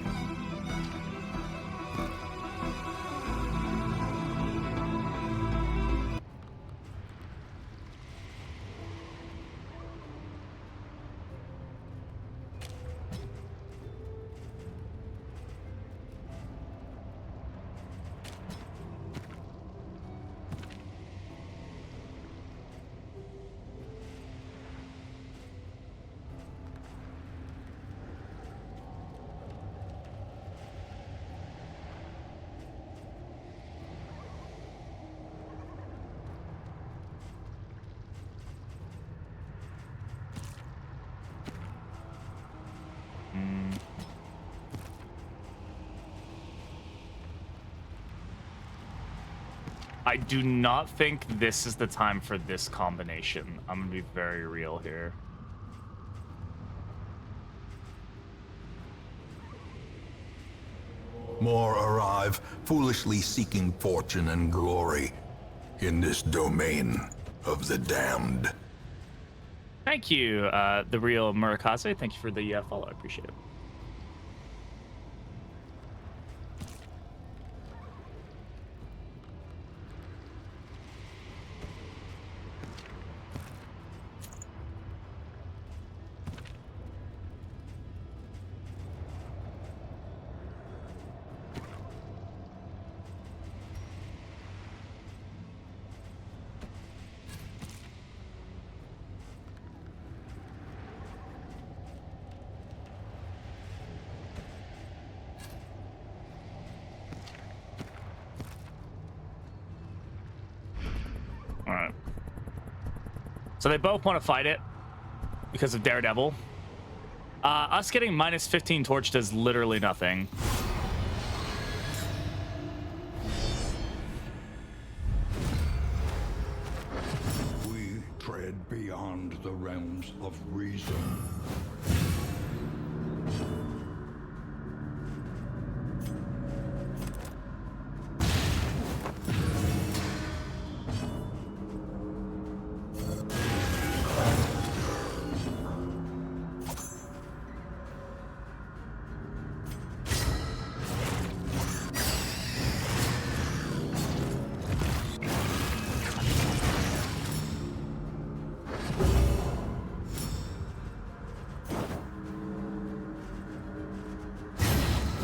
I do not think this is the time for this combination. I'm gonna be very real here. More arrive, foolishly seeking fortune and glory in this domain of the damned. Thank you, the real Murakaze. Thank you for the follow. I appreciate it. Alright. So they both want to fight it because of Daredevil. Us getting minus 15 torch does literally nothing. We tread beyond the realms of reason.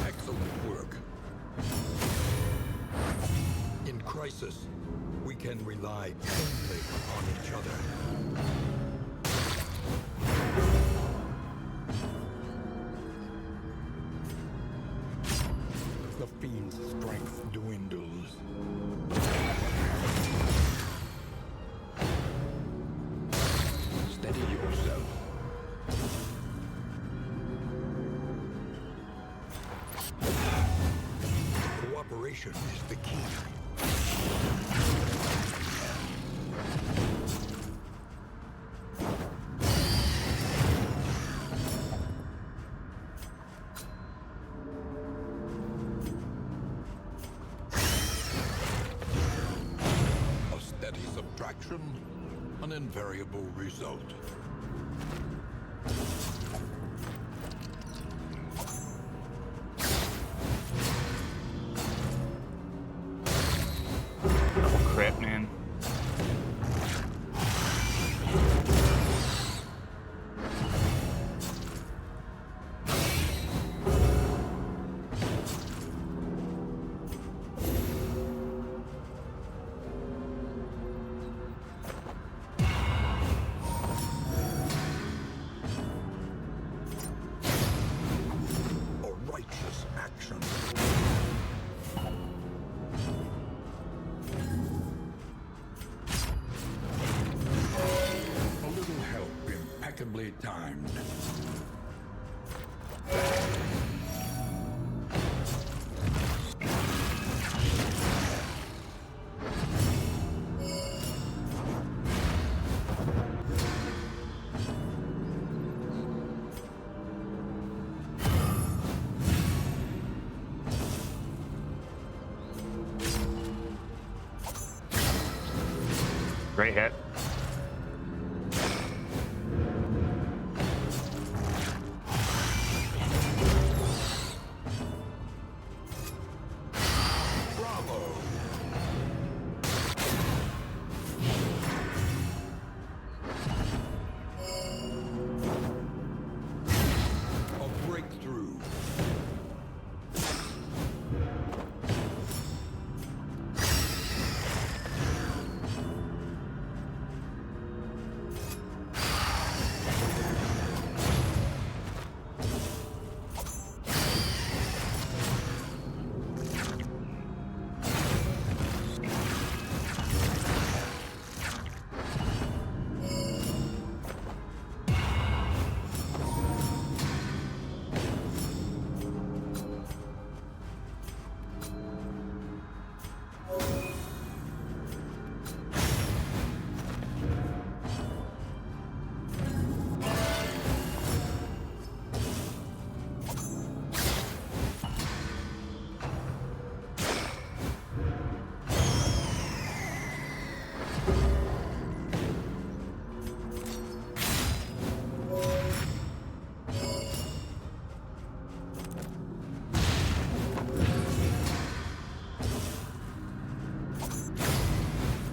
Excellent work. In crisis, we can rely only on each other. The fiend's strength dwindles. Steady yourself. Cooperation is the key. A steady subtraction, an invariable result. Crit, man. perfectly timed. Great hit. Bravo! A breakthrough.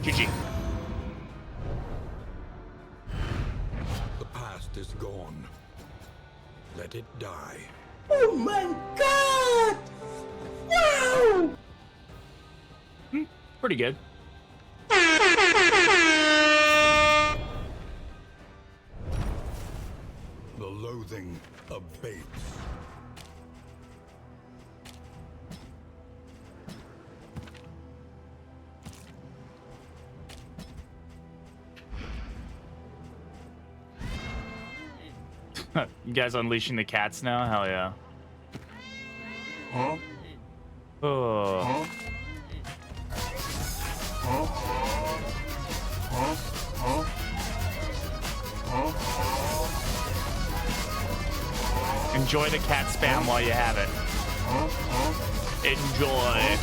GG. The past is gone. Let it die. Oh my god! Wow! Pretty good. The loathing abates. You guys unleashing the cats now? Hell yeah. Huh? Oh. Huh? Huh? Huh? Huh? Huh? Enjoy the cat spam while you have it. Huh? Huh? Enjoy.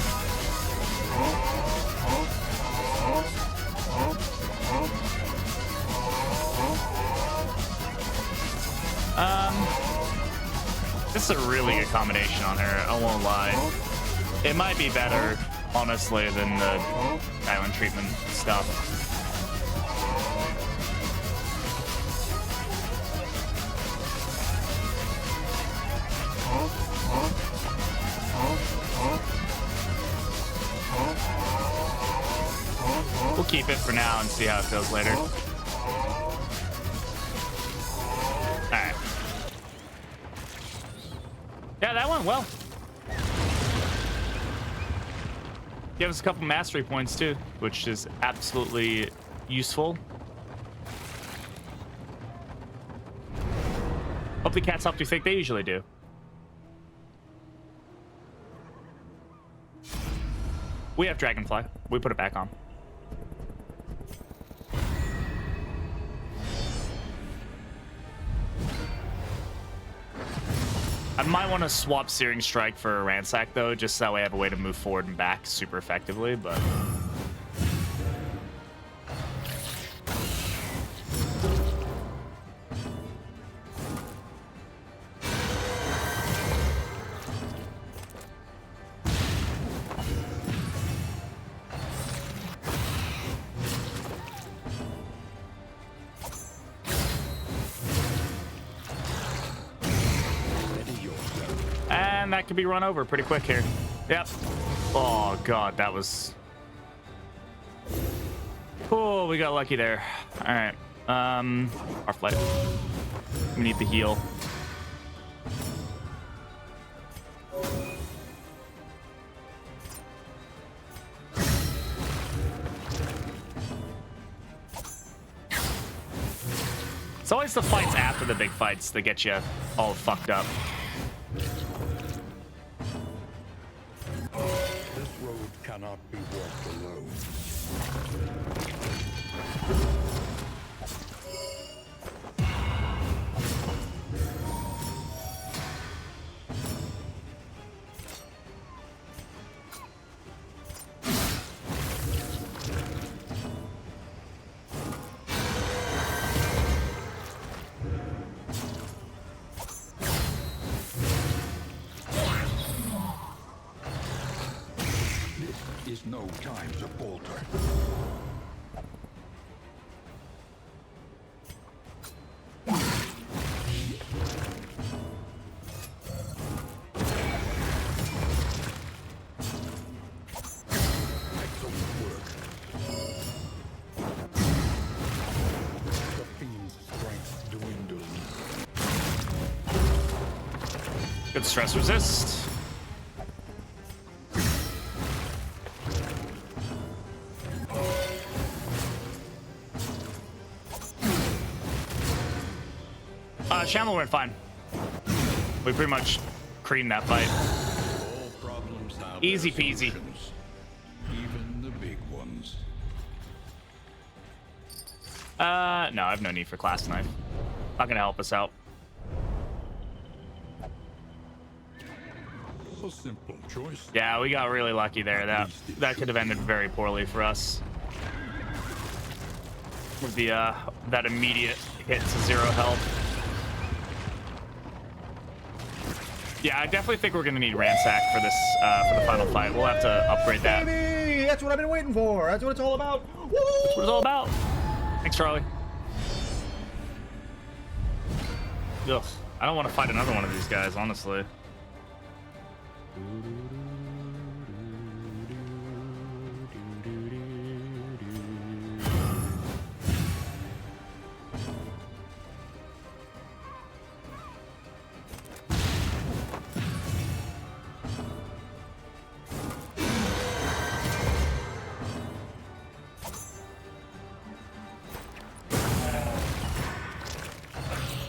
This is a really good combination on her, I won't lie. It might be better, honestly, than the island treatment stuff. We'll keep it for now and see how it feels later. Alright. Yeah, that went well. Give us a couple mastery points too, which is absolutely useful. Hope the cats helped you think they usually do. We have Dragonfly. We put it back on. I might want to swap Searing Strike for a Ransack, though, just so that way I have a way to move forward and back super effectively, but... And that can be run over pretty quick here. Yep. Oh, God, that was... Oh, we got lucky there. All right. Our flight. We need the heal. It's always the fights after after the big fights that get you all fucked up. This road cannot be walked alone. Is no time to falter. Excellent work. The fiend's strength dwindles. Good stress resist. Shamble went fine. We pretty much creamed that fight. All problems have Easy their peasy. solutions, even the big ones. No, I have no need for class knife. Not gonna help us out. A simple choice. Yeah, we got really lucky there. That could have ended very poorly for us. With the that immediate hit to 0 health. Yeah, I definitely think we're gonna need ransack for this for the final fight. We'll have to upgrade that. Baby, that's what I've been waiting for. That's what it's all about. Woo! That's what it's all about. Thanks, Charlie. Ugh, I don't want to fight another one of these guys, honestly.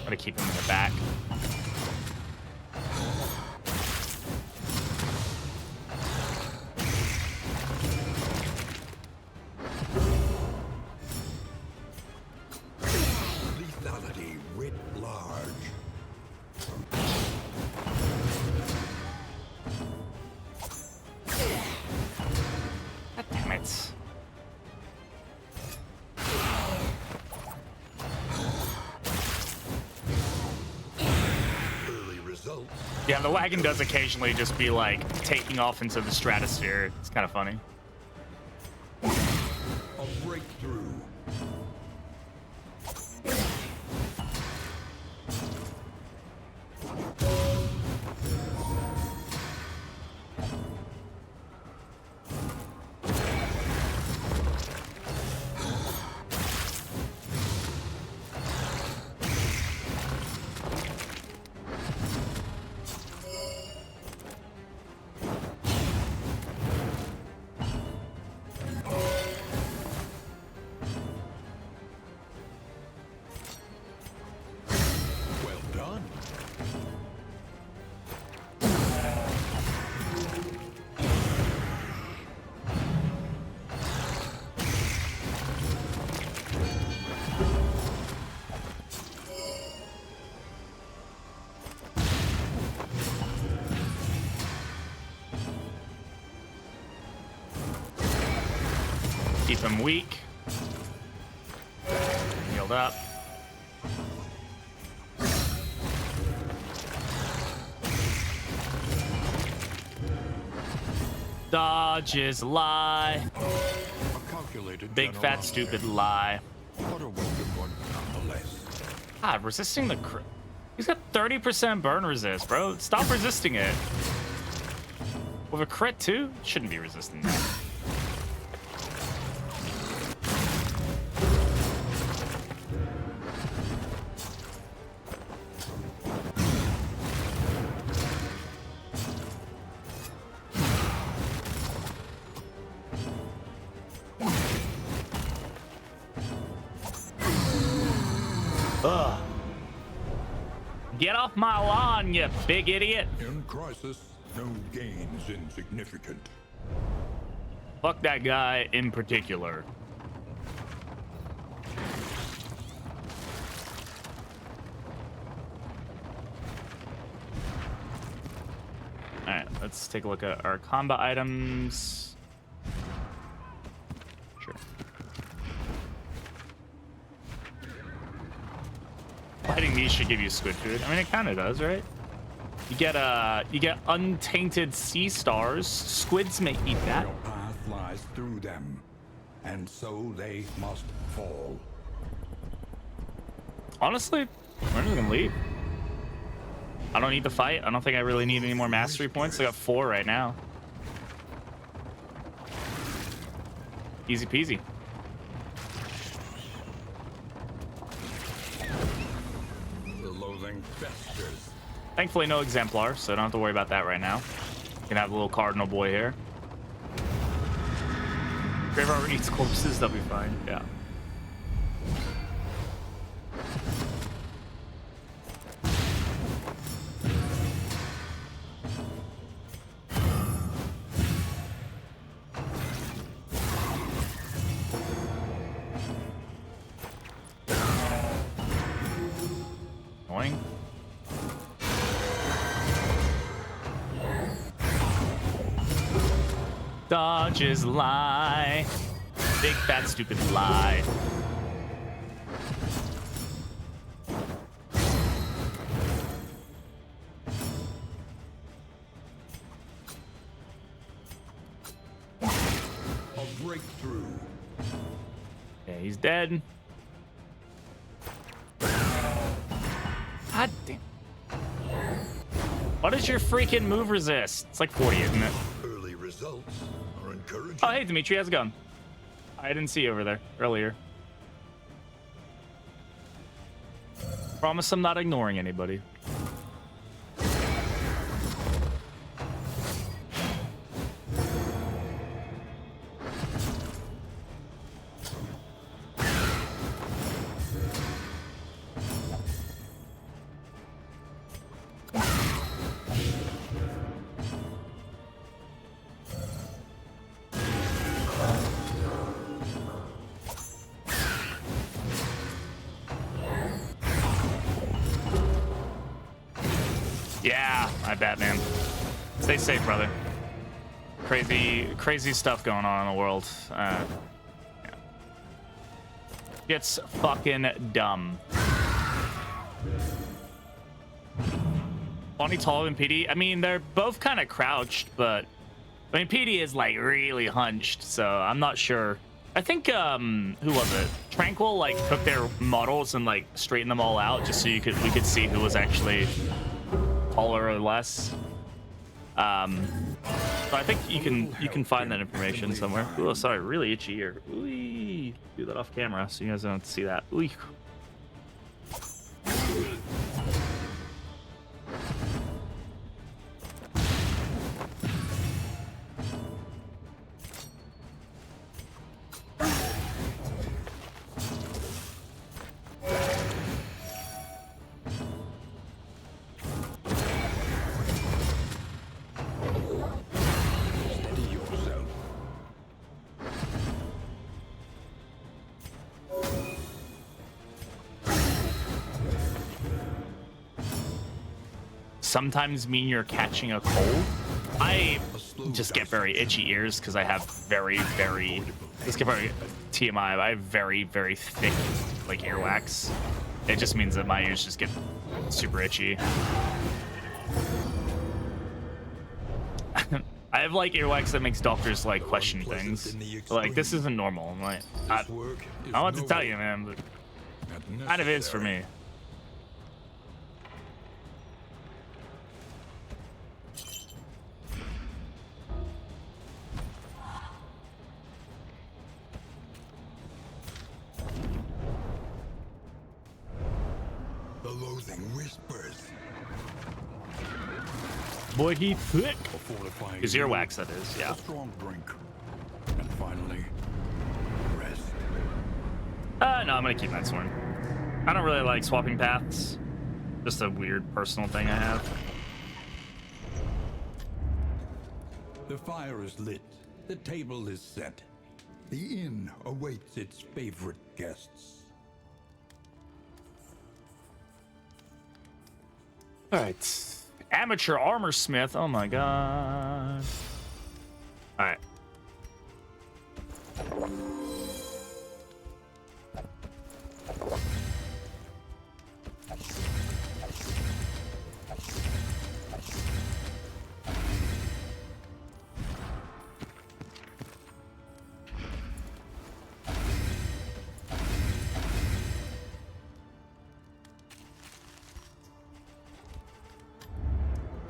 Gotta keep him in the back. Lethality writ large. God damn it. Early results. Yeah, the wagon does occasionally just be like taking off into the stratosphere. It's kind of funny. A breakthrough. Well done. Keep him weak. Healed up. Dodges lie. A calculated Big general fat stupid lie. but a welcome one nonetheless. Ah, resisting the crit. He's got 30% burn resist, bro. Stop resisting it. With a crit too? Shouldn't be resisting that. Ugh. Get off my lawn, you big idiot. In crisis, no gain is insignificant. Fuck that guy in particular. All right, let's take a look at our combat items. Sure. Fighting these should give you squid food. I mean, it kind of does, right? You get untainted sea stars. Squids may eat that. Your path lies through them, and so they must fall. Honestly, we're just gonna leave. I don't need to fight. I don't think I really need any more mastery points. I got 4 right now. Easy peasy. The loathing festers. Thankfully, no exemplar, so I don't have to worry about that right now. Can have a little cardinal boy here. Graveyard eats corpses, that'll be fine. Yeah. Annoying. Dodges lie. Big fat stupid lie. A breakthrough. Okay, he's dead. God damn. What is your freaking move resist? It's like 40, isn't it? Early results are encouraging. Oh, hey, Dimitri, how's it going? I didn't see you over there earlier. Promise I'm not ignoring anybody. Yeah, I bet, man. Stay safe, brother. Crazy stuff going on in the world. Yeah. It's fucking dumb. Bonnie taller than PD? I mean, they're both kind of crouched, but I mean, PD is like really hunched, so I'm not sure. I think who was it? Tranquil like took their models and like straightened them all out just so we could see who was actually taller or less. So I think you can find that information somewhere. Oh, sorry, really itchy ear. Ooh, do that off camera so you guys don't have to see that. Ooh. Sometimes mean you're catching a cold. I just get very itchy ears because I have very TMI. I have very thick like earwax. It just means that my ears just get super itchy. I have like earwax that makes doctors like question things. Like, this isn't normal. I'm like, I don't know what to tell you, man, but it kind of is for me. The loathing whispers. Boy, he thick. A fortifying His earwax, that is, yeah. A strong brink. And finally, rest. No, I'm gonna keep that sword. I don't really like swapping paths. Just a weird personal thing I have. The fire is lit. The table is set. The inn awaits its favorite guests. All right. Amateur armor smith. Oh my god. All right.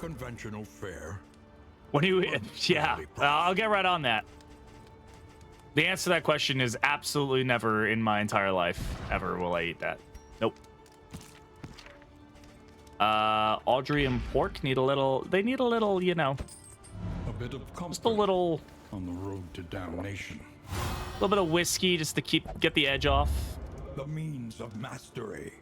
Conventional fare. What do you? Yeah, I'll get right on that. The answer to that question is absolutely never in my entire life ever will I eat that. Nope. Audrey and Pork need a little. They need a little, you know, A bit of comfort just a little on the road to damnation. bit of whiskey just to get the edge off. The means of mastery.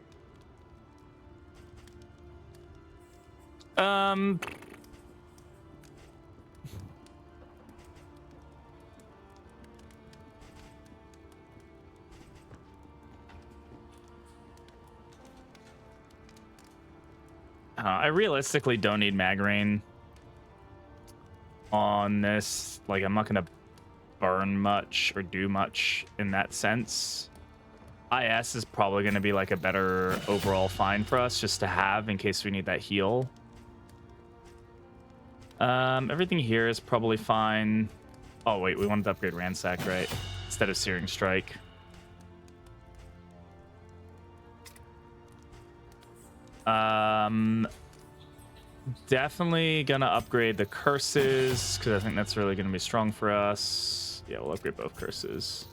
I realistically don't need Magrain on this. Like, I'm not gonna burn much or do much in that sense. IS is probably gonna be like a better overall find for us just to have in case we need that heal. Everything here is probably fine. Oh wait, we wanted to upgrade Ransack, right? Instead of Searing Strike. Definitely gonna upgrade the curses because I think that's really gonna be strong for us. Yeah, we'll upgrade both curses.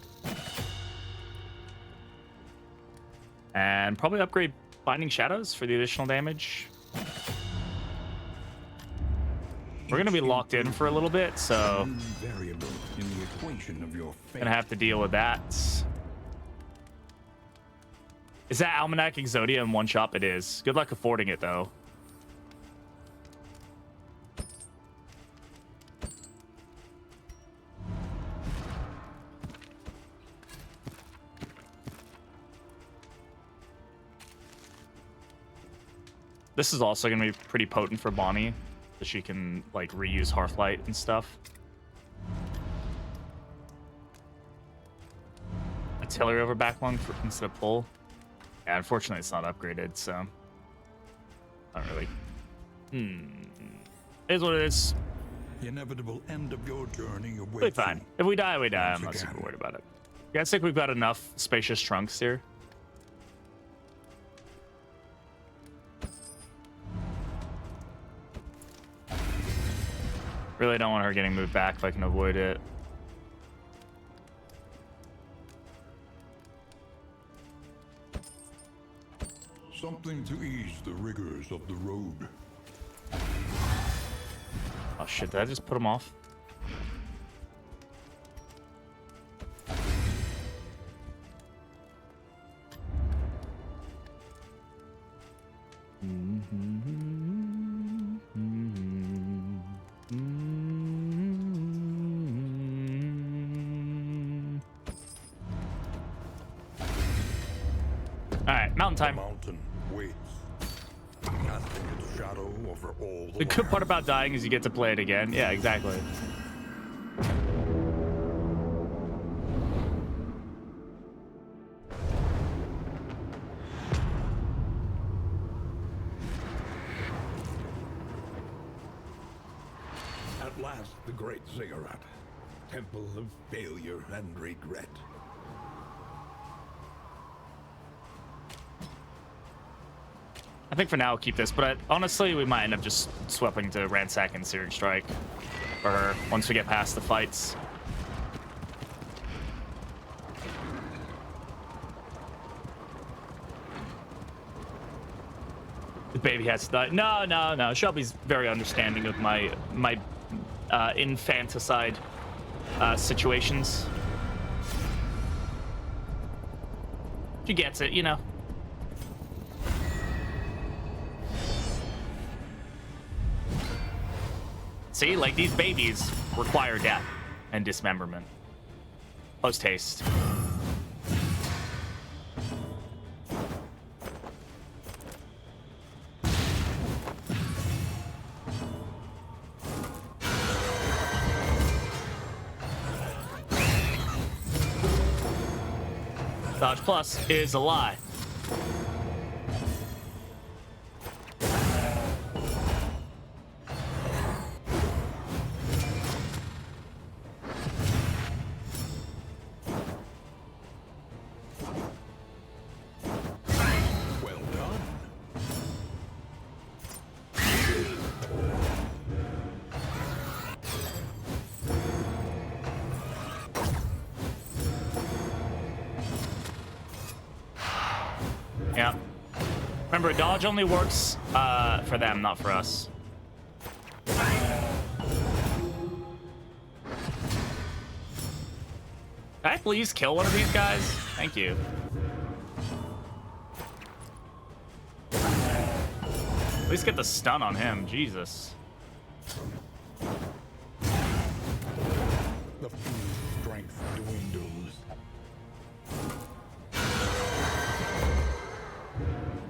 And probably upgrade Binding Shadows for the additional damage. We're gonna be locked in for a little bit, so Variable in the equation of your fate. gonna have to deal with that. Is that Almanac Exodia in one shop? It is. Good luck affording it though. This is also going to be pretty potent for Bonnie, so she can like reuse Hearthlight and stuff. Artillery over backlung instead of pull. Yeah, unfortunately it's not upgraded, so not really. It is what it is. The inevitable end of your journey awaits. We'll be fine. you. If we die, we die. I'm not Once super again. worried about it. Yeah, I think we've got enough spacious trunks here. Really don't want her getting moved back if I can avoid it. Something to ease the rigors of the road. Oh shit, did I just put him off? Alright, mountain time. Mountain waits, casting its shadow over all The good part about dying is you get to play it again. Yeah, exactly. At last, the great ziggurat, temple of failure and regret. I think for now we'll keep this, but honestly, we might end up just swapping to Ransack and Searing Strike for her once we get past the fights. The baby has to die. No. Shelby's very understanding of my infanticide situations. She gets it, you know. See, like these babies require death and dismemberment. Post haste. Dodge plus is a lie. Well done. Yeah. Remember, dodge only works for them, not for us. Can I please kill one of these guys? Thank you. At least get the stun on him. Jesus. The fool's strength dwindles.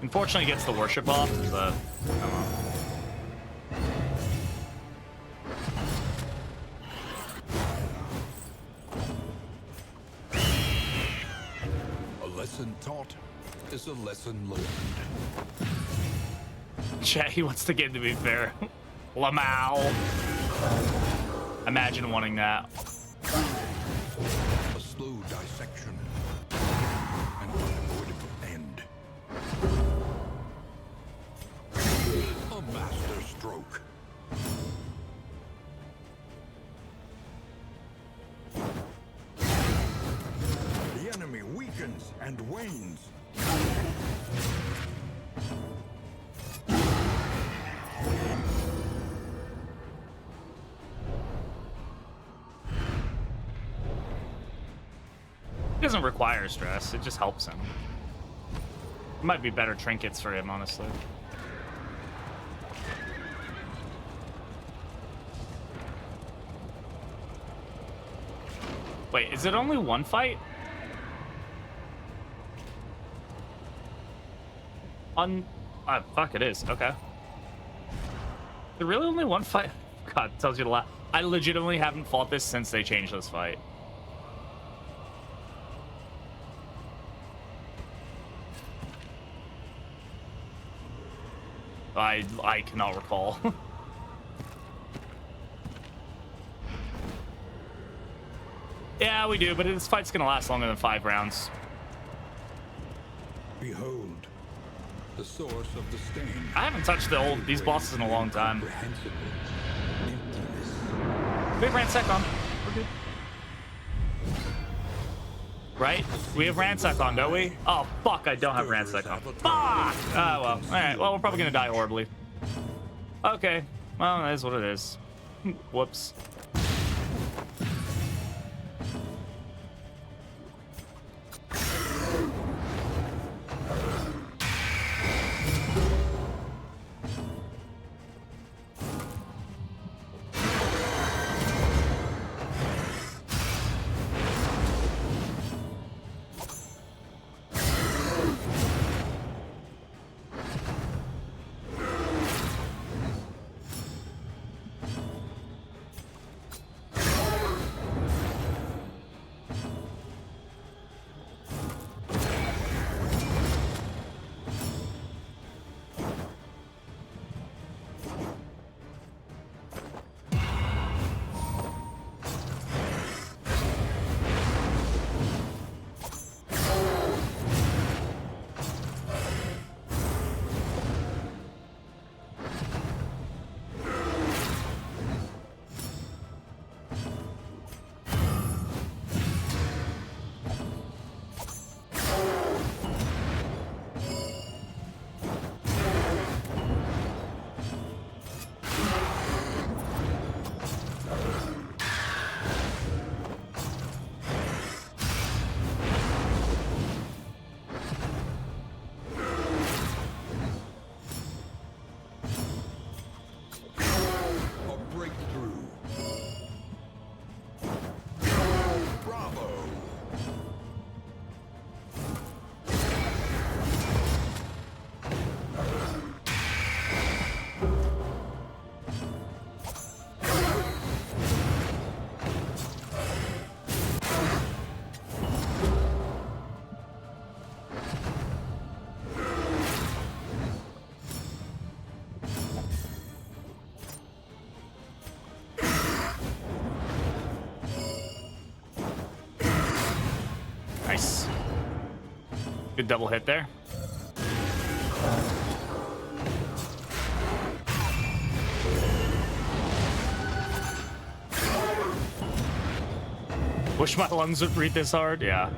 Unfortunately, he gets the worship off, but I don't know. A lesson taught is a lesson learned. Chat, he wants the game to be fair. Lamau. Imagine wanting that. A slow dissection. An unavoidable end. A master stroke. The enemy weakens and wanes. It doesn't require stress, it just helps him. It might be better trinkets for him, honestly. Wait, is it only one fight? Fuck, it is. Okay. Is it really only one fight? God, it tells you a lot. I legitimately haven't fought this since they changed this fight. I cannot recall. Yeah, we do, but this fight's gonna last longer than 5 rounds. Behold, the source of the stain. I haven't touched these bosses in a long time. Incomprehensible emptiness. We have ransack on. We're good. Right? We have ransack on, don't we? Oh, fuck, I don't have ransack on. Fuck! Oh, well. Alright, well, we're probably gonna die horribly. Okay. Well, that is what it is. Whoops. Good double hit there. Wish my lungs would breathe this hard. Yeah.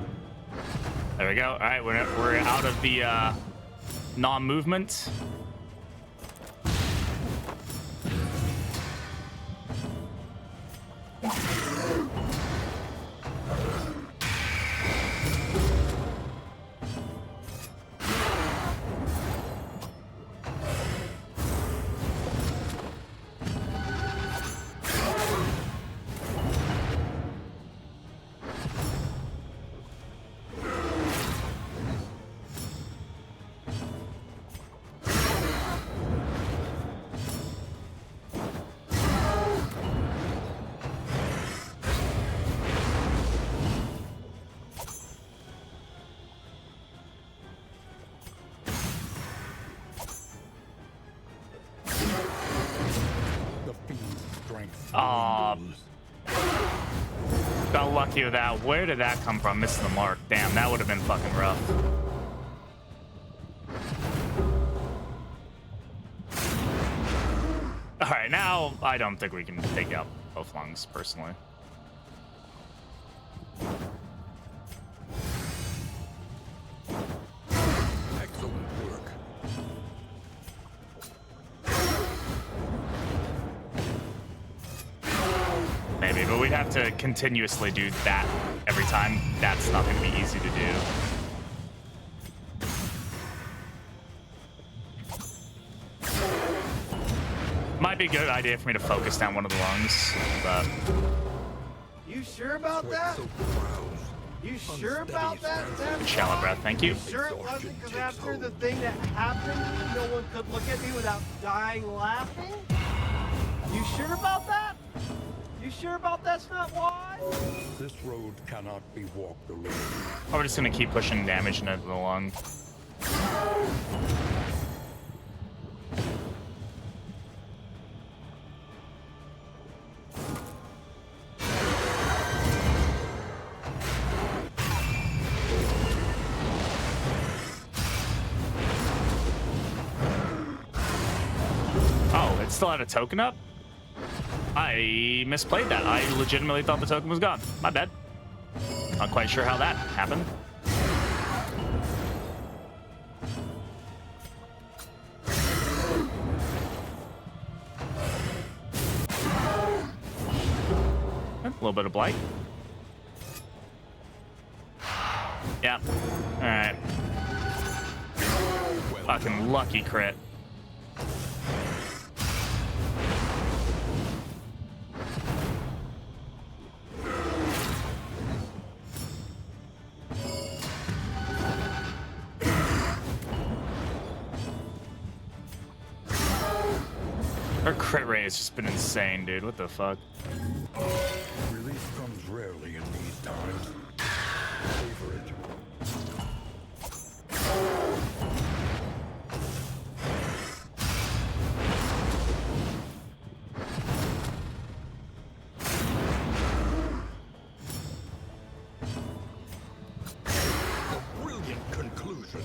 There we go. All right, we're out of the non-movement. Got lucky with that. Where did that come from? Missing the mark. Damn, that would have been fucking rough. All right, now I don't think we can take out both lungs, personally. Excellent work. Maybe, but we'd have to continuously do that every time. That's not going to be easy to do. Might be a good idea for me to focus down one of the lungs, but... You sure about that? You sure about that, Sam? Shallow breath, thank you. Sure it wasn't because after the thing that happened, no one could look at me without dying laughing? You sure about that? You sure about that's not why? This road cannot be walked alone. We're just gonna keep pushing damage into the lung. Oh, it still had a token up? I misplayed that. I legitimately thought the token was gone. My bad. Not quite sure how that happened. A little bit of blight. Yeah. All right. Fucking lucky crit. Her crit rate has just been insane, dude. What the fuck? Relief comes rarely in these times. Savor it. A brilliant conclusion.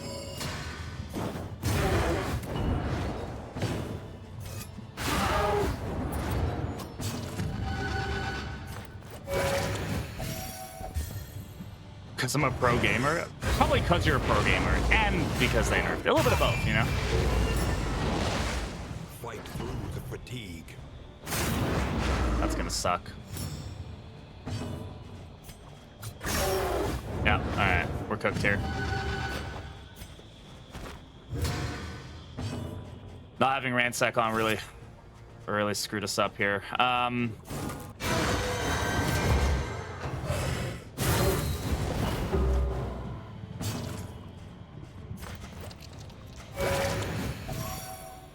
Because I'm a pro gamer? Probably because you're a pro gamer, and because they nerfed it. A little bit of both, you know? Fight through the fatigue. That's gonna suck. Yeah, alright. We're cooked here. Not having ransack on really screwed us up here.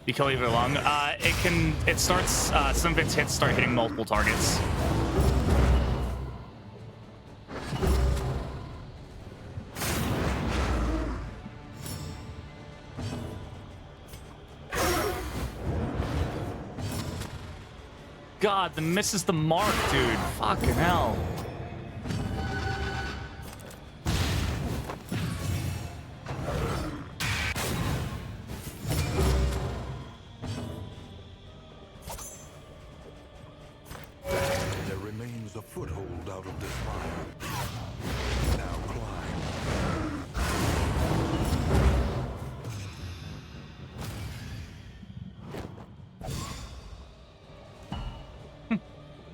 You can leave it alone. It starts, some of its hits start hitting multiple targets. God, the misses the mark, dude. Fucking hell. the spire. Now climb.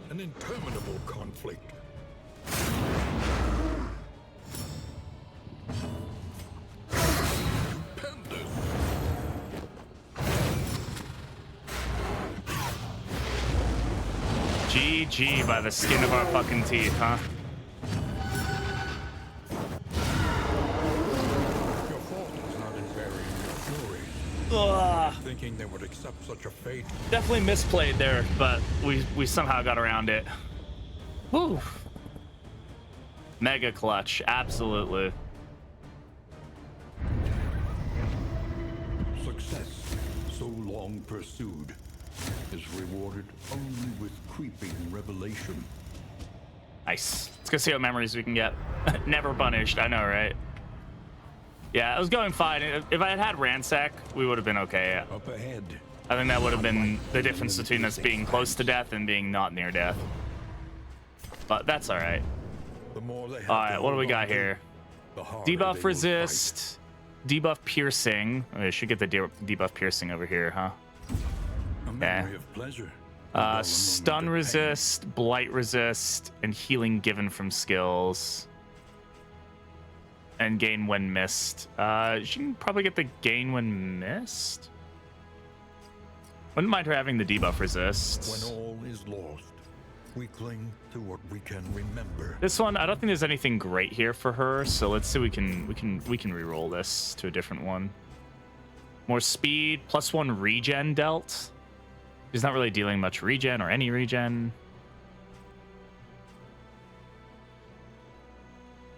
An interminable conflict. Stupendous. GG by the skin of our fucking teeth, huh? Your fault is not in burying your fury. Ugh. Thinking they would accept such a fate. Definitely misplayed there, but we somehow got around it. Woo. Mega clutch, absolutely. Success, so long pursued, is rewarded only with creeping revelation. Nice. Let's go see what memories we can get. Never punished, I know, right? Yeah, it was going fine. If I had had ransack, we would have been okay. Up ahead. I think that would have been the difference between us being close to death and being not near death. But that's all right. The more they have All to right, what do we hold got on to, here? the harder they Debuff will resist, debuff piercing. Oh, I should get the debuff piercing over here, huh? fight. A memory of pleasure. Stun resist, blight resist, and healing given from skills. And gain when missed. You can probably get the gain when missed. Wouldn't mind her having the debuff resist. When all is lost, we cling to what we can remember. This one, I don't think there's anything great here for her, so let's see. We can re-roll this to a different one. More speed, +1 regen dealt. He's not really dealing much regen or any regen.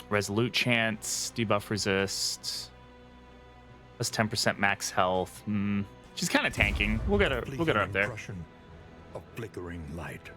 Resolute chance, debuff resist. Plus 10% max health. She's kind of tanking. We'll get her up there. Impression of flickering light.